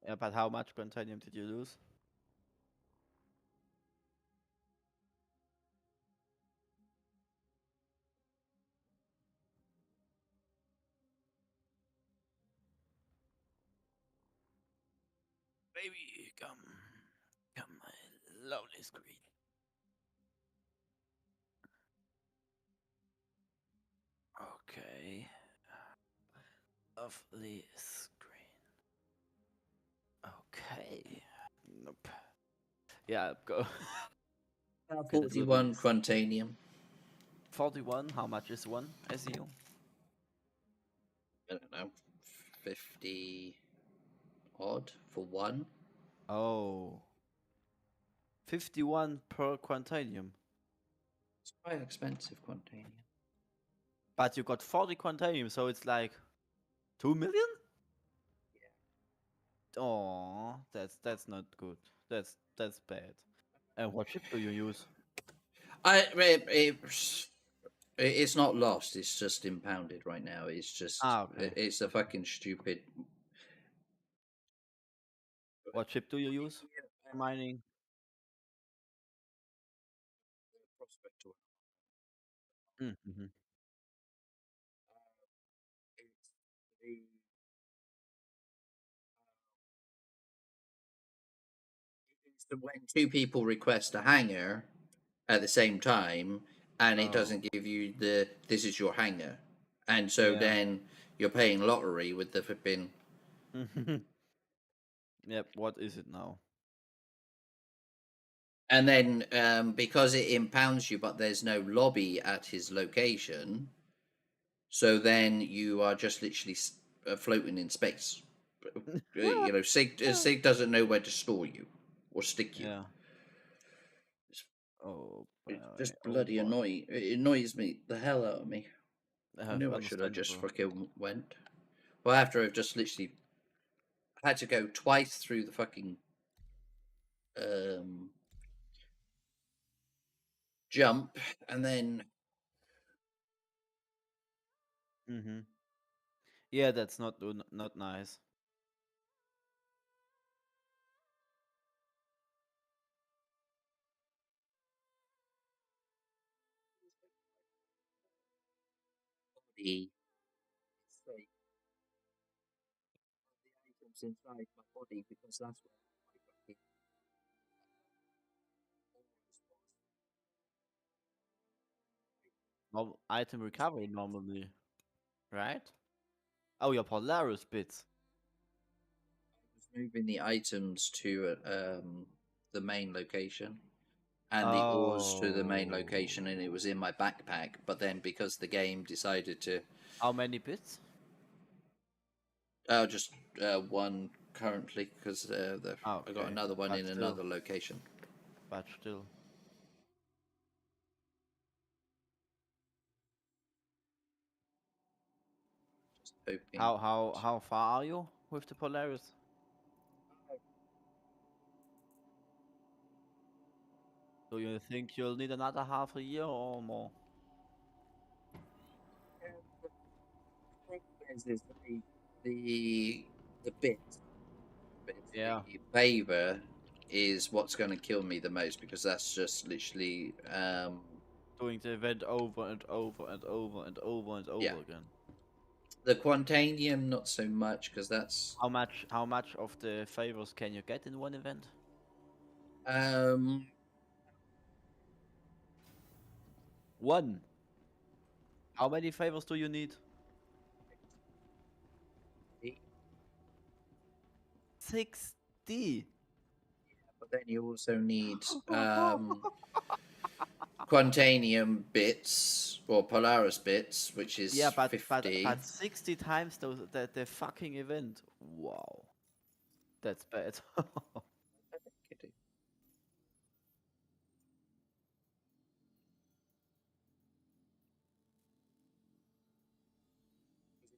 Yeah, but how much quantanium did you lose? Baby, come, my lovely screen. Okay. Lovely screen. Okay. Nope. Yeah, go. Okay, that will be 41 quantanium. 41. How much is one SEU? I don't know, 50 odd for one. Oh. 51 per quantanium. It's quite expensive quantanium. But you got 40 quantanium, so it's like 2 million? Yeah. Oh, that's not good. That's bad. And what chip do you use? It's not lost. It's just impounded right now. It's just Okay. it's a fucking stupid. What chip do you use for mining? Prospector. Mm-hmm. It's the when two people request a hanger at the same time, and it doesn't give you the this is your hanger, and so Yeah. then you're paying lottery with the flipping. Yep. What is it now? And then because it impounds you, but there's no lobby at his location, so then you are just literally floating in space. You know, Sig doesn't know where to store you or stick you. Yeah. Oh boy. It's just Oh bloody boy. annoying. It annoys me the hell out of me. I knew I should have just Understandable. fucking went. Well, after I've just literally had to go twice through the fucking um, jump, and then Mm-hmm. Yeah, that's not nice. the state of the items inside my body because that's where my fucking Item recovery normally, right? Oh, your Polaris bits. was moving the items to the main location and the ores to the main location, and it was in my backpack. But then because the game decided to, How many bits? just one currently because I got Okay, another one but in still, another location. but still. Just hoping. How far are you with the Polaris? Do you think you'll need another half a year or more? Is the bit, Yeah. the favor is what's going to kill me the most because that's just literally Doing the event over and over and over and over and yeah. over again. The Quantanium not so much because that's How much of the favors can you get in one event? um One. How many favors do you need? 60. but then you also need Quantanium bits or Polaris bits, which is Yeah, but 50. 60 times the fucking event. Wow, that's bad. It's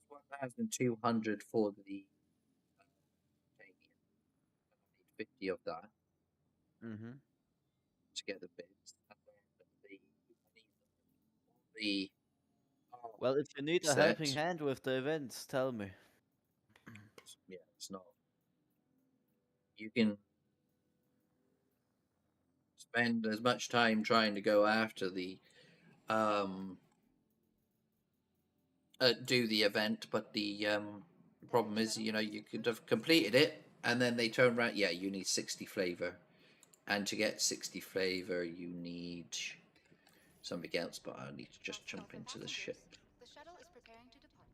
1,200 for the Quantanium. I need 50 of that Mm-hmm. to get the bits, and then I need the Well, if you need a set. helping hand with the events, tell me. Yeah, it's not. You can spend as much time trying to go after the um do the event, but the problem is, you could have completed it and then they turn around. Yeah, you need 60 flavor, and to get 60 flavor, you need something else. But I need to just jump into the ship. The shuttle is preparing to depart.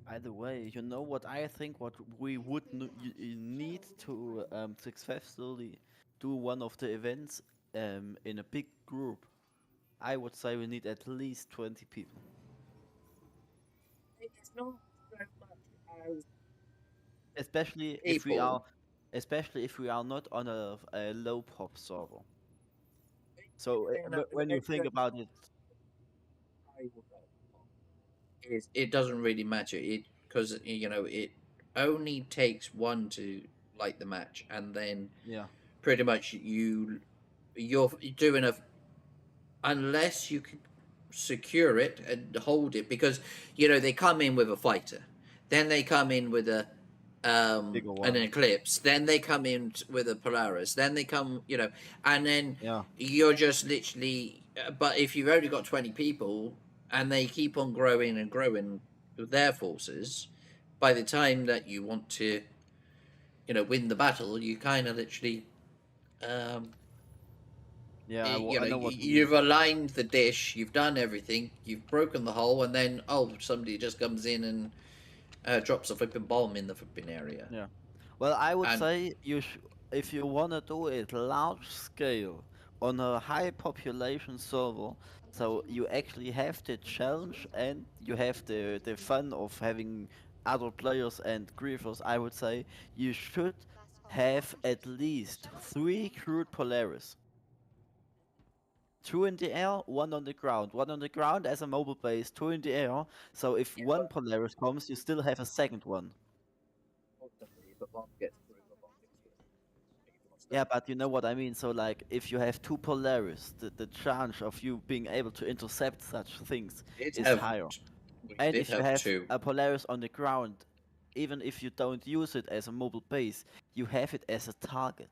By the way, you know what I think? What we would need to successfully do one of the events in a big group. I would say we need at least 20 people. It's not so much as Especially if we are not on a low pop server. So when you think about it, it doesn't really matter. Because it only takes one to light the match, and then yeah, pretty much you're doing a, unless you can secure it and hold it, because they come in with a fighter, then they come in with a bigger an one. eclipse, then they come in with a Polaris, then they come, and then Yeah. you're just literally. But if you've only got 20 people and they keep on growing and growing with their forces, by the time that you want to win the battle, you kind of literally Yeah, I I know what you you've mean. aligned the dish, you've done everything, you've broken the hole, and then somebody just comes in and drops a flipping bomb in the flipping area. Yeah. Well, I would And say if you wanna do it large scale on a high population server, so you actually have the challenge and you have the fun of having other players and griefers, I would say you should have at least 3 crewed Polaris. 2 in the air, 1 on the ground. 1 on the ground as a mobile base, 2 in the air. So if one Polaris comes, you still have a second one. Yeah, but you know what I mean. So like, if you have 2 Polaris, the chance of you being able to intercept such things is higher. And if you have two. a Polaris on the ground, even if you don't use it as a mobile base, you have it as a target,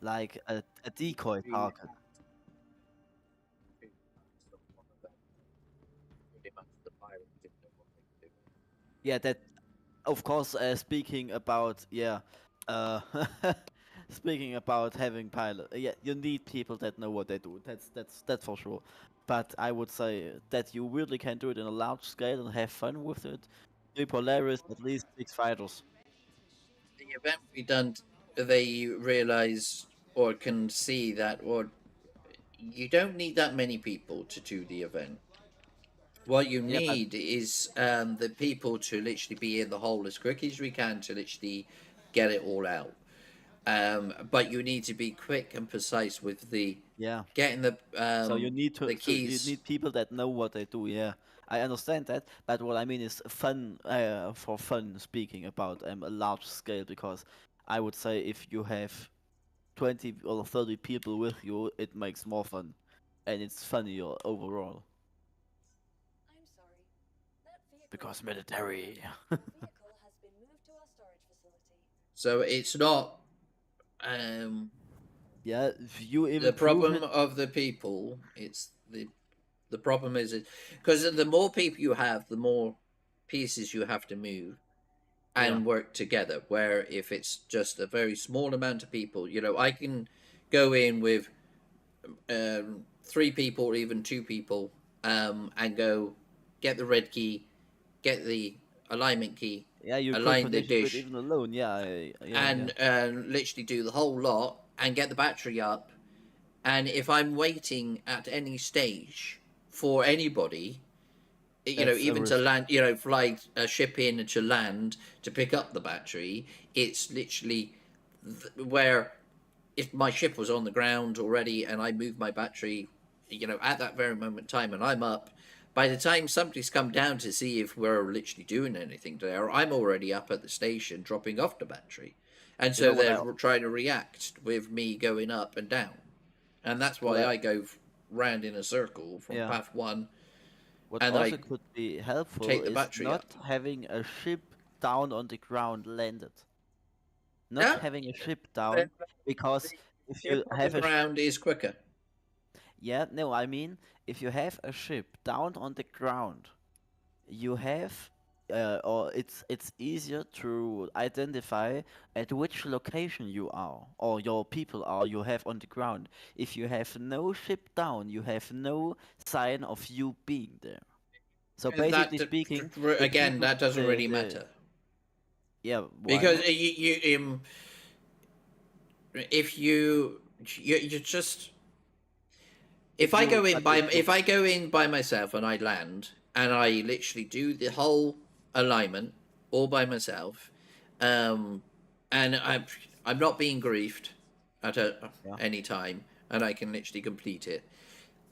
like a decoy target. Yeah, that. Of course, speaking about uh, speaking about having pilot, yeah, you need people that know what they do. That's for sure. But I would say that you really can do it in a large scale and have fun with it. 3 Polaris, at least 6 fighters. The event we done, they realize or can see that, or you don't need that many people to do the event. What you Yeah, but need is the people to literally be in the hole as quick as we can to literally get it all out. But you need to be quick and precise with the yeah. getting the So you need the so you keys. need people that know what they do. Yeah, I understand that. But what I mean is fun. For fun, speaking about a large scale, because I would say if you have 20 or 30 people with you, it makes more fun, and it's funnier overall. I'm sorry. That vehicle Because military. vehicle has been moved to our storage facility. So it's not Yeah, if you even the prove problem it. of the people. It's the problem is because the more people you have, the more pieces you have to move and Yeah, work together. Where if it's just a very small amount of people, I can go in with 3 people or even 2 people, and go get the red key, get the alignment key, yeah, you could align the potentially do it dish, even alone. Yeah, yeah, yeah. and literally do the whole lot and get the battery up. And if I'm waiting at any stage for anybody, That's a even to risk. land, fly a ship in to land to pick up the battery, it's literally where if my ship was on the ground already and I moved my battery, at that very moment in time and I'm up, by the time somebody's come down to see if we're literally doing anything there, I'm already up at the station dropping off the battery. And You know so what they're trying to react with me going up and down. And that's why what I go round in a circle from yeah. path 1 What and also I could be helpful take the is battery not up. having a ship down on the ground landed. Not Yeah, having a ship the down, because if ship you on the have a ground is quicker. yeah, no, I mean, if you have a ship down on the ground, you have, or it's easier to identify at which location you are or your people are you have on the ground. If you have no ship down, you have no sign of you being there. So And basically speaking, the again, people, that doesn't really matter yeah, why because not? if you just If you, but if you, if I go in by myself and I land and I literally do the whole alignment all by myself, um, and I'm not being griefed at yeah, any time, and I can literally complete it,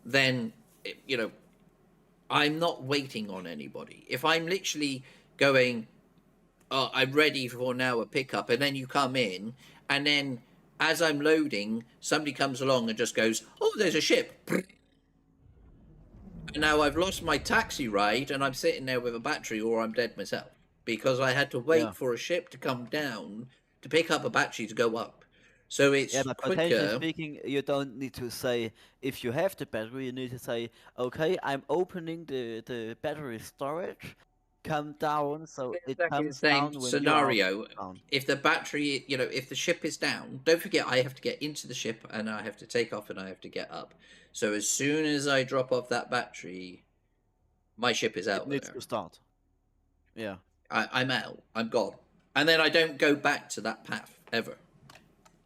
then you know I'm not waiting on anybody. If I'm literally going, oh, I'm ready for now a pickup, and then you come in, and then as I'm loading, somebody comes along and just goes, oh, there's a ship. And now I've lost my taxi ride, and I'm sitting there with a battery, or I'm dead myself because I had to yeah. wait for a ship to come down to pick up a battery to go up. So Yeah, it's but potentially quicker. speaking, you don't need to say if you have the battery, you need to say, okay, I'm opening the battery storage, come down, so it Exactly the comes same down when you are scenario. down. If the battery, if the ship is down, don't forget I have to get into the ship and I have to take off and I have to get up. So as soon as I drop off that battery, my ship is It out of needs there. to start. Yeah, I'm out. I'm gone. And then I don't go back to that path ever.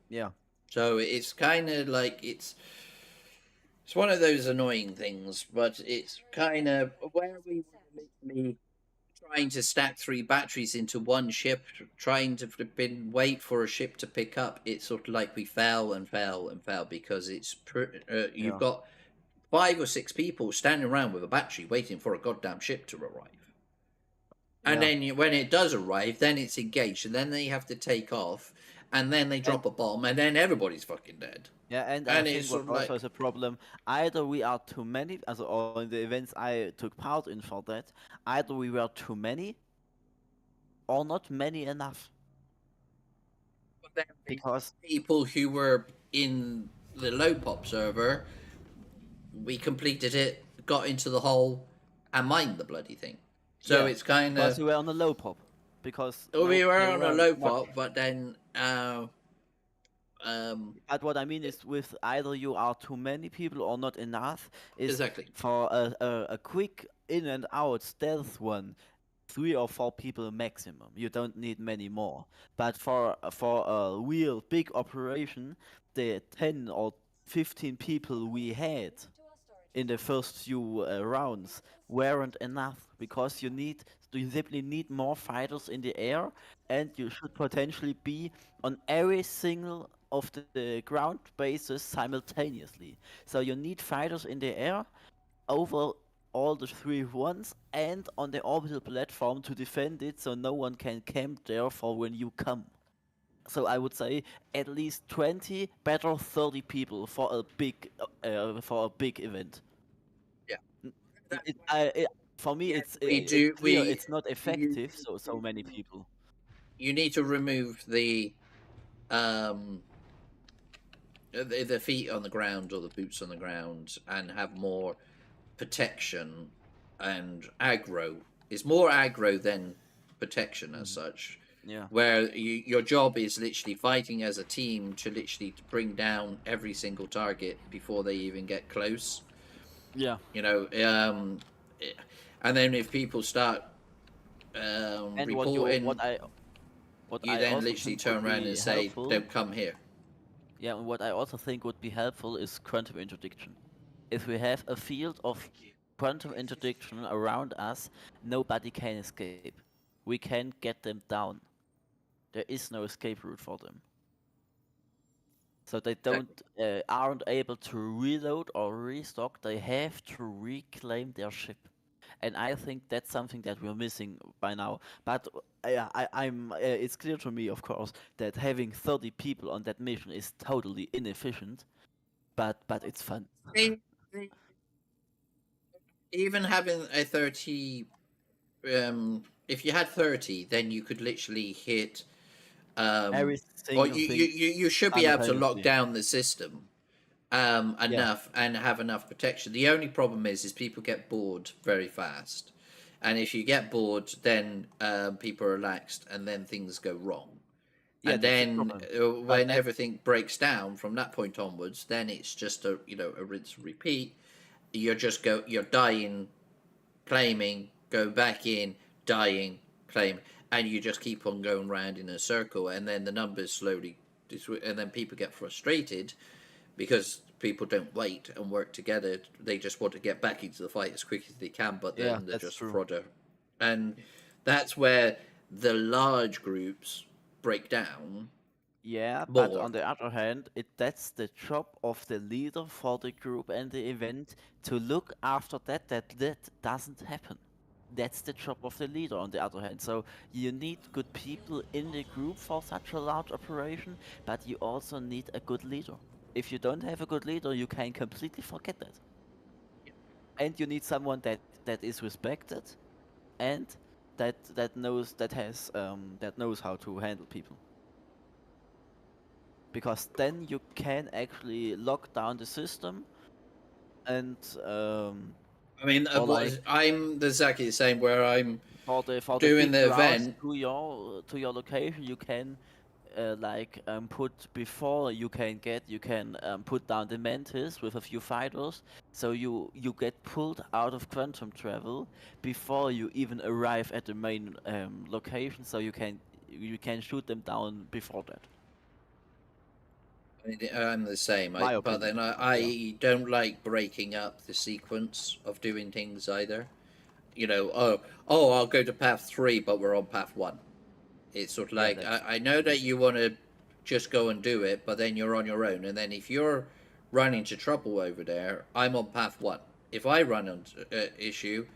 yeah. So it's kind of like it's one of those annoying things, but it's kind of where we were literally trying to stack three batteries into one ship, trying to wait for a ship to pick up. It's sort of like we fell and fell and fell because you've Yeah. got 5 or 6 people standing around with a battery waiting for a goddamn ship to arrive. And Yeah. then when it does arrive, then it's engaged, and then they have to take off, and then they And drop a bomb, and then everybody's fucking dead. yeah, and I And it's think what sort of also like, is a problem, either we are too many, as or in the events I took part in for that, either we were too many or not many enough. Because people who were in the low pop server, we completed it, got into the hole, and mined the bloody thing. So yeah, it's kind because of we were on a low pop. Because we were there on a were low not. pop, but then But what I mean is, with either you are too many people or not enough, is exactly. for a quick in and out stealth one, 3 or 4 people maximum. You don't need many more. But for a real big operation, the 10 or 15 people we had in the first few rounds weren't enough, because you simply need more fighters in the air, and you should potentially be on every single of the ground bases simultaneously. So you need fighters in the air over all the 3 ones and on the orbital platform to defend it, so no one can camp there for when you come. So I would say at least 20, better 30 people for a big event. Yeah. For me, Yeah, it's clear it's not effective. So many people. you need to remove um the feet on the ground or the boots on the ground and have more protection and aggro. It's more aggro than protection as such. Yeah. Where your job is literally fighting as a team to literally bring down every single target before they even get close. Yeah. And then if people start And reporting, what you I then also literally think would turn around be and say, helpful. "Don't come here." Yeah, and what I also think would be helpful is quantum interdiction. If we have a field of quantum interdiction around us, nobody can escape. We can't get them down. There is no escape route for them. So they aren't able to reload or restock. They have to reclaim their ship, and I think that's something that we're missing by now. But it's clear to me, of course, that having 30 people on that mission is totally inefficient. But it's fun. even having a 30, if you had 30, then you could literally hit, Every or single you, thing you should be able to lock simultaneously. down the system Yeah, enough and have enough protection. The only problem is people get bored very fast, and if you get bored, then people are relaxed, and then things go wrong. yeah, And that's the then problem. But when that's everything breaks down from that point onwards, then it's just a rinse and repeat. You're dying, claiming, go back in, dying, claim, and you just keep on going round in a circle, and then the numbers slowly, and then people get frustrated because people don't wait and work together. They just want to get back into the fight as quick as they can, but yeah, then they're that's just true. fodder. And that's where the large groups break down Yeah, but more. on the other hand, that's the job of the leader for the group and the event to look after that doesn't happen. That's the job of the leader on the other hand. So you need good people in the group for such a large operation, but you also need a good leader. If you don't have a good leader, you can completely forget that. And you need someone that is respected and that knows how to handle people. Because then you can actually lock down the system and I mean, or like I'm exactly the same where I'm for the doing big the routes event. to your location you can put before you can put down the mantis with a few fighters, so you get pulled out of quantum travel before you even arrive at the main location, so you can shoot them down before that. I'm the same. My But opinion. then Yeah. I don't like breaking up the sequence of doing things either. I'll go to path 3, but we're on path 1. It's sort of Yeah, like that's I know that stupid. you want to just go and do it, but then you're on your own. And then if you're running into trouble over there, I'm on path 1. If I run into issue,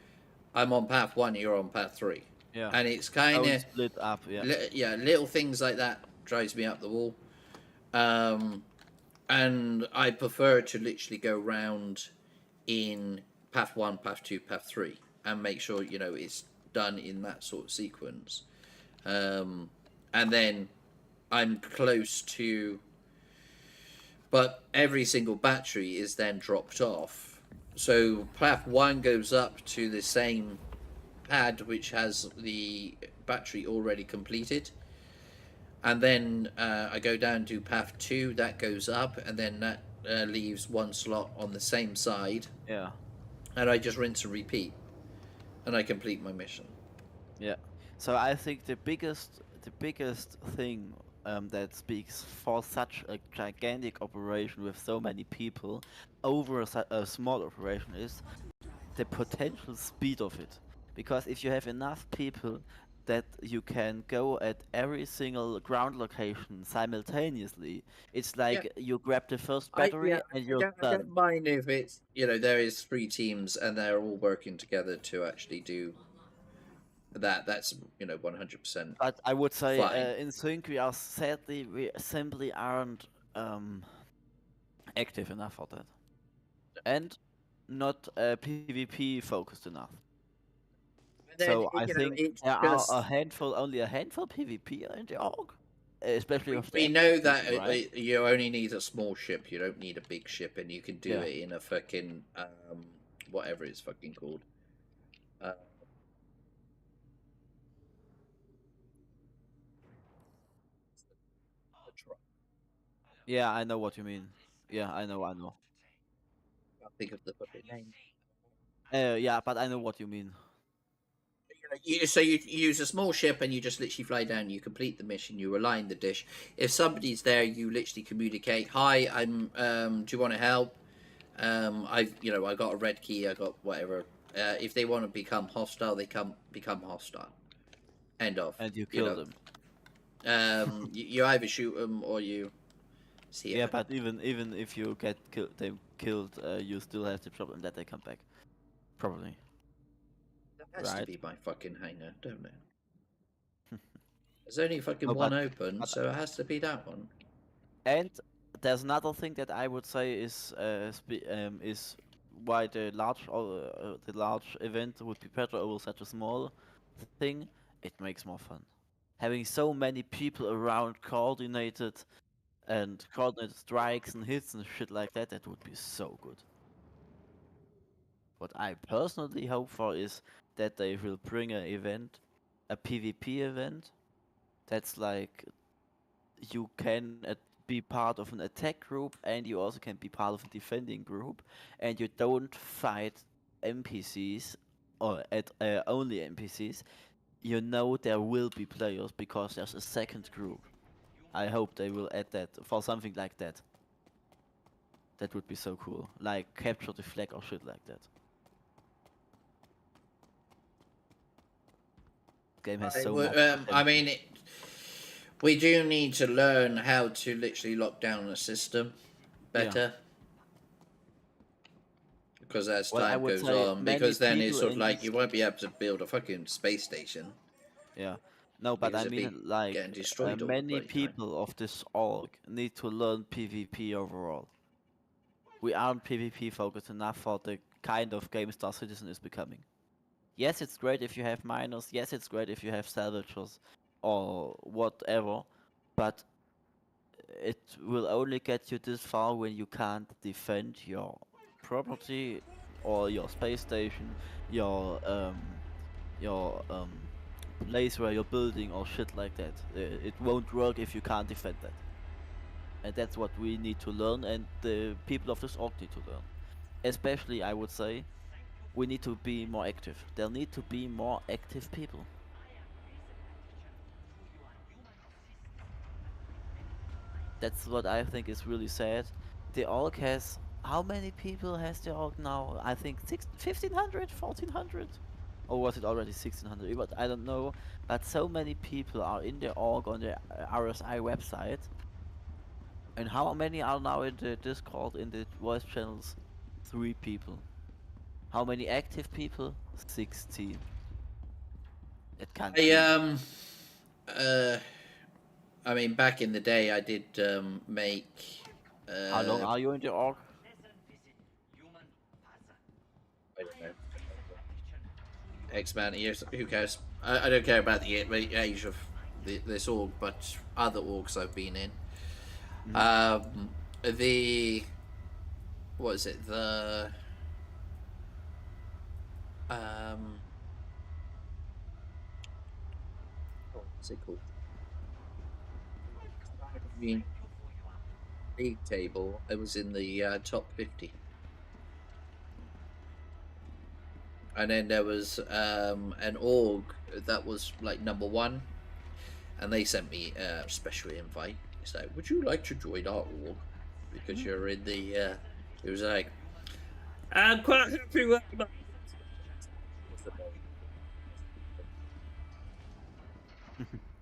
I'm on path 1. You're on path 3, Yeah. and it's kind Don't of split up. Yeah. yeah, little things like that drives me up the wall. Um, and I prefer to literally go round in path 1, path 2, path 3, and make sure it's done in that sort of sequence. And then I'm close to, but every single battery is then dropped off. So path 1 goes up to the same pad which has the battery already completed, and then I go down to path 2, that goes up, and then that leaves one slot on the same side, Yeah. and I just rinse and repeat, and I complete my mission. Yeah. So I think the biggest thing that speaks for such a gigantic operation with so many people over a small operation is the potential speed of it. Because if you have enough people that you can go at every single ground location simultaneously, it's Yeah, like you grab the first battery and you're I don't done. mind if it's there is 3 teams and they're all working together to actually do that. That's 100% But I would say fine. in Sync we simply aren't active enough for that, and not PvP focused enough. And then So I think it's there are just only a handful PvP in the org, especially of the we active know that people, right? you only need a small ship. You don't need a big ship, and you can do Yeah, it in a fucking whatever it's fucking called. Uh, the truck. yeah, I know what you mean. Yeah, I know. I can't think of the fucking name. Yeah, but I know what you mean. So you use a small ship and you just literally fly down. You complete the mission. You align the dish. If somebody's there, you literally communicate. Hi, I'm. Do you want to help? I got a red key. I got whatever. If they want to become hostile, they become hostile. End of. And you You kill know. them. You either shoot them or you see Yeah, it. but even if you get them killed, you still have the problem that they come back. Probably, That has to right? be my fucking hangar, don't it? There's only fucking No, one open, but so it has to be that one. and there's another thing that I would say is why the large event would be better over such a small thing. It makes more fun. Having so many people around coordinated strikes and hits and shit like that, that would be so good. What I personally hope for is that they will bring an event, a PvP event, that's like you can be part of an attack group and you also can be part of a defending group, and you don't fight NPCs or only NPCs. You know there will be players because there's a second group. I hope they will add that for something like that. That would be so cool. Like capture the flag or shit like that. Game has so much I potential. mean, we do need to learn how to literally lock down the system better. Because as Well, I time would goes say on, many because then it's people sort of in like this. you won't be able to build a fucking space station Yeah. No, but because I it'd be mean, like, getting destroyed all the many bloody time. people of this org need to learn PvP overall. We aren't PvP focused enough for the kind of game Star Citizen is becoming. Yes, it's great if you have miners. Yes, it's great if you have salvagers or whatever, but it will only get you this far when you can't defend your property or your space station, your place where you're building or shit like that. It won't work if you can't defend that. And that's what we need to learn, and the people of this org need to learn. Especially, I would say, we need to be more active. There need to be more active people. That's what I think is really sad. The org has... How many people has the org now? I think 1,500, 1,400? Or was it already 1,600? But I don't know. But so many people are in the org on the RSI website. And how many are now in the Discord, in the voice channels? 3 people. How many active people? 16. It can't be. I mean, back in the day, I did make. How long are you in the org? I don't know, X amount of years. Who cares? I don't care about the age of this org, but other orgs I've been in. The what is it? What's it called? League table. I was in the top 50. And then there was an org that was like number 1, and they sent me a special invite. It's like, would you like to join our org because you're in the? It was like, I'm quite happy with my.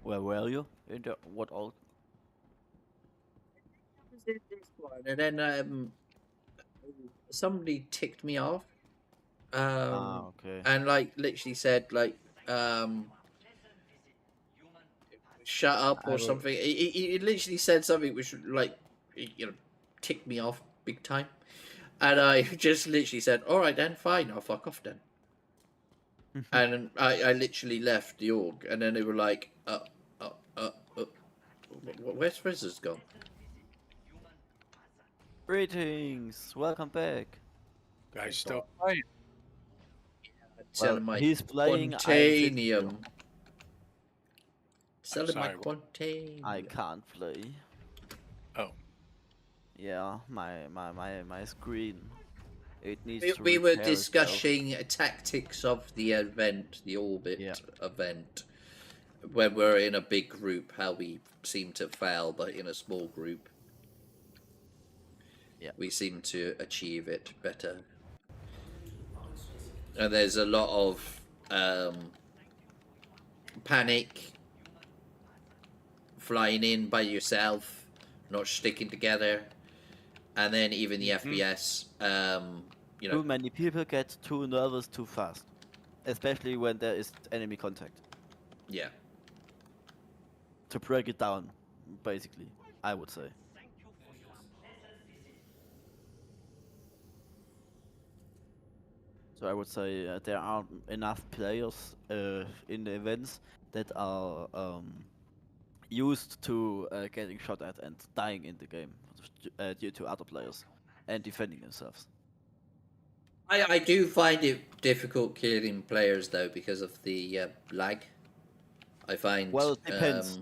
Where were you? In the what org? And then somebody ticked me off. Okay. And like literally said like shut up I or will. something. He literally said something which like ticked me off big time, and I just literally said, "All right then, fine, I'll fuck off then." And I literally left the org, and then they were like, where's Frizzers gone?" Greetings, welcome back. Guys, still playing. Selling my he's playing. I'm quantanium. Selling my sorry, what? quantanium. I can't play. Oh, Yeah, my screen. It needs to We were repair itself. discussing tactics of the event, the Orbit Yeah. event, when we're in a big group, how we seem to fail, but in a small group, Yeah. we seem to achieve it better. And there's a lot of panic, flying in by yourself, not sticking together, and then even the FPS, Too many people get too nervous too fast, especially when there is enemy contact. yeah. To break it down, basically, I would say. So I would say there aren't enough players in the events that are used to getting shot at and dying in the game due to other players and defending themselves. I do find it difficult killing players though because of the lag. I find Well, it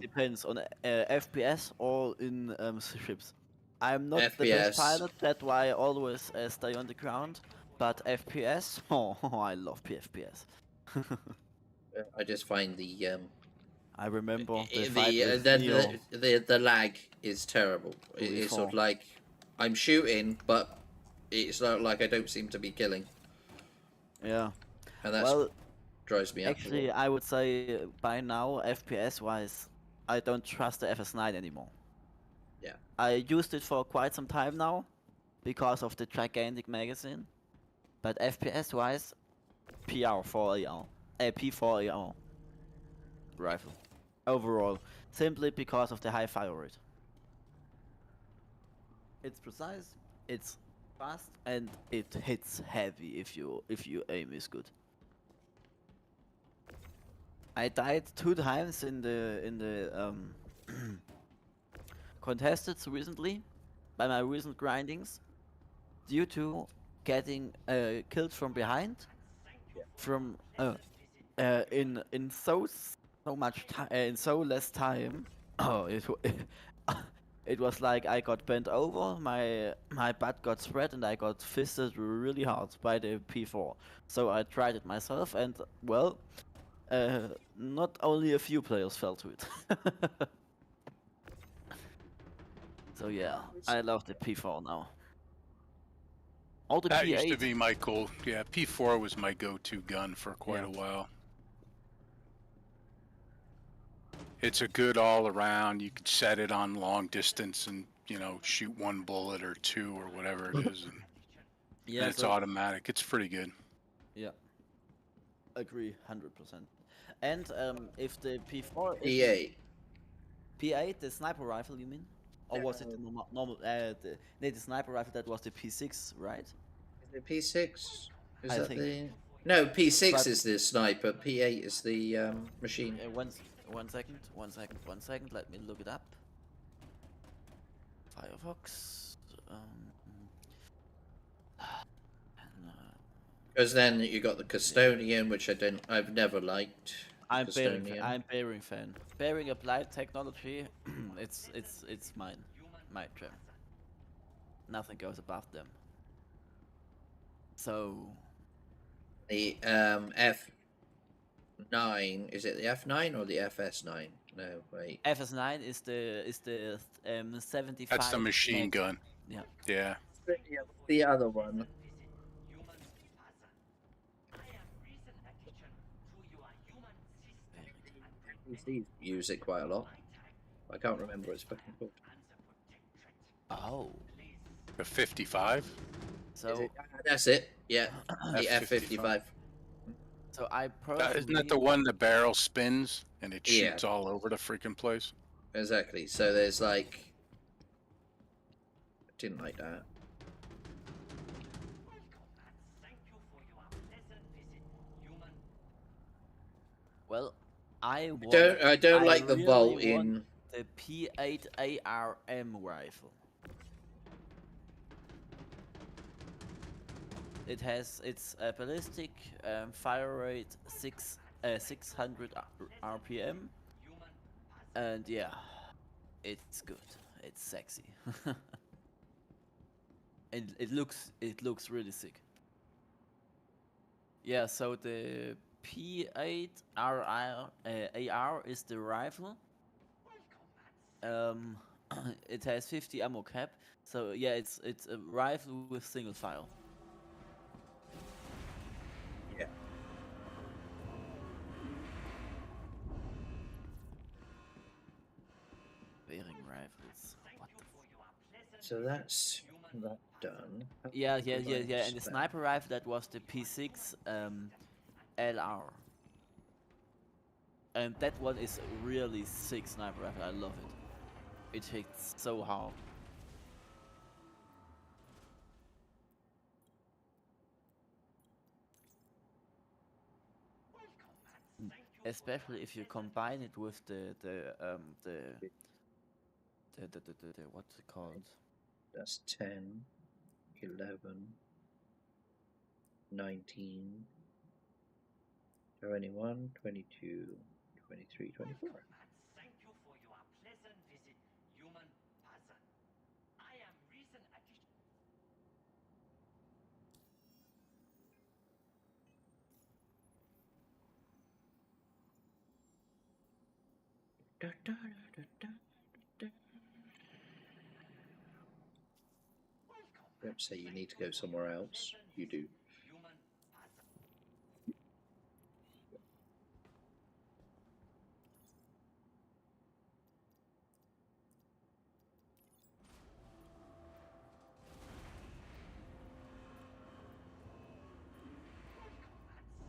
depends on FPS or in ships. I'm not the best FPS. pilot, that's why I always stay on the ground. But FPS, oh, I love FPS. I just find the I remember the the fight with the, Neo. the lag is terrible. It's sort of like I'm shooting, but it's not like I don't seem to be killing, Yeah. and that Well, drives me up. actually, I would say by now, FPS-wise, I don't trust the FS9 anymore. Yeah. I used it for quite some time now, because of the gigantic magazine. But FPS-wise, PR4AR, P4AR rifle. Overall, simply because of the high fire rate. It's precise, it's fast, and it hits heavy if you aim is good. I died 2 times in the contested recently by my recent grindings due to getting killed from behind from in so much time in so less time. Oh, it was like I got bent over, my butt got spread, and I got fisted really hard by the P4. So I tried it myself, and well, not only a few players fell to it. So yeah, I love the P4 now. All the That P8. used to be my goal. Yeah, P4 was my go-to gun for quite a while. It's a good all-around. You could set it on long distance and, you know, shoot 1 bullet or 2 or whatever it is. And it's automatic. It's pretty good. Yeah. Agree, 100%. And if the P4 is P8. P8, the sniper rifle, you mean? Or was it the normal? The sniper rifle that was the P6, right? Is it P6? Is I that think. the? No, P6 But- is the sniper. P8 is the machine. One second. Let me look it up. Firefox. Because then you got the custodian, which I've never liked. I'm Custodian. Bearing fan. Bearing applied technology. it's my jam. Nothing goes above them. So The F9, is it the F9 or the FS9? No, wait. FS9 is the 75. That's the machine mag. gun. Yeah. Yeah. The other one. These use it quite a lot. I can't remember what it's fucking called. Oh. The 55? So That's it. Yeah, the F55. F55. so I personally. Isn't that the one the barrel spins and it Yeah. shoots all over the freaking place? Exactly. So there's like. I didn't like that. Well, I don't like the really bolt want in. the P8 ARM rifle. It has its ballistic fire rate 600 RPM, and yeah, it's good. It's sexy. It looks really sick. Yeah, so the P8 AR is the rifle. It has 50 ammo cap, so yeah, it's a rifle with single file. Yeah. Bearing rifles. What the So that's that done. Yeah, and the sniper rifle, that was the P6 LR. And that one is a really sick sniper rifle, I love it. It hits so hard. especially if you combine it with the what's it called? That's 10, 11, 19, 21, 22, 23, 24. Thank you for your pleasant visit, human person. I am recent addition. Da, da, da, da, da. Don't say you need to go somewhere else. You do. Human person.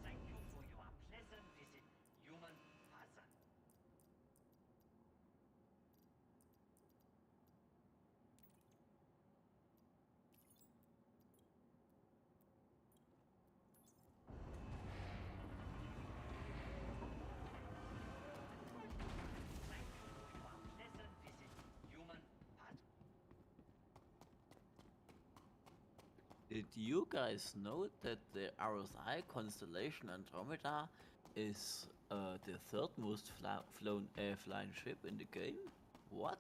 Thank you for your pleasant visit, human person. Thank you for your pleasant visit, human person. Did you guys know that the RSI constellation Andromeda is the third most flying ship in the game? What?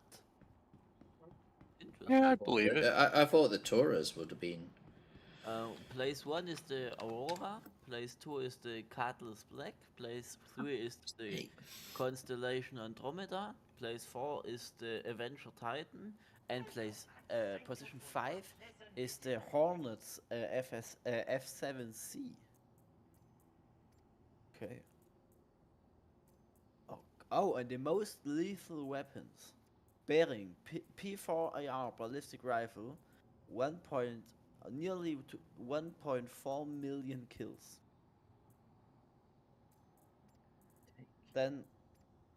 Interesting. Yeah, I believe it. I thought the Taurus would have been. Place 1 is the Aurora, place 2 is the Catalyst Black, place 3 is the Hey. constellation Andromeda, place 4 is the Avenger Titan, and position 5 is the Hornets F7C. Okay. Oh, and the most lethal weapons. Bearing P4AR ballistic rifle, nearly 1.4 million kills. Then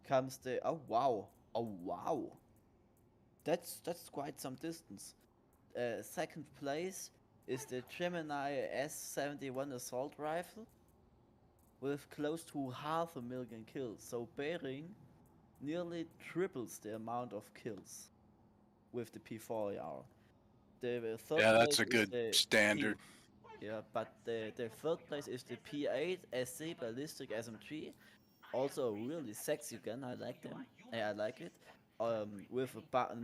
comes the oh wow, that's quite some distance. Second place is the Gemini S71 assault rifle with close to 500,000 kills. So Bearing nearly triples the amount of kills with the P4AR. The third Yeah, that's place a is good the standard. Yeah, but the third place is the P8 SC ballistic SMG. Also a really sexy gun. I like them. I like it. With about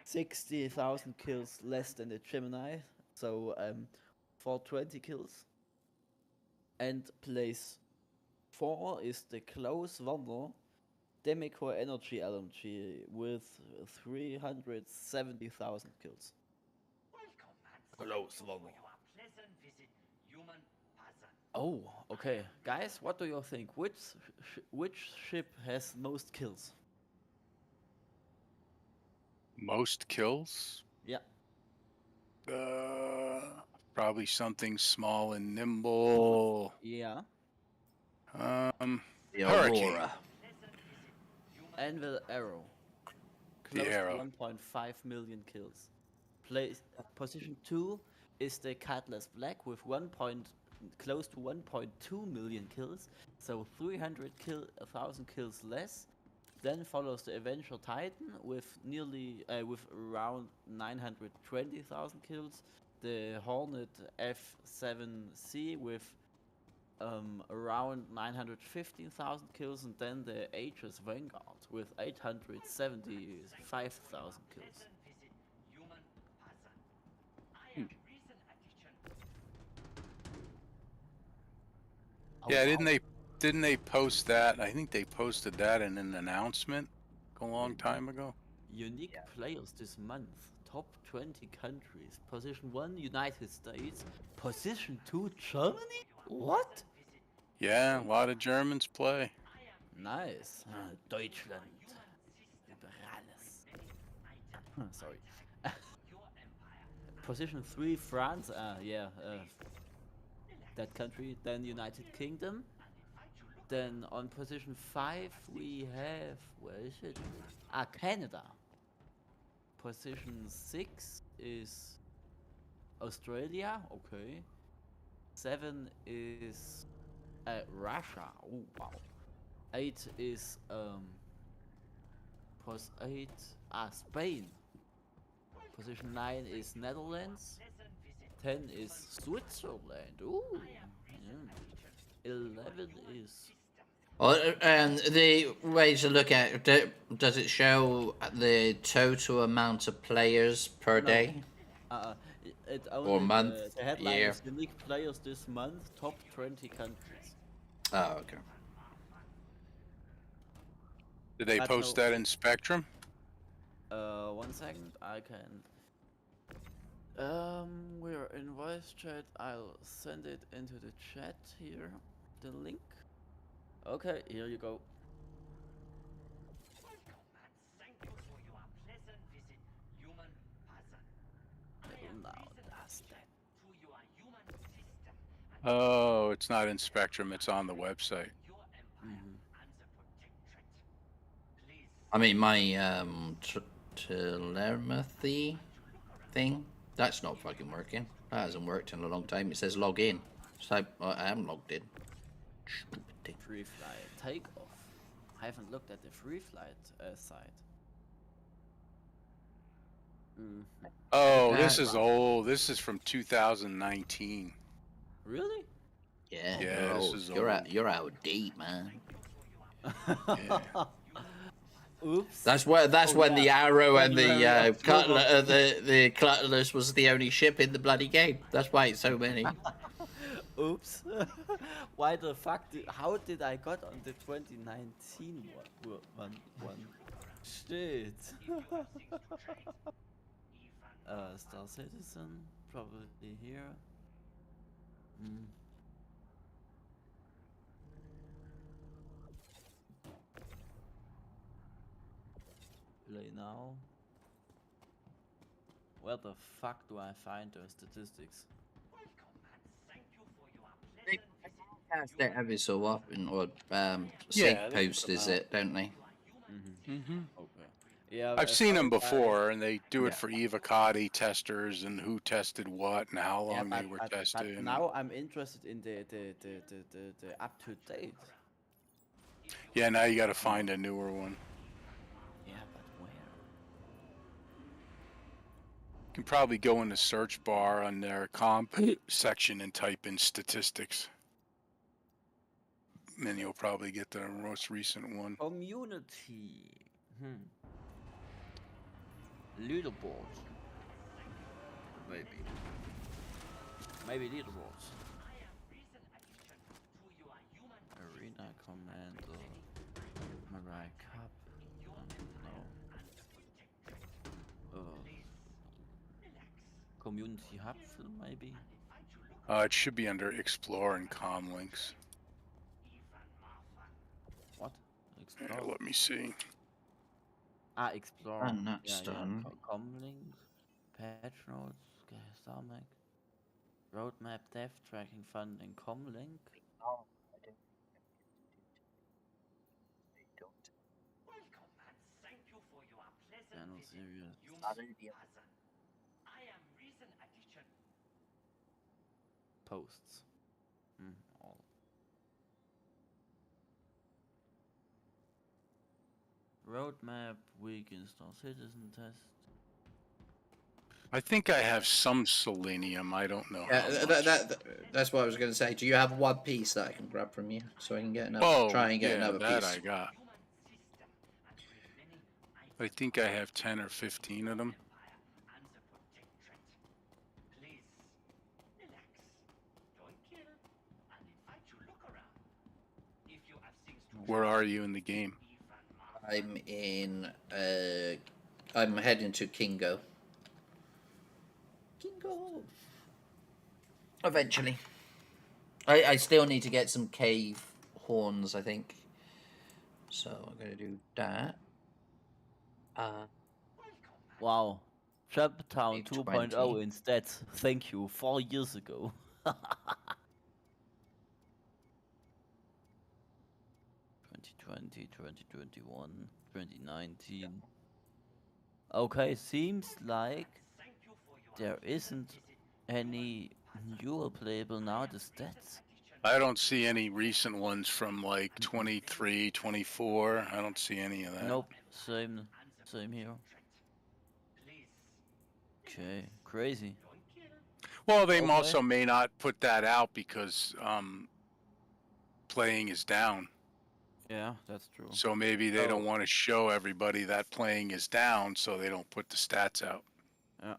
60,000 kills less than the Gemini. So 420 kills. And place 4 is the Close Wonder Demicore Energy LMG with 370,000 kills. Close Wonder. Pleasant visit, human person. Oh, okay, guys, what do you think? Which ship has most kills? Most kills? Yeah, Probably something small and nimble. yeah. The Hurricane. Aurora. Anvil Arrow, The close to Arrow. 1.5 million kills. Position 2 is the Catalyst Black with close to 1.2 million kills, so 300,000 kills less. Then follows the Avenger Titan with around 920,000 kills. The Hornet F7C with around 915,000 kills, and then the Aegis Vanguard with 875,000 kills. Visit, human person. I am recent addition. Oh, Yeah, wow. didn't they post that? I think they posted that in an announcement a long time ago. Unique players this month. Top 20 countries. Position 1 United States. Position 2 Germany? What? Yeah, a lot of Germans play. Nice. Deutschland. Über alles. Sorry. Position 3 France. That country. Then United Kingdom. Then on position 5 we have, where is it? Canada. Position 6 is Australia, okay. 7 is Russia. Oh wow. 8 is plus 8. Spain. Position 9 is Netherlands. 10 is Switzerland. Ooh. Yeah. 11 is. And the way to look at it, does it show the total amount of players per No. day? It only month, the headline year? is unique players this month, top 20 countries. Oh, okay. Did they But post no. that in Spectrum? 1 second, I can. We're in voice chat. I'll send it into the chat here. The link. Okay, here you go. Oh, it's not in Spectrum. It's on the website. I mean, my telepathy thing, that's not fucking working. That hasn't worked in a long time. It says log in. So I am logged in. Stupid thing. Free flight takeoff. I haven't looked at the free flight site. Oh, this is old. This is from 2019. Really? Yeah, Yeah, this is you're old. you're out deep, man. Yeah. Oops. That's when yeah. the Arrow and January, the October. the Cutlass was the only ship in the bloody game. That's why it's so many. Oops. Why the fuck how did I got on the 2019 one? Shit. Star Citizen, probably here. Play now. Where the fuck do I find those statistics? They cast it every so often, or Yeah, Sig they posts put 'em is out. it, don't they? Okay. Yeah, I've as seen far them as before, and they do it Yeah. for Evocati testers and who tested what and how long they were tested. But now I'm interested in the up to date. Yeah, now you got to find a newer one. Yeah, but where? You can probably go in the search bar on their comp section and type in statistics. And then you'll probably get the most recent one. Community. Leaderboard. Maybe leaderboards. Arena Commander. Mariah Cup. No. Community Hub, maybe? It should be under Explore and Com links. What? Yeah, Explore? let me see. Explore. And that's done. Comlinks, patch notes, Stomach, roadmap, dev tracking, funding, comlink. Oh, I don't. Channel series. Posts. All. Roadmap, week in Star Citizen test. I think I have some selenium. I don't know. Yeah, how much. that's what I was going to say. Do you have one piece that I can grab from you so I can get another? Try and get yeah, another that piece. I got. I think I have 10 or 15 of them. Where are you in the game? I'm in. I'm heading to Kingo. Eventually. I still need to get some cave horns, I think. So I'm gonna do that. Wow. Chaptown Maybe 2.0 20. instead. Thank you. 4 years ago. 2020, 2021, 2019. Okay, seems like there isn't any newer playable now. The stats I don't see any recent ones from like 23, 24. I don't see any of that. Nope, same here. Okay, crazy. Well, they Okay. also may not put that out because playing is down. Yeah, that's true. So maybe they don't want to show everybody that playing is down, so they don't put the stats out. Yeah.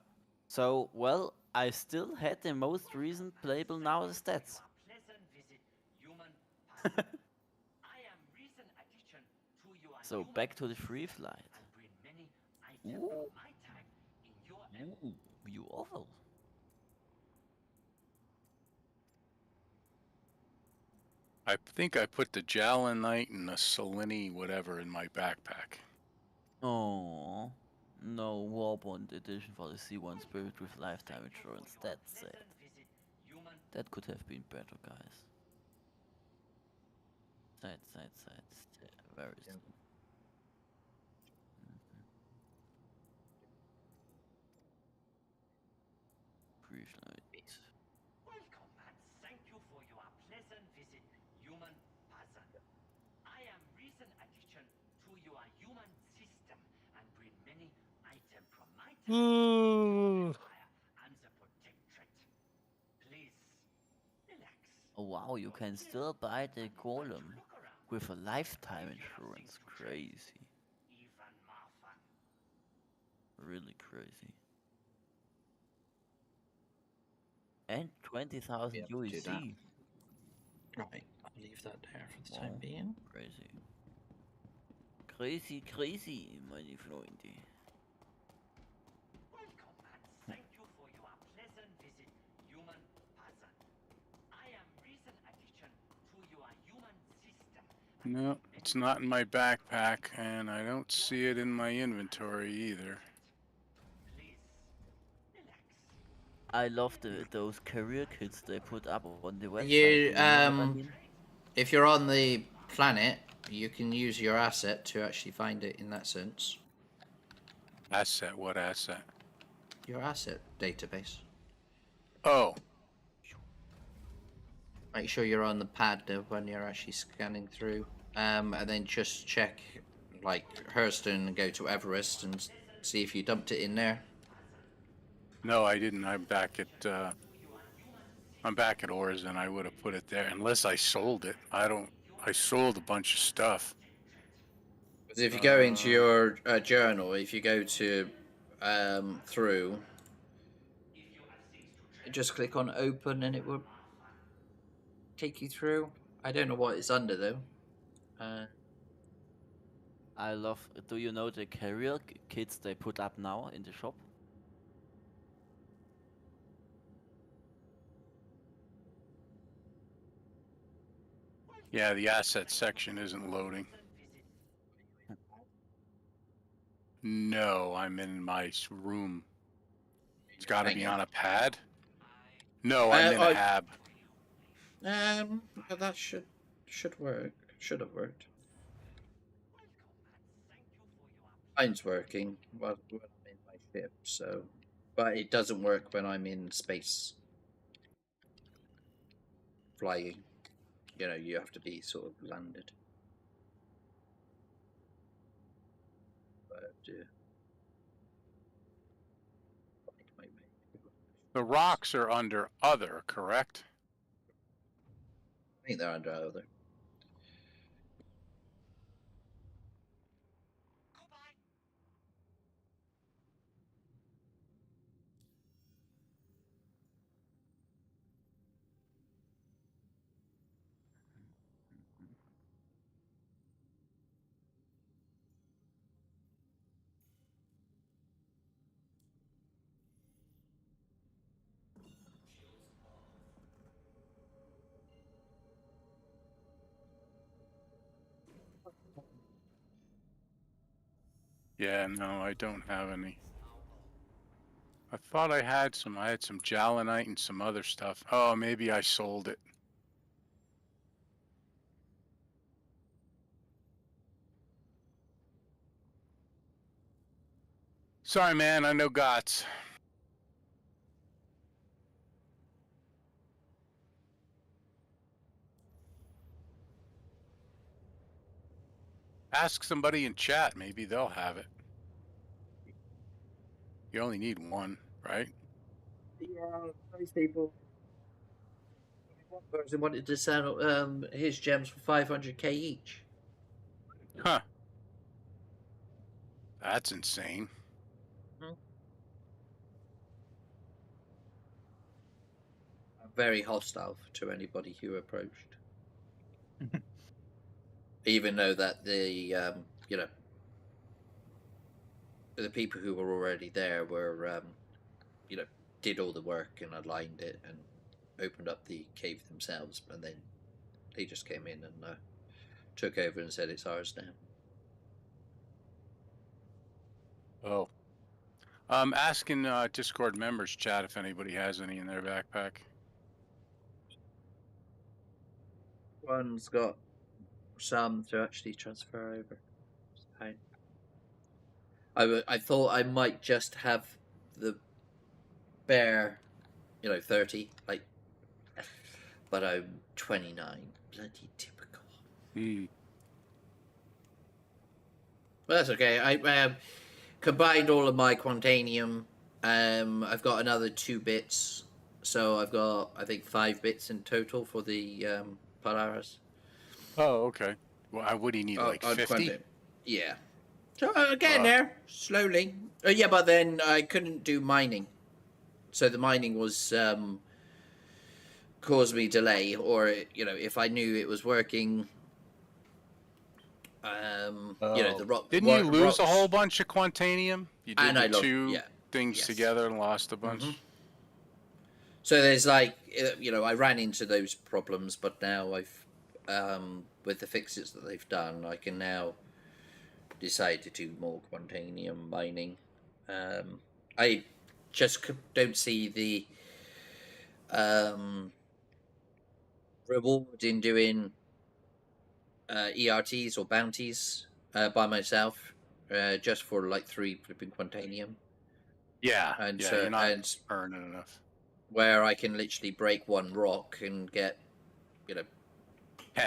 So, well, I still had the most recent playable now the stats. So back to the free flight. Ooh. Ooh, you awful. I think I put the Jalenite and the Selene whatever in my backpack. Oh, no Warbond edition for the C1 Spirit with lifetime insurance. That's sad. That could have been better, guys. Sad. Very sad. Free flight. Welcome and thank you for your pleasant visit, human puzzle. I am recent addition to your human system and bring many items from my time and the protectorate. Please relax. Oh wow, you can still buy the golem with a lifetime insurance. Crazy. Even more fun. Really crazy. And 20,000 able to do that. UEC. Right, I'll leave that there for the time being. Crazy, meine Freunde. Welcome and thank you for your pleasant visit, human puzzle. I am recent addition to your human system. No, it's not in my backpack, and I don't see it in my inventory either. I love those career kits they put up on the website. If you're on the planet, you can use your asset to actually find it in that sense. Asset? What asset? Your asset database. Oh. Make sure you're on the pad when you're actually scanning through. And then just check, like, Hurston and go to Everest and see if you dumped it in there. No, I didn't. I'm back at ORSA, and I would have put it there unless I sold it. I sold a bunch of stuff. Because if you go into your journal, if you go to through, just click on open and it will take you through. I don't know what it's under though. I love. Do you know the career kits they put up now in the shop? Yeah, the asset section isn't loading. No, I'm in my room. It's got to be on a pad. No, I'm in a hab. But that should work. Should have worked. Mine's working when I'm in my ship, so, but it doesn't work when I'm in space flying. You know, you have to be sort of landed. But the rocks are under other, correct? I think they're under other. Yeah, no, I don't have any. I thought I had some. I had some Jalenite and some other stuff. Oh, maybe I sold it. Sorry, man, I know gots. Ask somebody in chat. Maybe they'll have it. You only need one, right? Yeah, most people. One person wanted to sell his gems for 500k each. Huh. That's insane. I'm very hostile to anybody who approached. Even though that the the people who were already there were did all the work and aligned it and opened up the cave themselves, and then they just came in and took over and said it's ours now. Oh. Asking Discord members chat if anybody has any in their backpack. One's got some to actually transfer over. I thought I might just have the bare, 30, like, but I'm 29. Bloody typical. But that's okay. I combined all of my Quantanium. I've got another 2 bits, so I've got, I think, 5 bits in total for the Polaris. Oh, okay. Well, would he need like 50? Yeah. So getting there slowly. Yeah, but then I couldn't do mining, so the mining was caused me delay. Or if I knew it was working, the rock. Didn't you lose a whole bunch of Quantanium? You did And I the lost, two things together and lost a bunch. So there's like, I ran into those problems, but now I've, with the fixes that they've done, I can now decide to do more Quantanium mining. I just don't see the reward in doing ERTs or bounties by myself, just for like 3 flipping Quantanium. Yeah, and yeah, so you're not and earning enough. where I can literally break 1 rock and get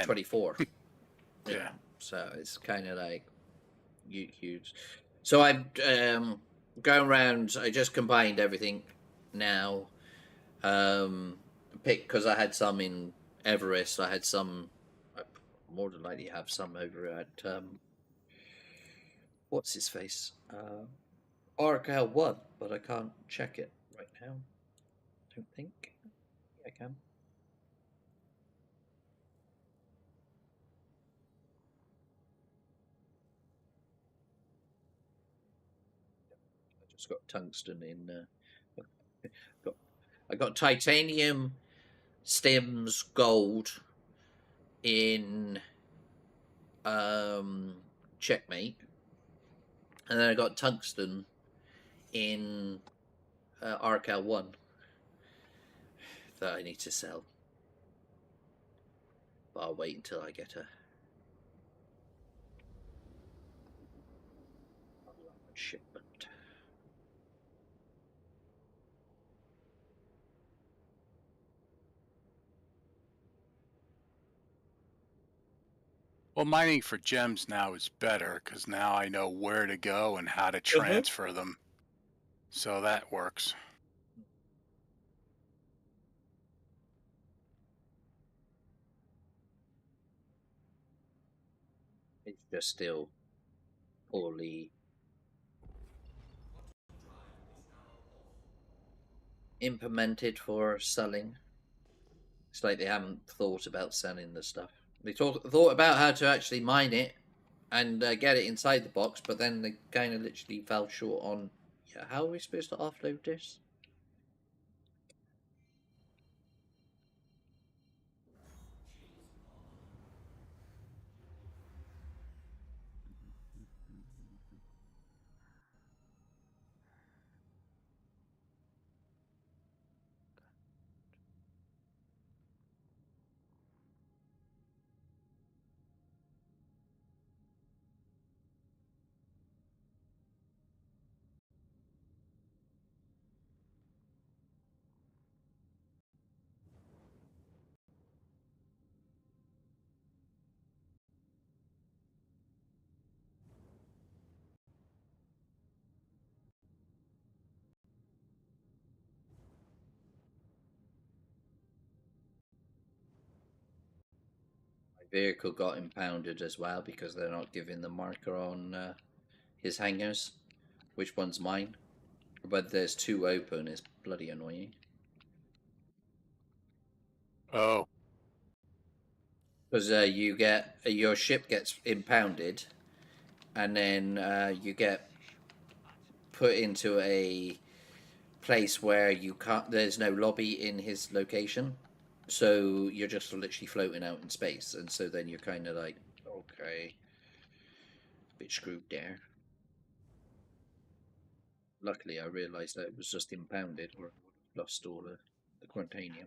24. Yeah. So it's kind of like huge. So I'm going around. I just combined everything now. Because I had some in Everest. I had some. I more than likely have some over at what's his face, Argo 1, but I can't check it right now. Don't think I can. I just got tungsten in. I got titanium, stems, gold in checkmate, and then I got tungsten in Arcal 1 that I need to sell, but I'll wait until I get a shipment. Well, mining for gems now is better because now I know where to go and how to transfer them. So that works. It's just still poorly implemented for selling. It's like they haven't thought about selling the stuff. They thought about how to actually mine it and get it inside the box, but then they kind of literally fell short on, how are we supposed to offload this? vehicle got impounded as well because they're not giving the marker on his hangars. Which one's mine? But there's two open. It's bloody annoying. Oh, Because you get your ship gets impounded, and then you get put into a place where you can't. There's no lobby in his location, so you're just literally floating out in space, and so then you're kind of like, okay, a bit screwed there. Luckily, I realised that it was just impounded, or I would have lost all the quantanium.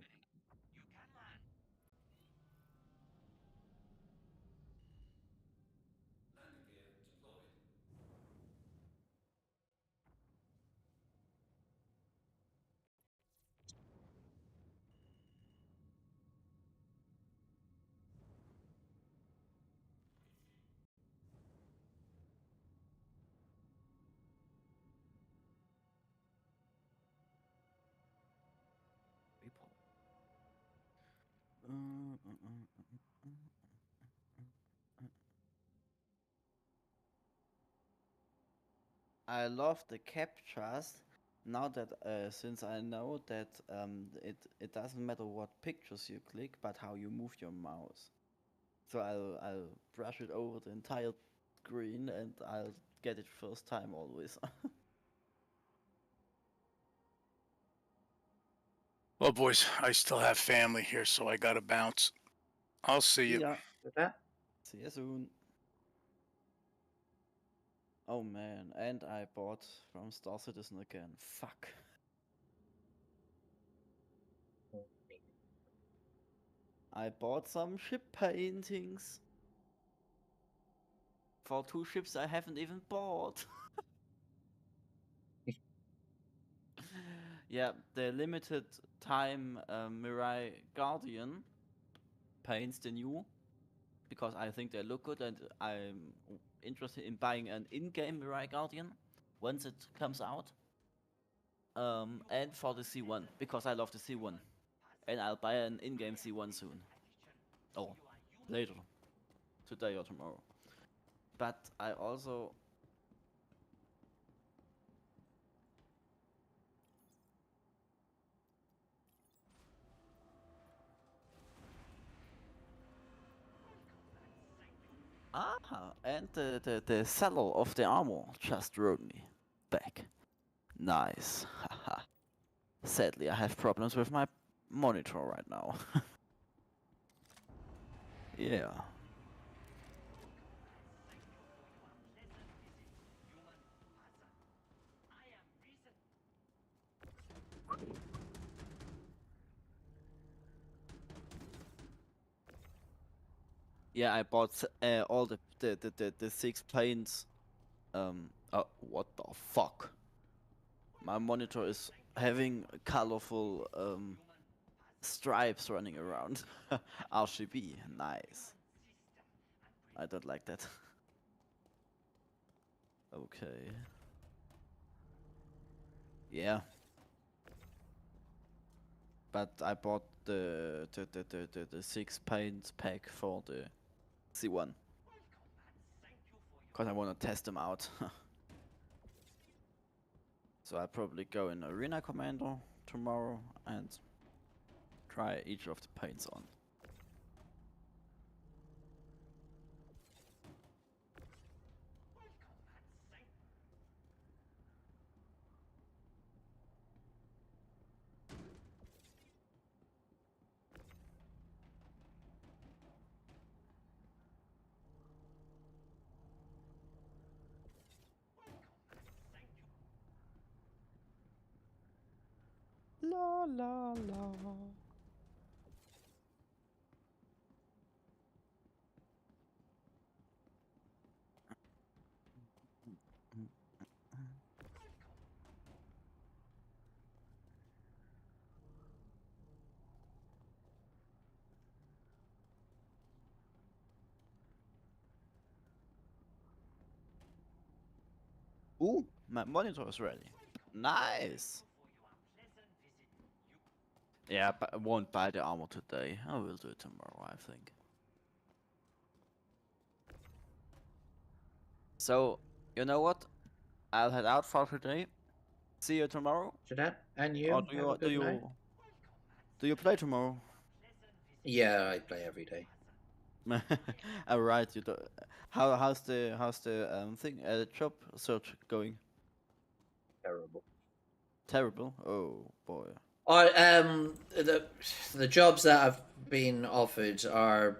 I love the captchas. Now that since I know that it doesn't matter what pictures you click, but how you move your mouse. So I'll brush it over the entire screen and I'll get it first time always. well, boys, I still have family here, so I gotta bounce. I'll see you. Yeah. With that, See you soon. Oh man, and I bought from Star Citizen again. Fuck. I bought some ship paintings. For 2 ships I haven't even bought. Yeah, the limited time Mirai Guardian paints the new because I think they look good and I'm interested in buying an in-game Mirai Guardian once it comes out. And for the C1 because I love the C1 and I'll buy an in-game C1 soon. Oh, later, today or tomorrow. But I also and the seller of the armor just wrote me back. Nice. Haha. Sadly, I have problems with my monitor right now. Yeah. Yeah, I bought all the 6 planes. What the fuck? My monitor is having colorful stripes running around. RGB, nice. I don't like that. Okay. Yeah. But I bought the 6 paint pack for the C1. Cause I wanna test them out. So I'll probably go in Arena Commander tomorrow and try each of the paints on. La la la. Ooh, my monitor is ready. Nice. Yeah, but I won't buy the armor today. I will do it tomorrow, I think. So, you know what? I'll head out for today. See you tomorrow. So that, and Or you have a good night. do you play tomorrow? Yeah, I play every day. All right. You do. How's the thing job search going? Terrible. Terrible. Oh boy. The jobs that I've been offered are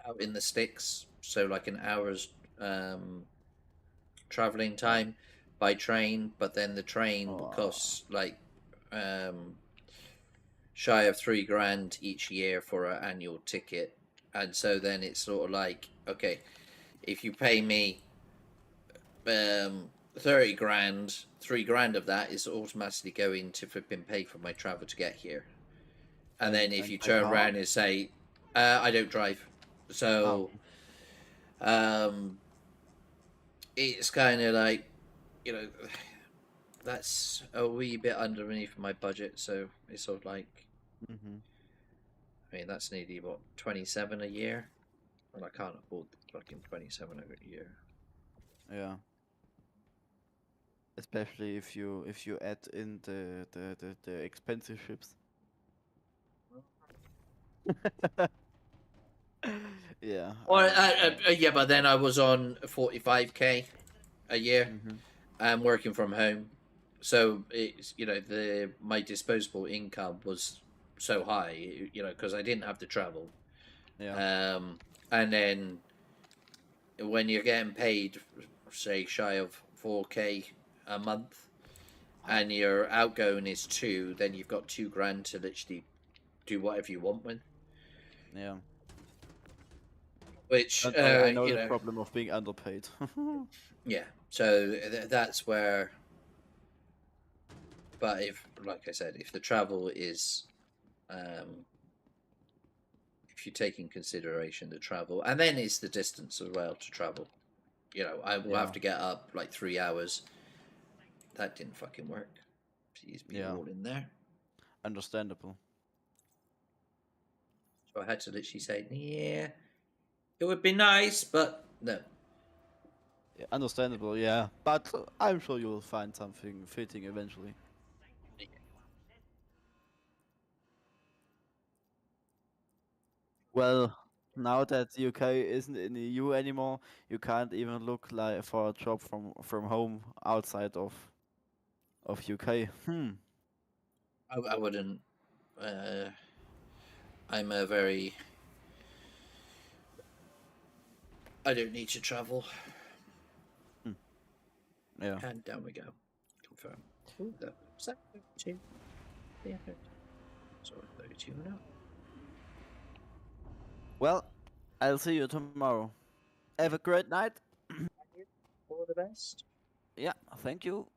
out in the sticks, so like an hour's um, traveling time by train, but then the train will cost like shy of £3,000 each year for an annual ticket, and so then it's sort of like, okay, if you pay me 30 grand, £3,000 of that is automatically going to flipping pay for my travel to get here. And then if you by turn car? around and say, I don't drive, so it's kind of like, you know, that's a wee bit underneath my budget, so it's sort of like, I mean, that's nearly what, 27 a year, and I can't afford fucking 27 a year. Yeah. Especially if you add in the expensive ships. Yeah. Well, yeah, but then I was on 45k a year. I'm working from home, so it's, you know, my disposable income was so high, you know, because I didn't have to travel. Yeah. And then when you're getting paid, say, shy of 4k a month, and your outgoing is 2, then you've got £2,000 to literally do whatever you want with. Yeah. Which I know you the know, problem of being underpaid. yeah. So that's where. But if, like I said, if the travel is, if you take in consideration the travel, and then it's the distance as well to travel. You know, I will have to get up like 3 hours. That didn't fucking work. Please be all in there. Understandable. So I had to literally say, yeah, it would be nice, but no. Yeah, understandable, yeah. But I'm sure you will find something fitting eventually. Well, now that the UK isn't in the EU anymore, you can't even look like for a job from home outside of UK. I wouldn't. I'm a very. I don't need to travel. Yeah. And down we go. Confirm. Ooh, that was that 32. Yeah, 32. Sorry, 32 now. Well, I'll see you tomorrow. Have a great night. All the best. Yeah, thank you.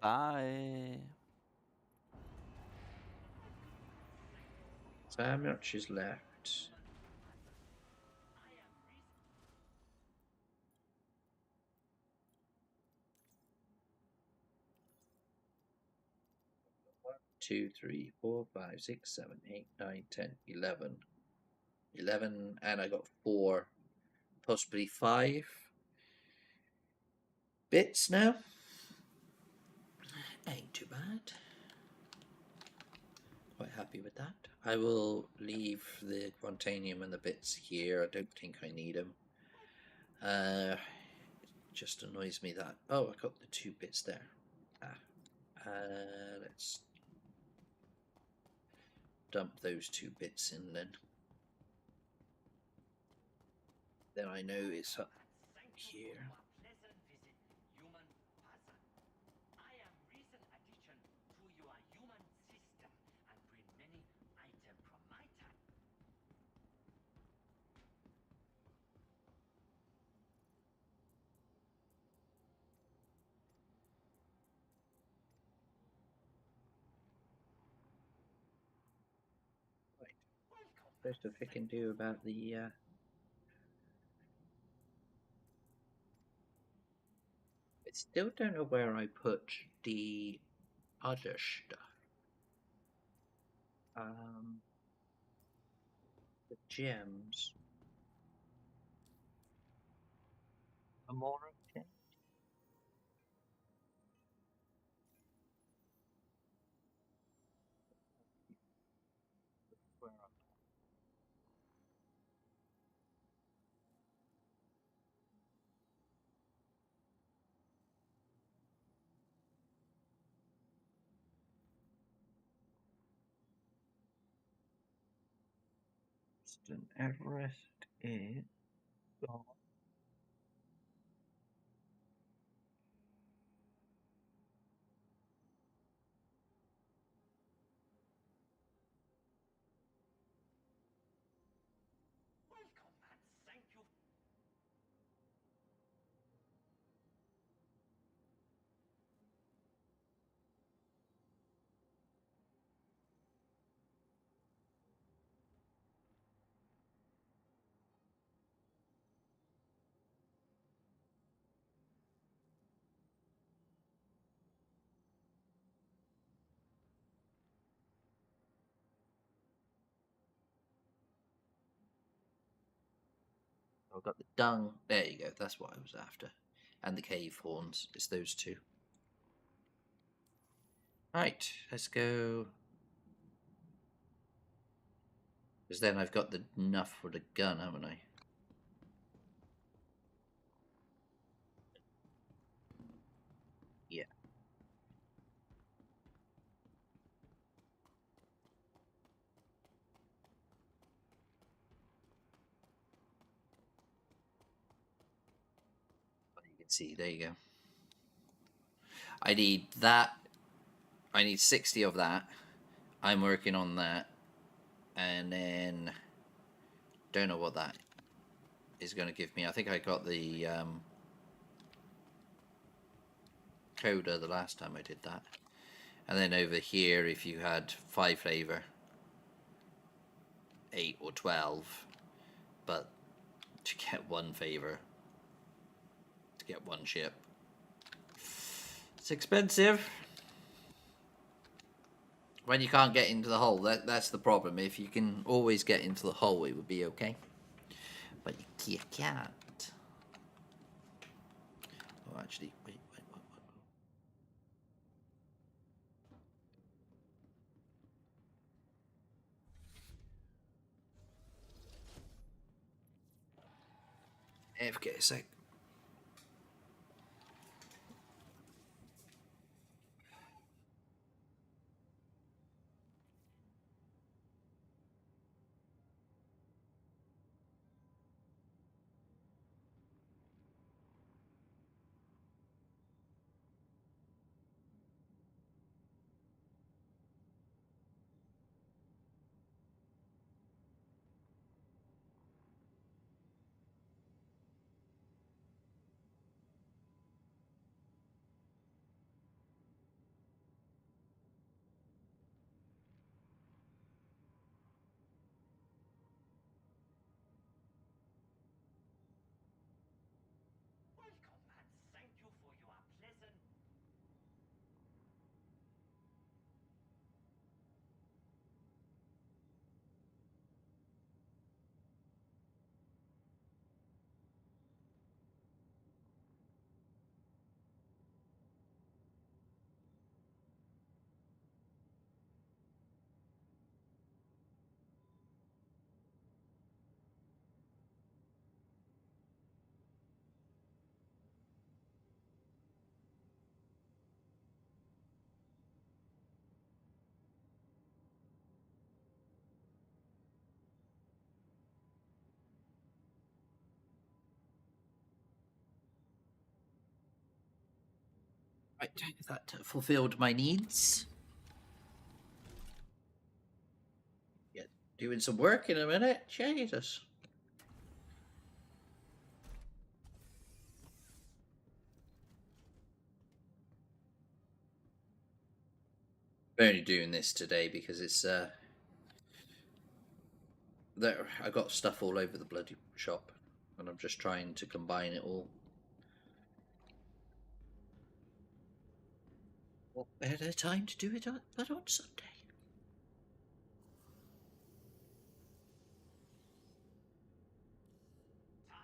Bye. So how much is left? One, 2, 3, 4, 5, 6, 7, 8, 9, 10, 11. 11, and I got 4, possibly 5 bits now. Ain't too bad. Quite happy with that. I will leave the Quantanium and the bits here. I don't think I need them. It just annoys me that... Oh, I got the 2 bits there. Let's dump those 2 bits in then. Then I know it's up here. Supposed to fucking do about the I still don't know where I put the other stuff. The gems. more okay? Where am I? Western Everest is gone. Welcome and thank you. I've got the dung. There you go. That's what I was after. And the cave horns. It's those two. Right, let's go. Because then I've got enough for the gun, haven't I? Yeah. You can see, there you go. I need that. I need 60 of that. I'm working on that. And then don't know what that is going to give me. I think I got the coda the last time I did that. And then over here, if you had 5 flavor, 8 or 12, but to get 1 favor, to get 1 ship, it's expensive. When you can't get into the hole, that's the problem. If you can always get into the hole, it would be okay. But you can't. Oh, actually, wait. AFK a sec. Welcome and thank you for your pleasant. Right, that fulfilled my needs. Yeah, doing some work in a minute. Jesus. I'm only doing this today because it's there. I got stuff all over the bloody shop, and I'm just trying to combine it all. What better time to do it but on Sunday? Time.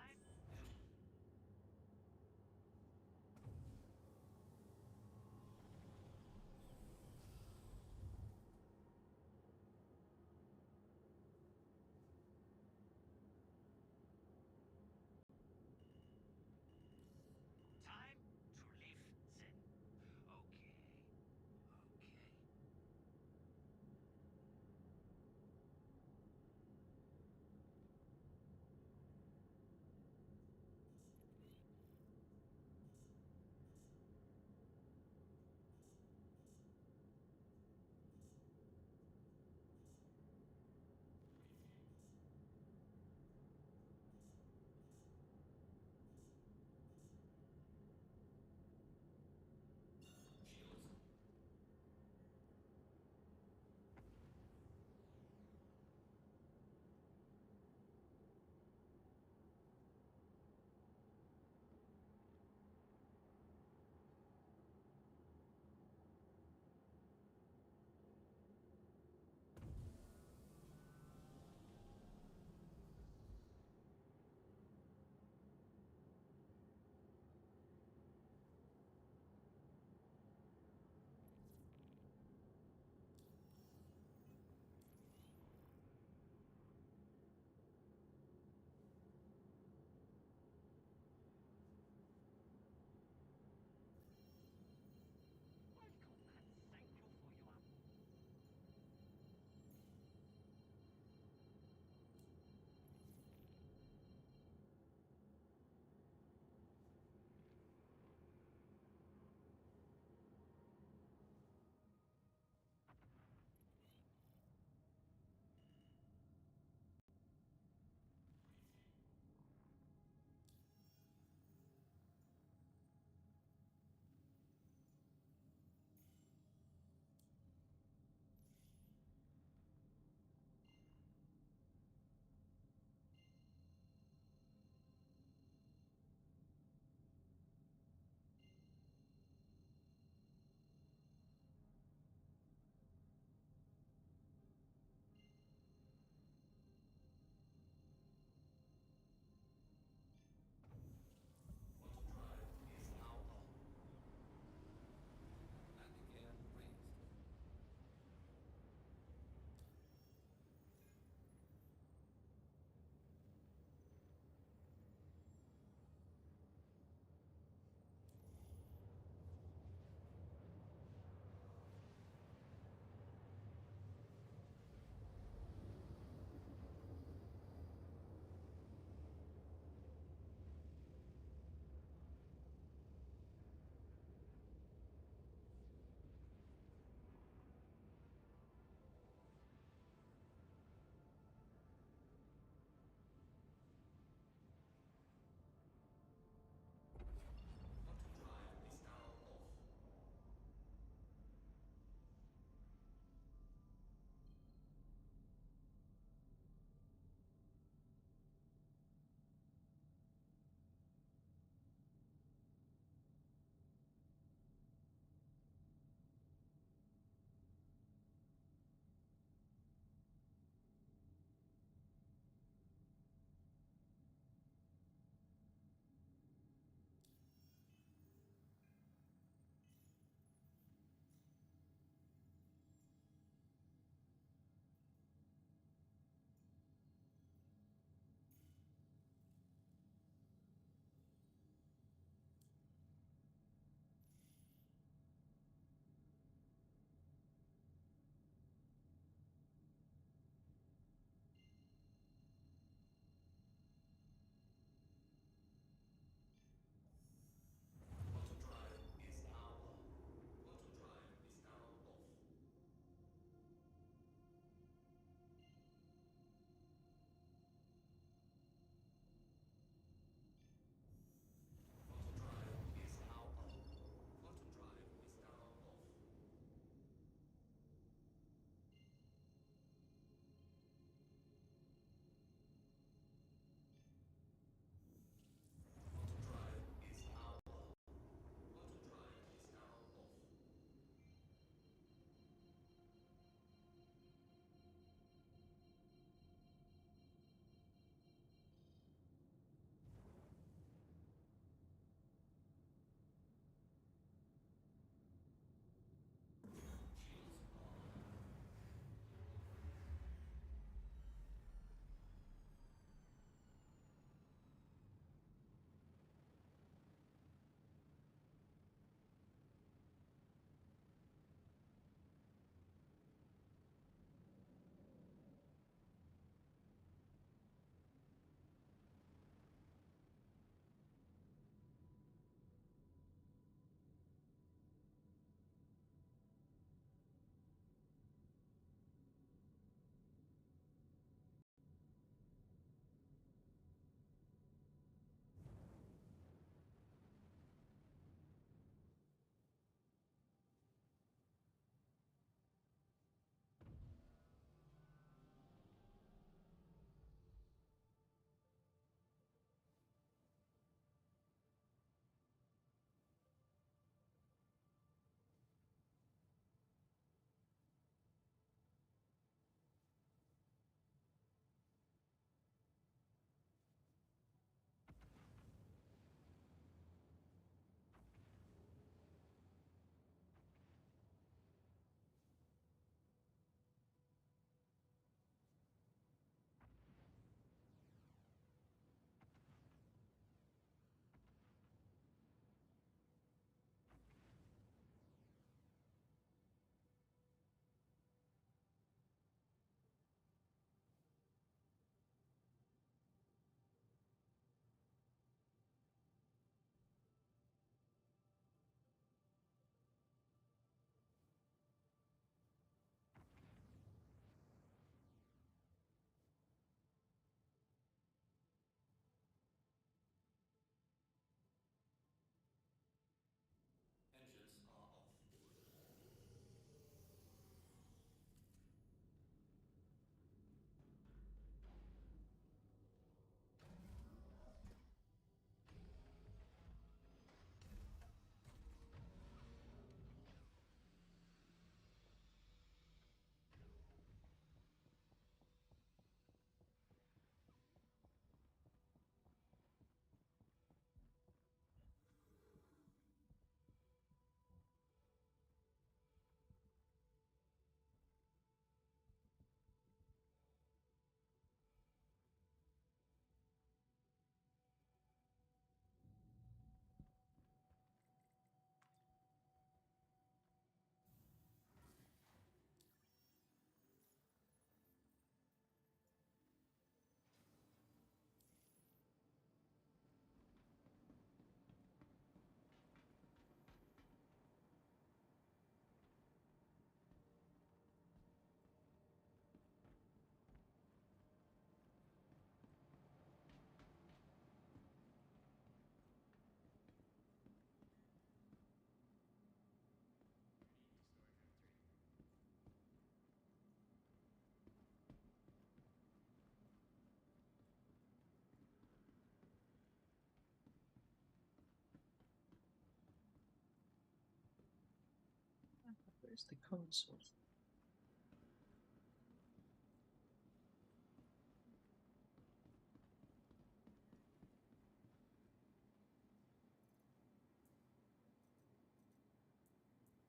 Where's the console?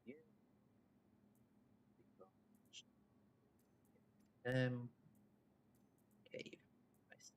Yeah. Cave. Nice.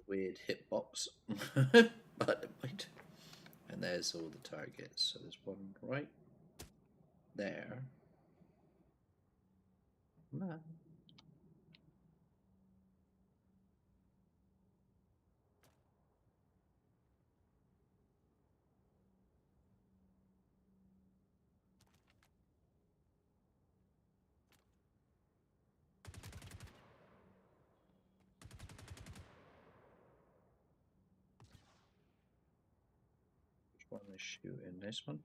weird hitbox. But wait. And there's all the targets. So there's one right there. Come on. Which one is shooting? This one?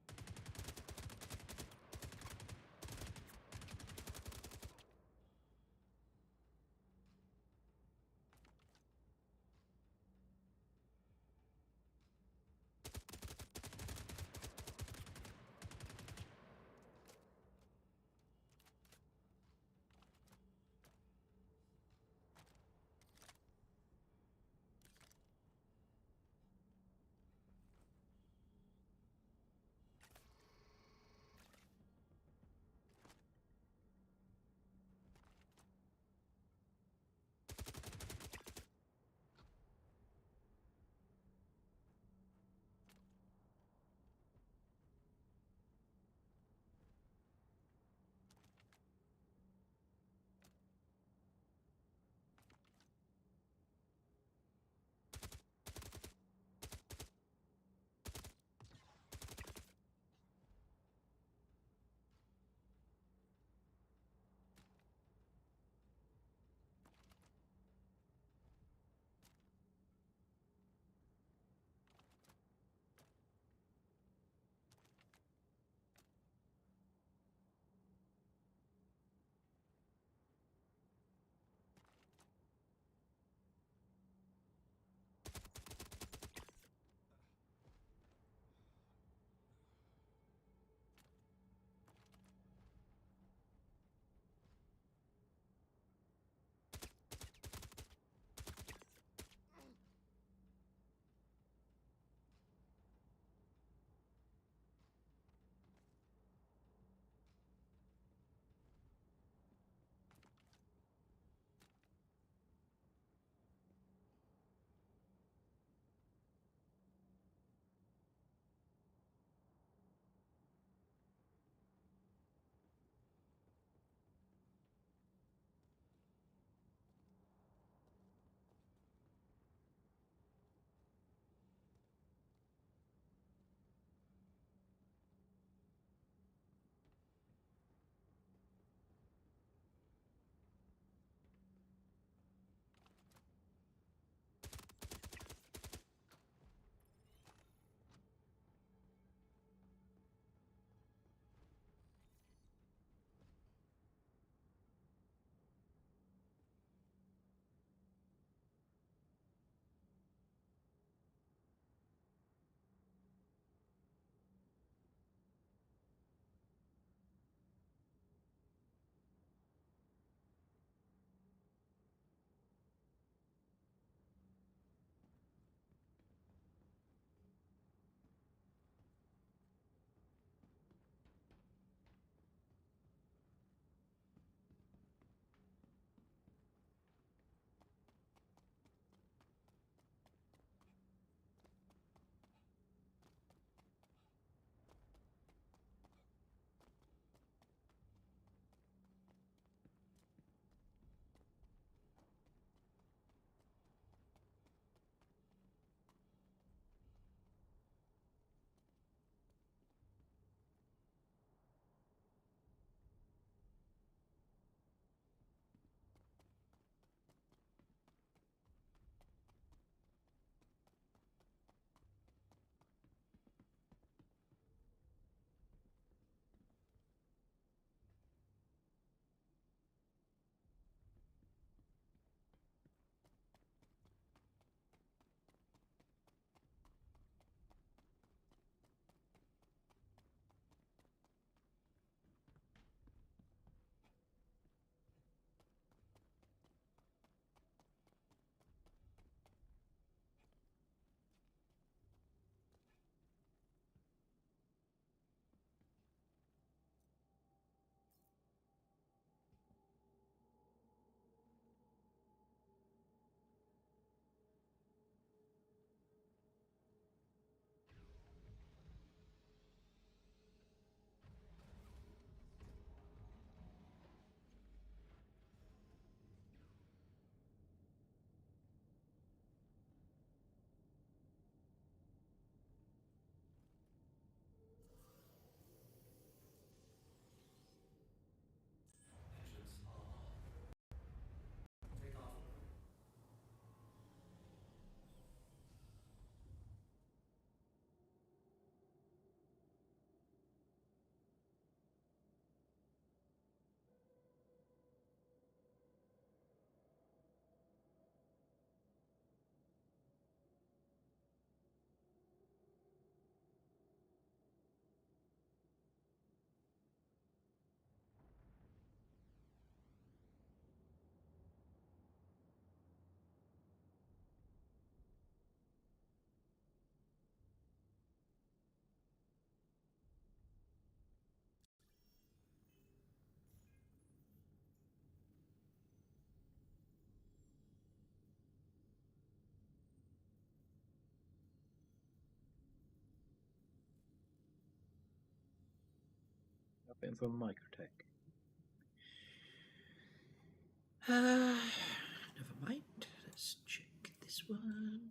been for Microtech. Never mind. Let's check this one.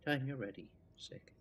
Time you're ready. Sick.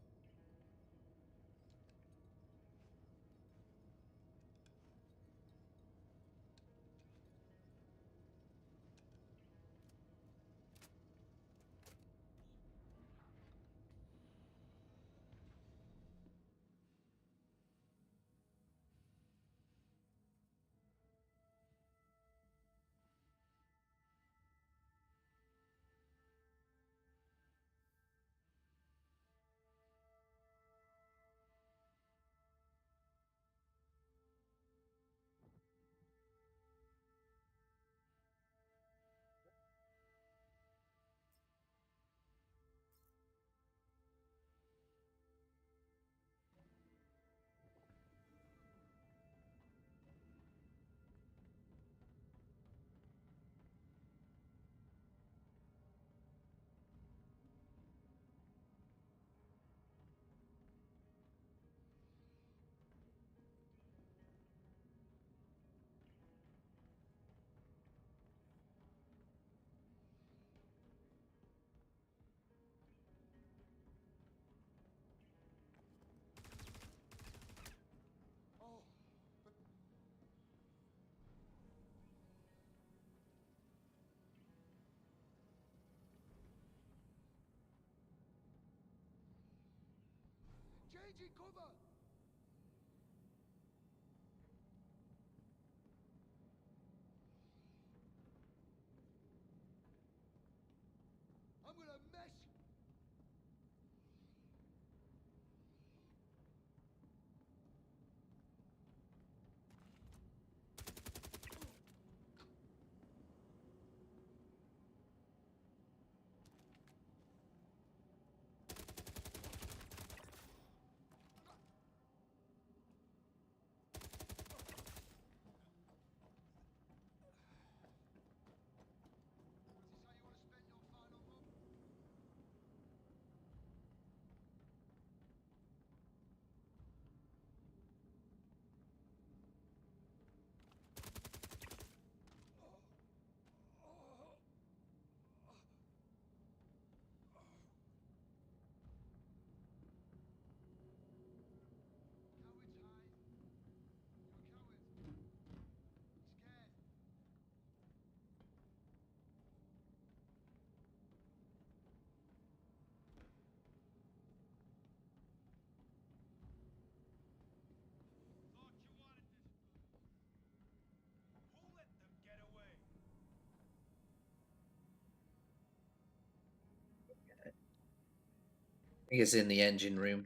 I think it's in the engine room,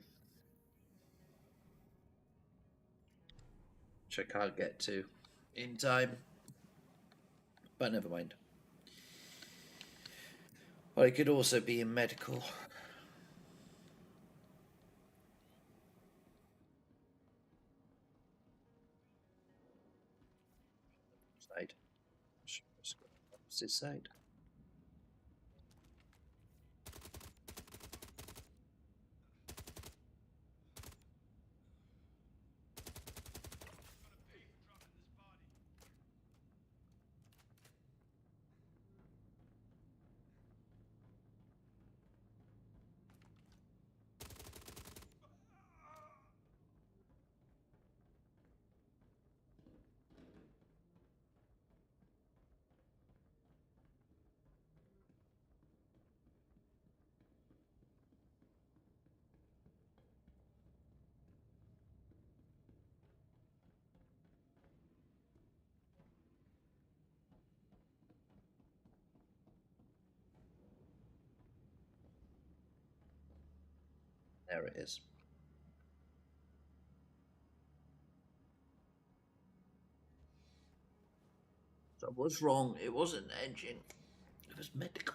which I can't get to in time. But never mind. Or it could also be in medical. Side. Opposite side. There it is. So I was wrong. It wasn't engine. It was medical.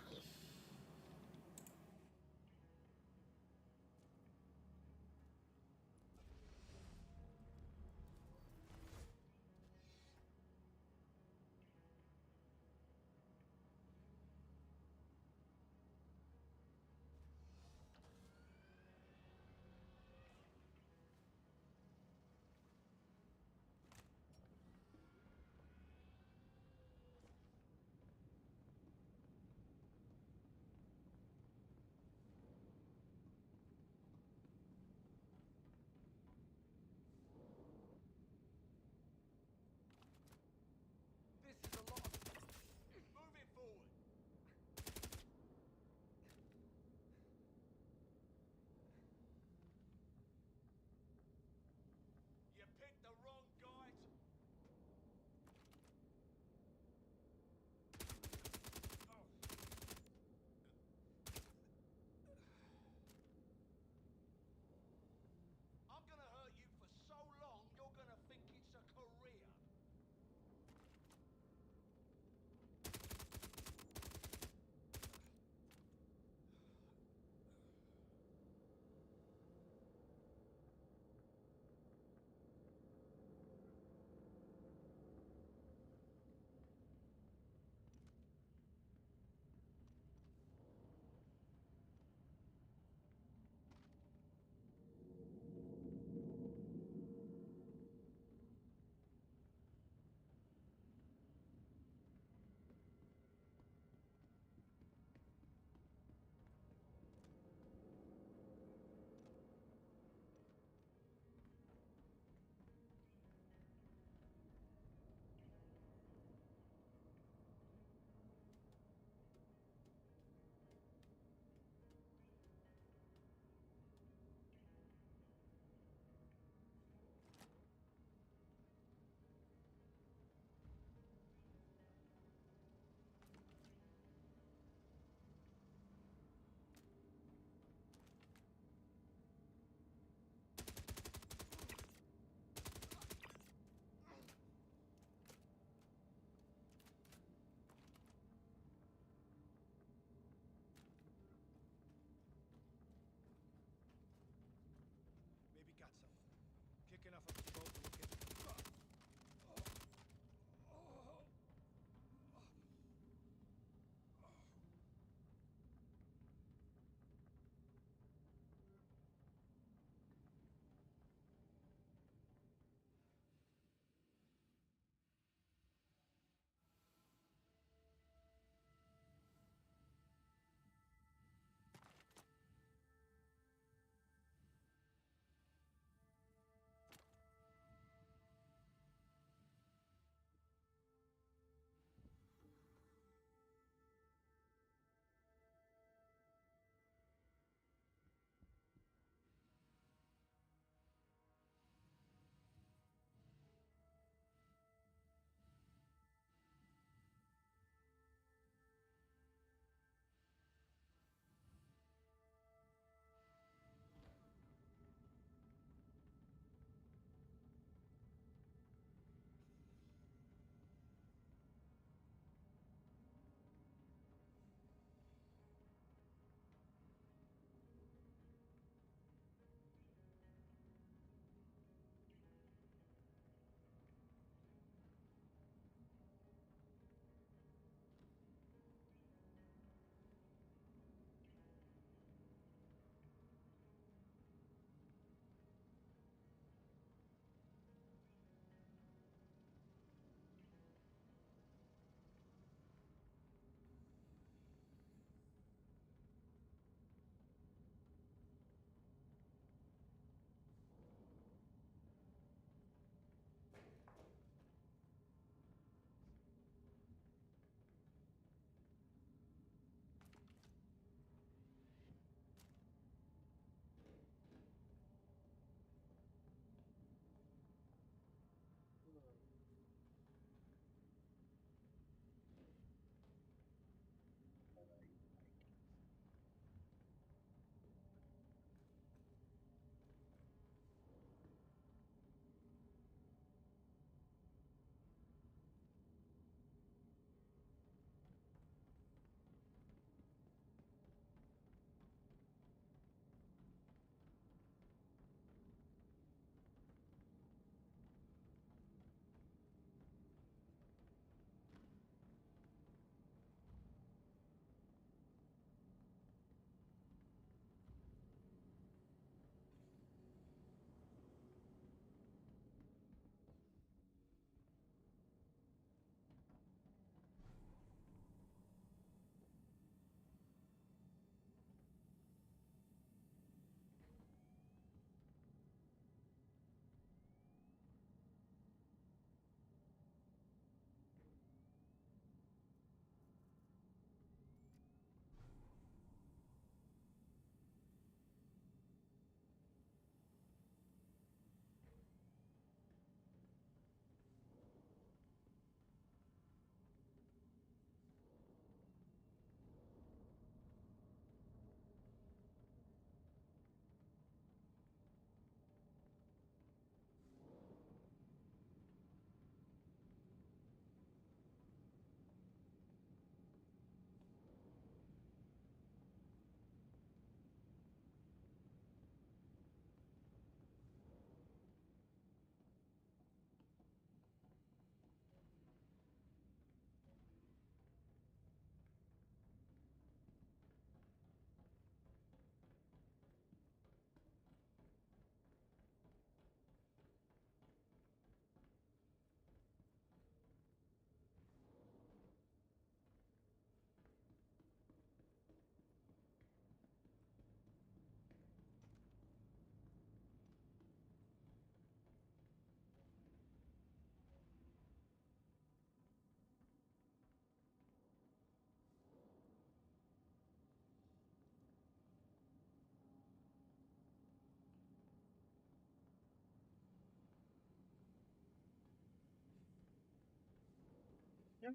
No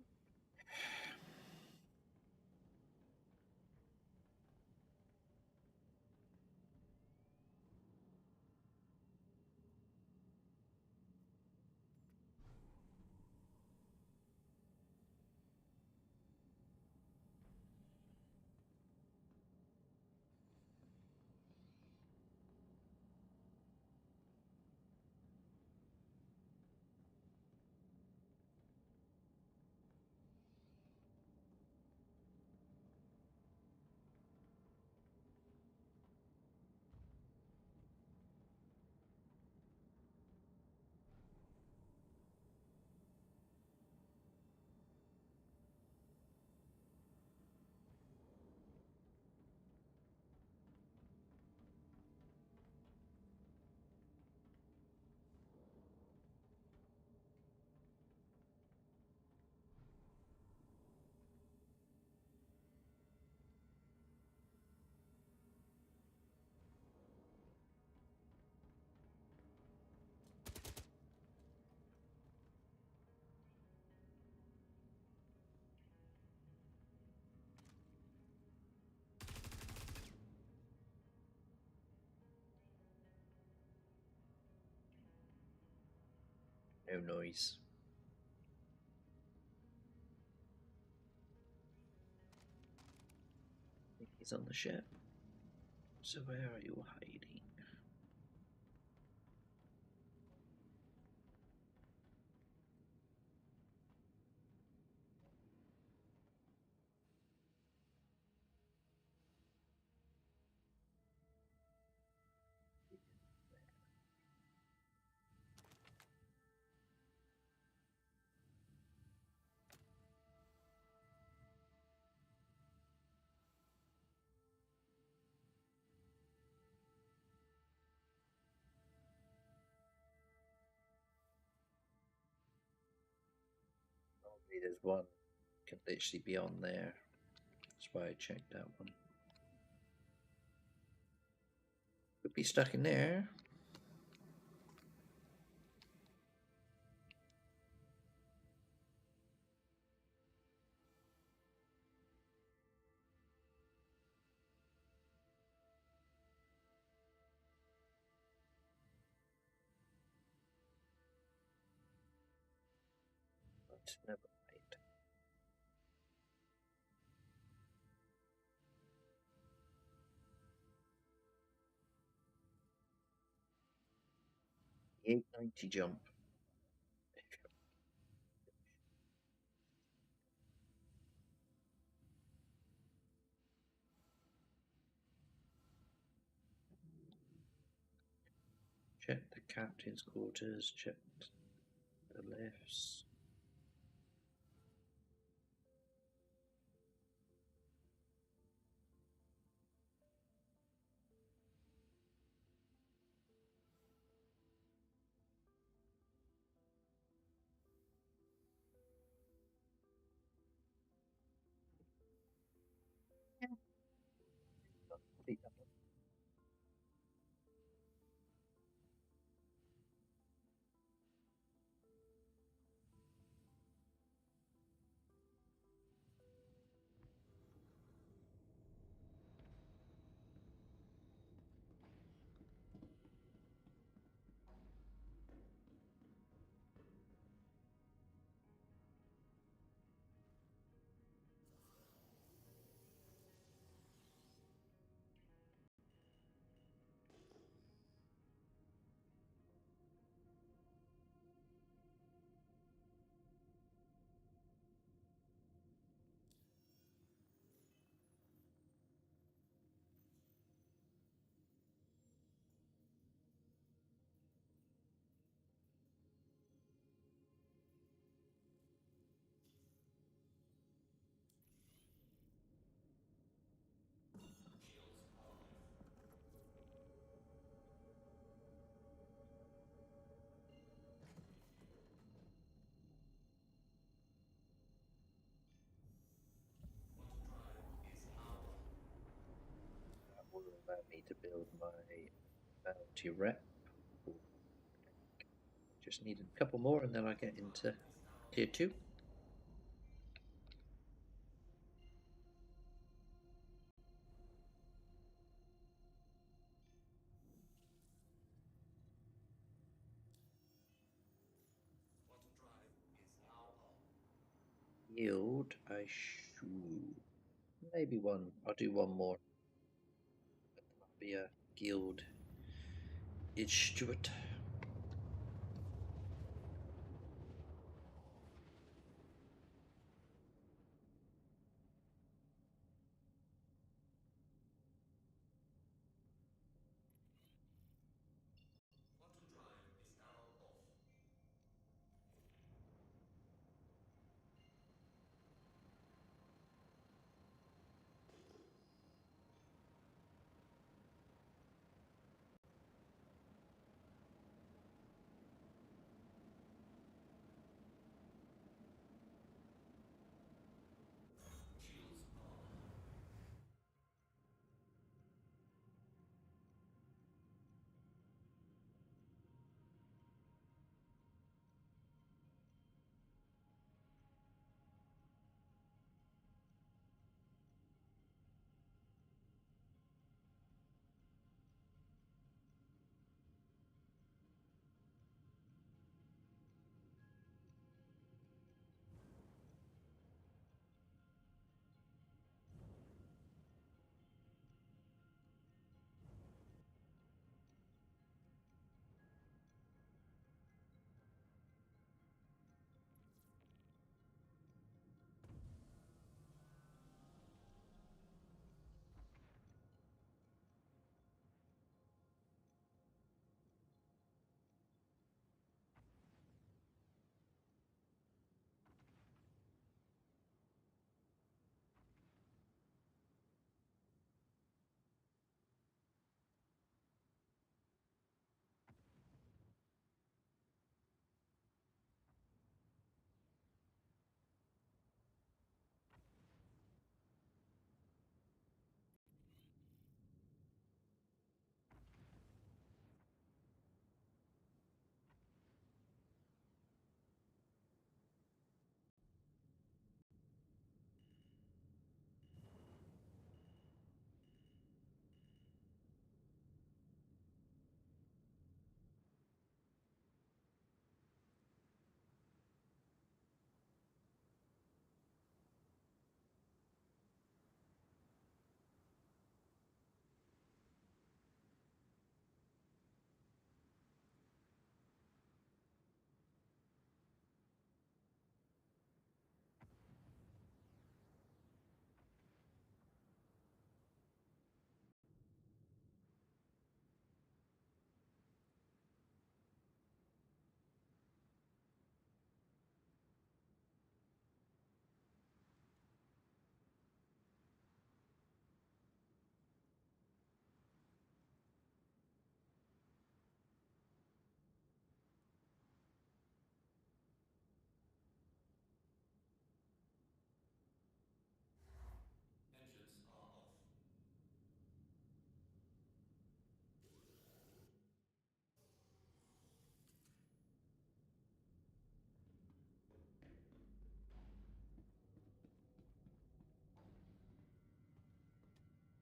noise. I think he's on the ship. So where are you hiding? Normally there's one can literally be on there. That's why I checked that one. Could be stuck in there. But never mind. The 890 jump. Check the captain's quarters, check the lifts. Complete that one. That will allow me to build my bounty rep. Just need a couple more and then I get into tier 2. guild, I should maybe one. I'll do one more. I'll be a guild. It's Stuart.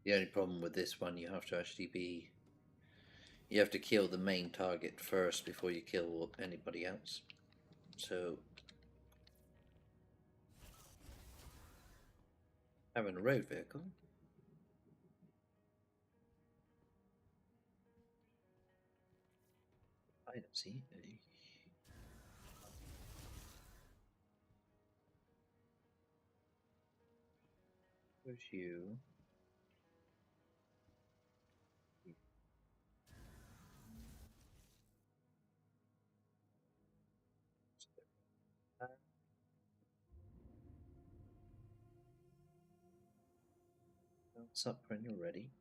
The only problem with this one, you have to actually be. You have to kill the main target first before you kill anybody else. So, having a road vehicle. I don't see. Where's you? What's up when you're ready?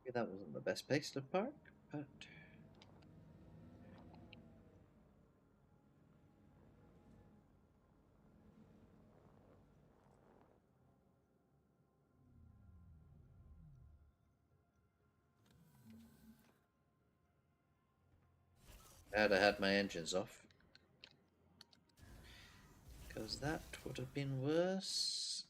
Maybe that wasn't the best place to park, but glad I had my engines off, because that would have been worse.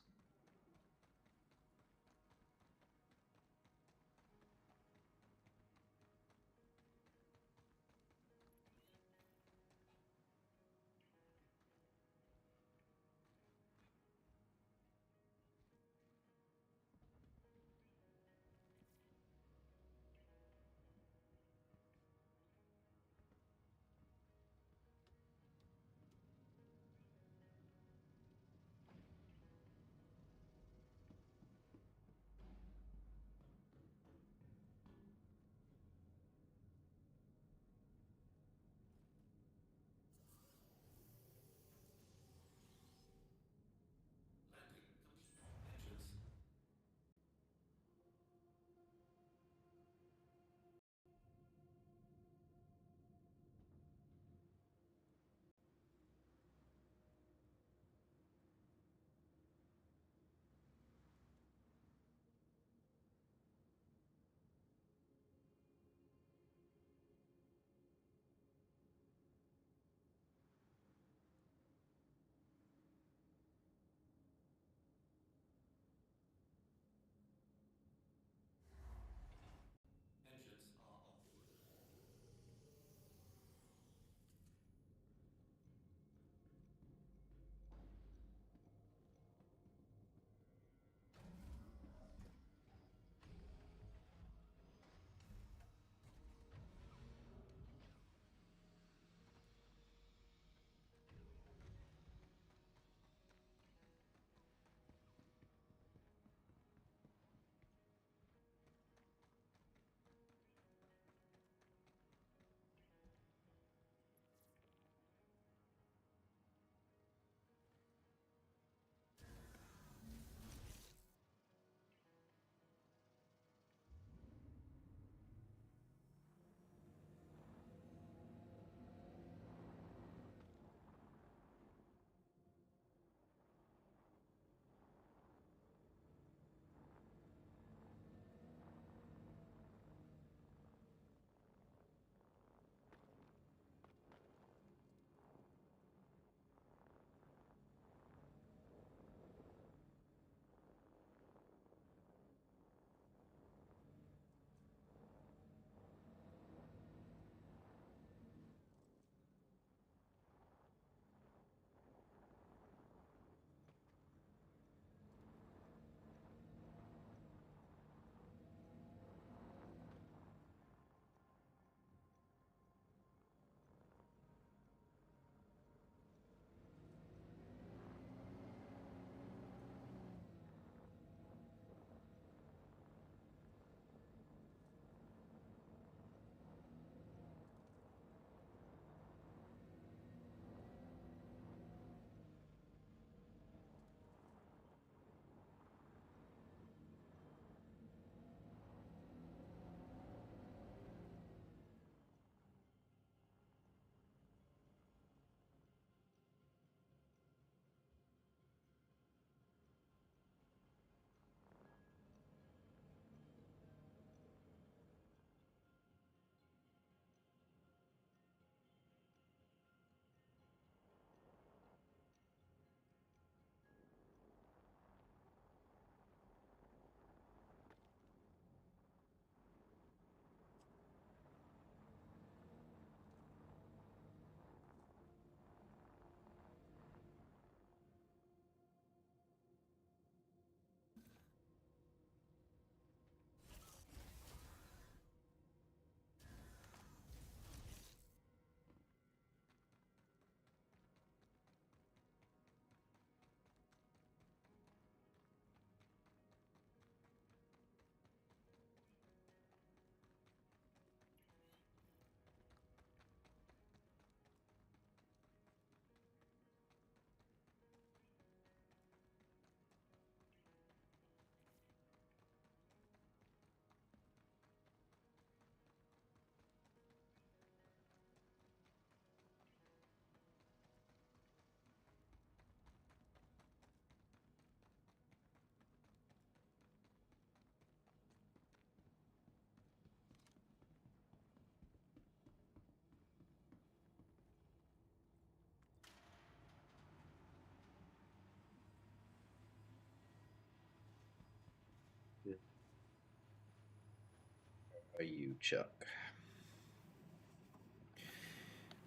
are you, Chuck?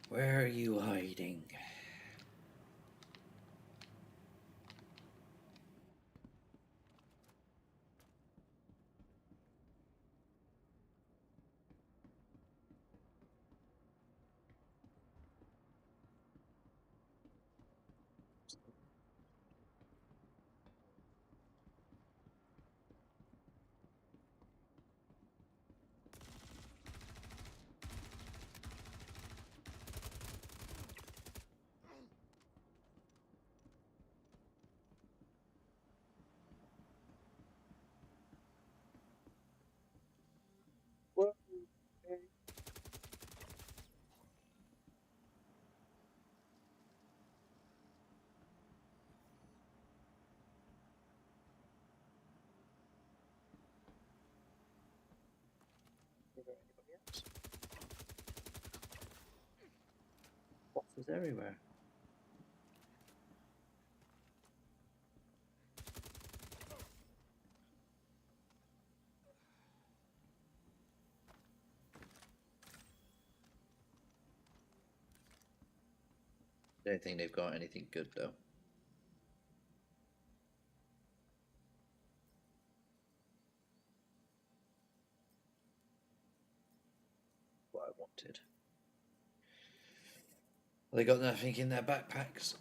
Where are you hiding? Boxes everywhere. Don't think they've got anything good though. What I wanted. They got nothing in their backpacks.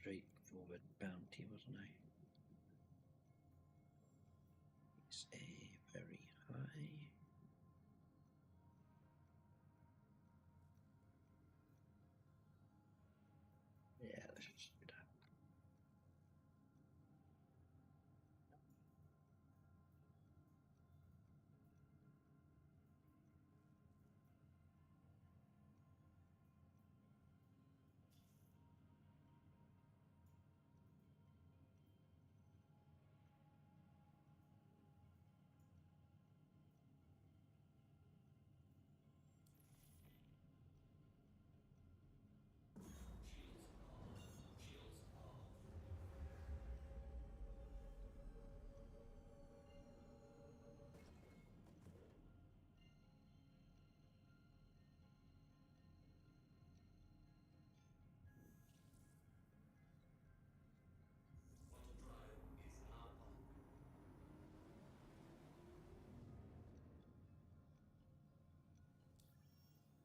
straightforward bounty, wasn't I? It's a very high. Yeah, let's just do that.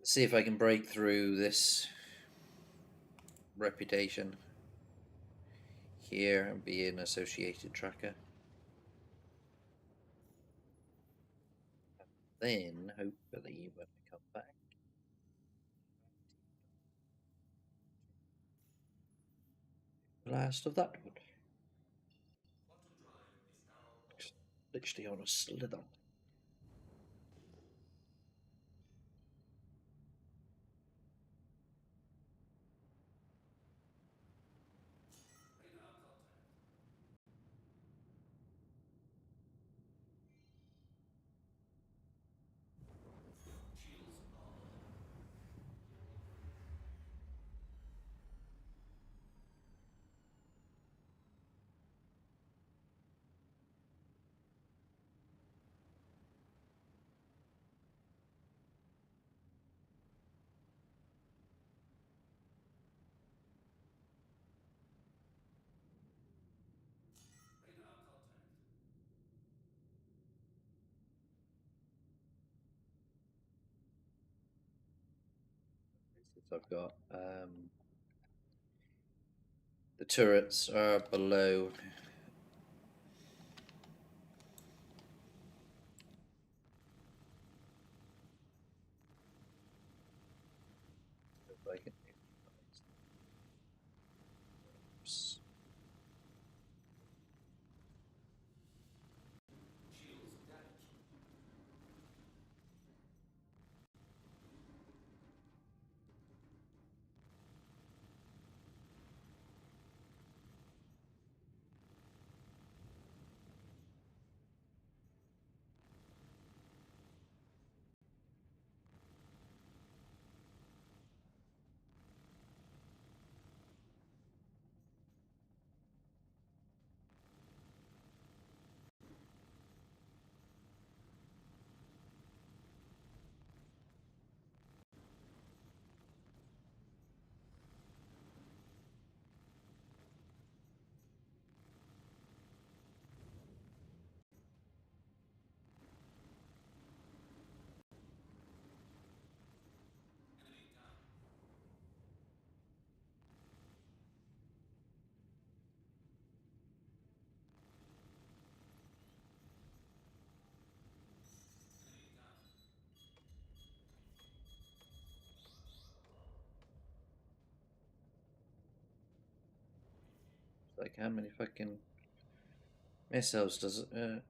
See if I can break through this reputation here and be an associated tracker. Then, hopefully, when I come back, the last of that one. Just literally on a slither. I've got the turrets are below. If I can neutralize those. Like, how many fucking missiles does it?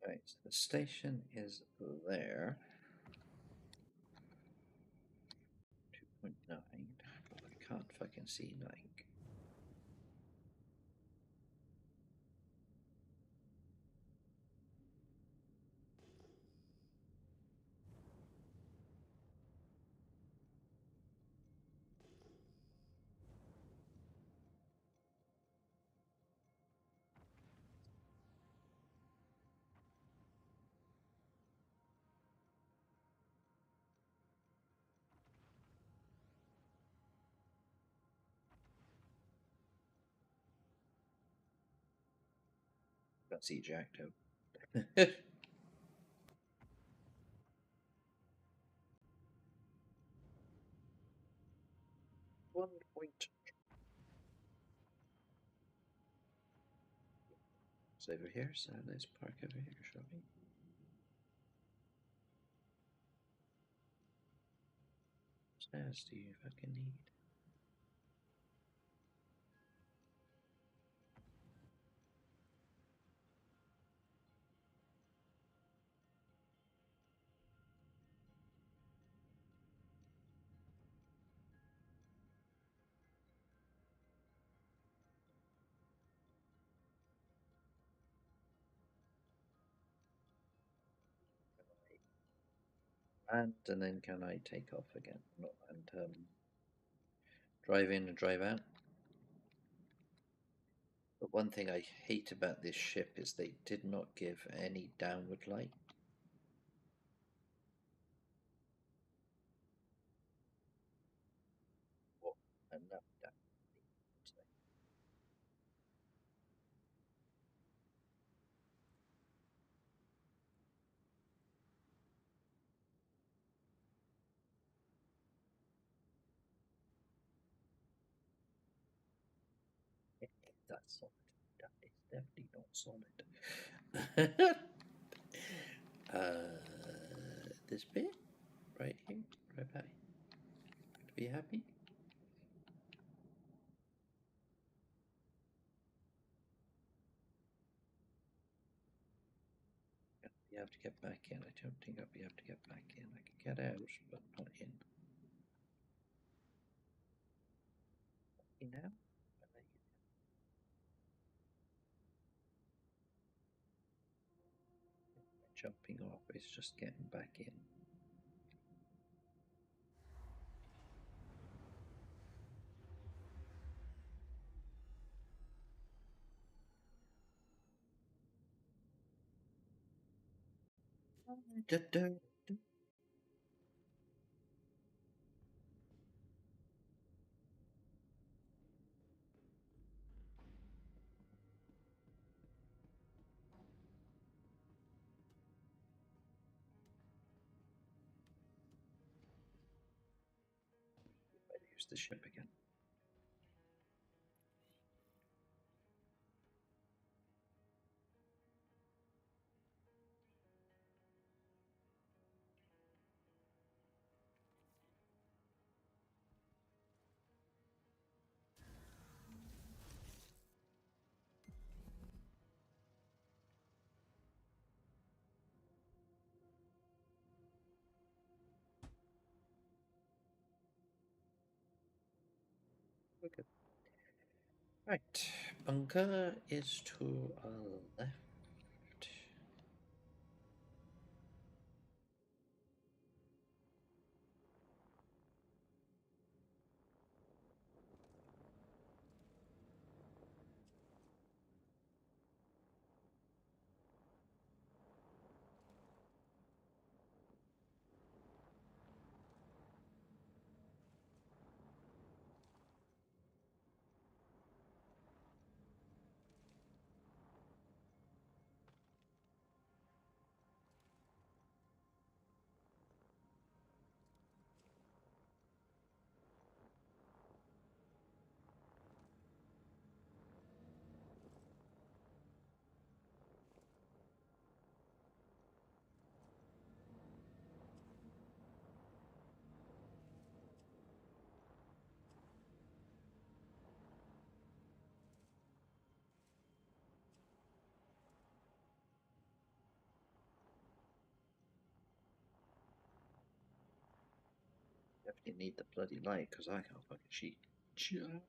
Right, so the station is there. 2.9, but I can't fucking see like. Can't see Jack though. 1 point. It's over here, so let's park over here, shall we? What else do you fucking need? And then can I take off again? No, and drive in and drive out. But one thing I hate about this ship is they did not give any downward light. Or enough downward light. That's solid. That is definitely not solid. This bit right here, right back. Be happy. You have to get back in. I don't think I'll be able to get back in. I can get out, but not in. In now? Jumping off, it's just getting back in. I'll use the ship again. Okay. Right, bunker is to our left. fucking need the bloody light because I can't fucking see jack.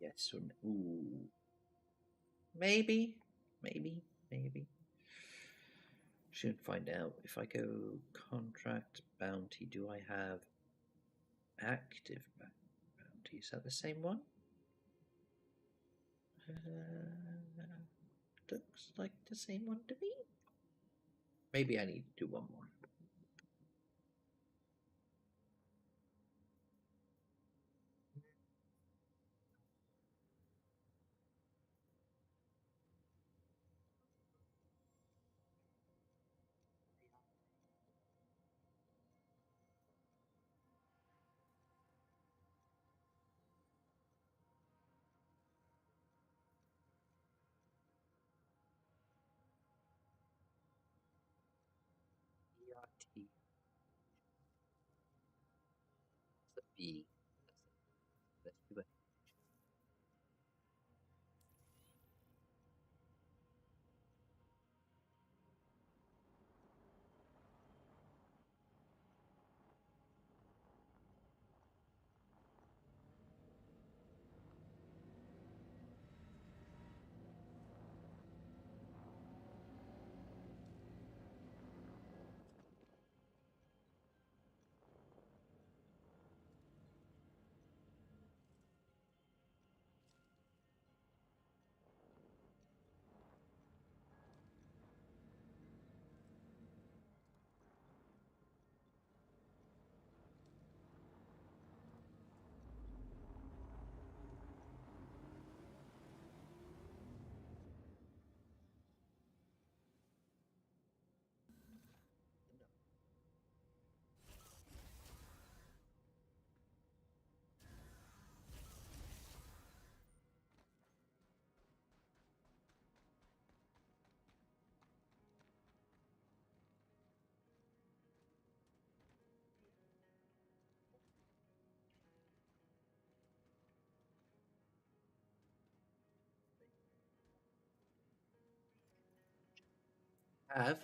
Yes or no? Ooh. Maybe. Maybe. Maybe. Should find out. If I go contract bounty, do I have active bounty? Is that the same one? Looks like the same one to me. Maybe I need to do one more. ERT. It's a B. Let's do it. Have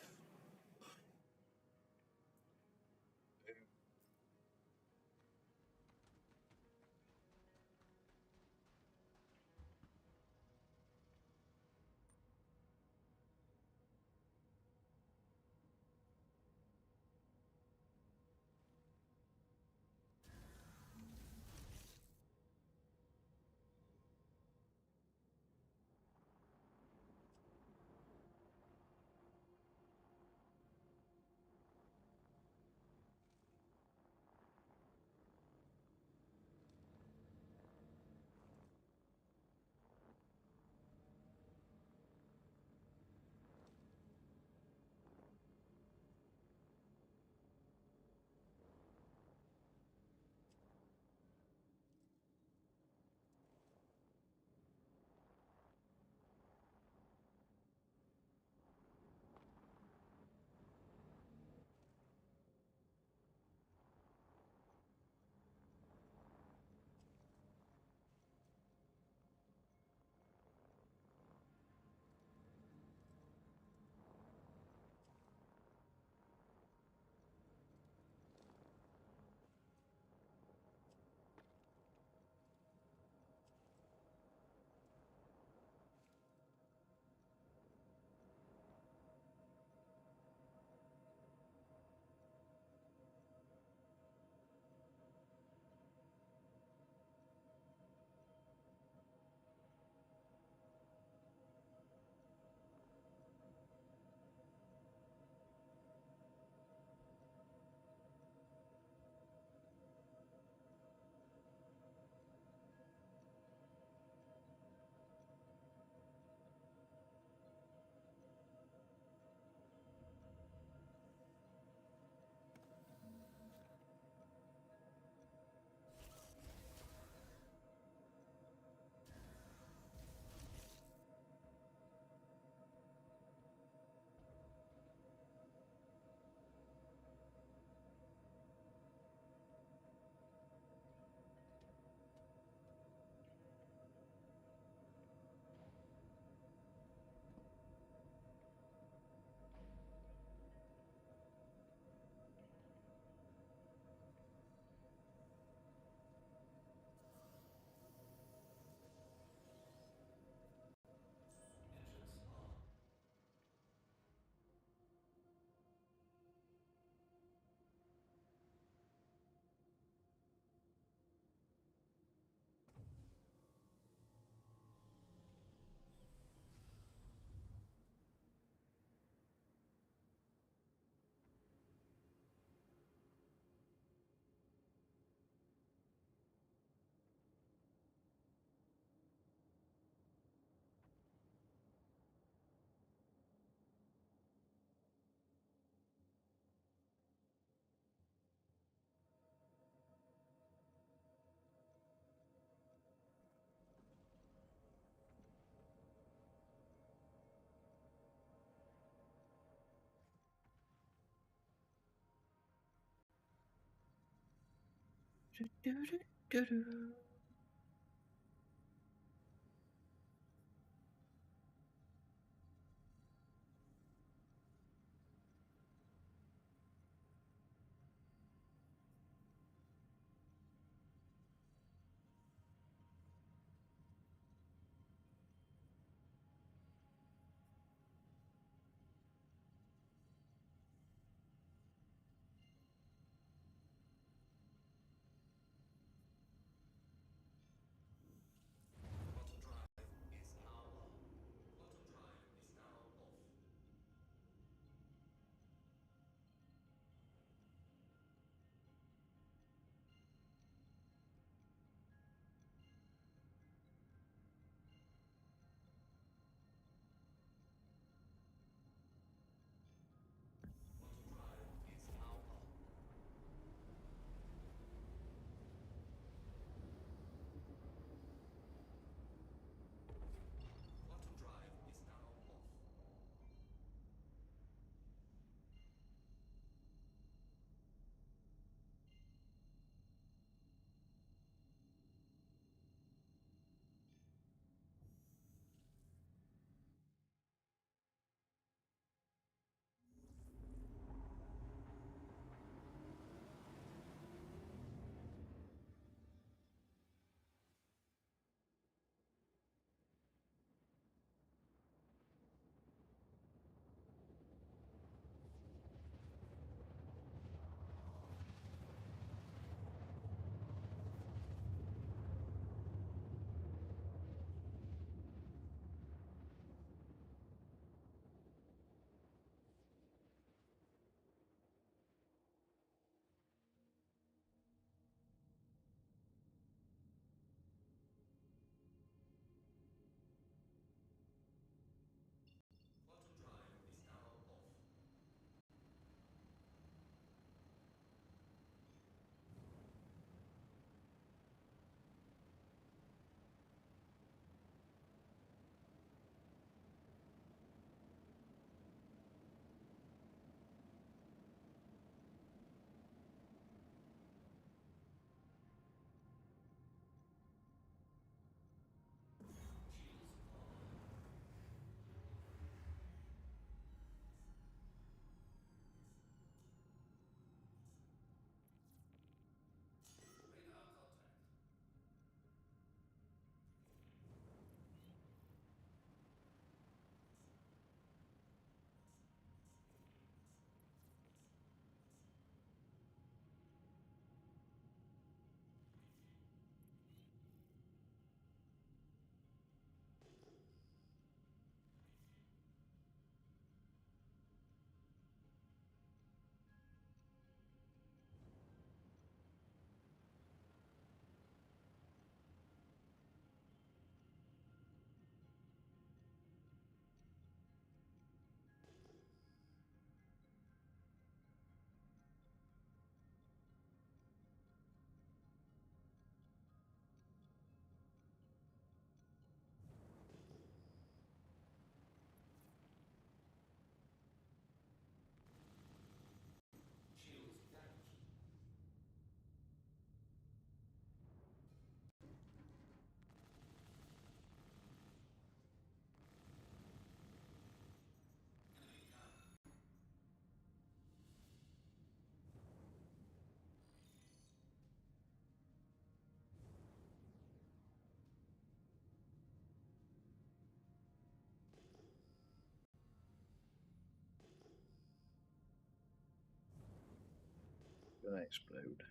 Gonna explode.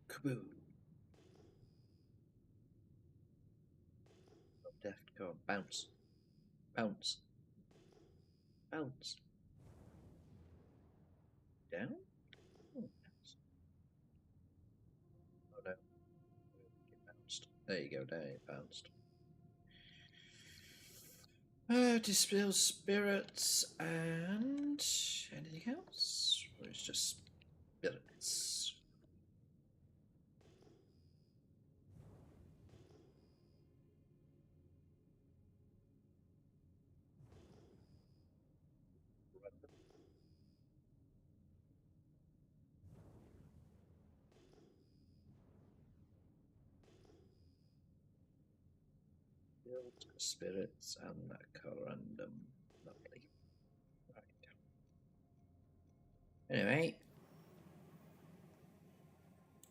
Kaboom! Deft card. Bounce. Bounce. Bounce. Down? Oh, bounce. Oh no. It bounced. There you go, there it bounced. Dispel spirits and anything else? Or it's just spirits? Spirits and a corundum. Lovely. Right. Anyway.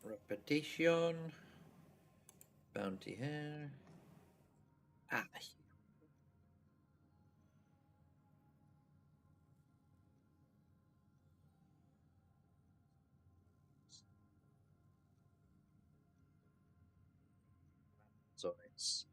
Repetition. Bounty here. Ah. So it's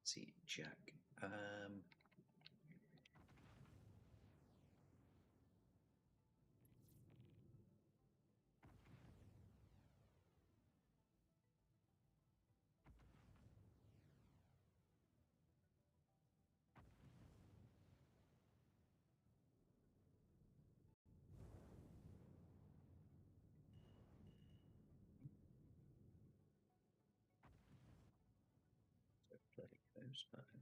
see Jack. Bloody close button.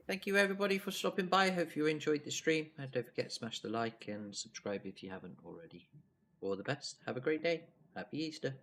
Thank you everybody for stopping by. Hope you enjoyed the stream. And don't forget to smash the like and subscribe if you haven't already. All the best. Have a great day. Happy Easter.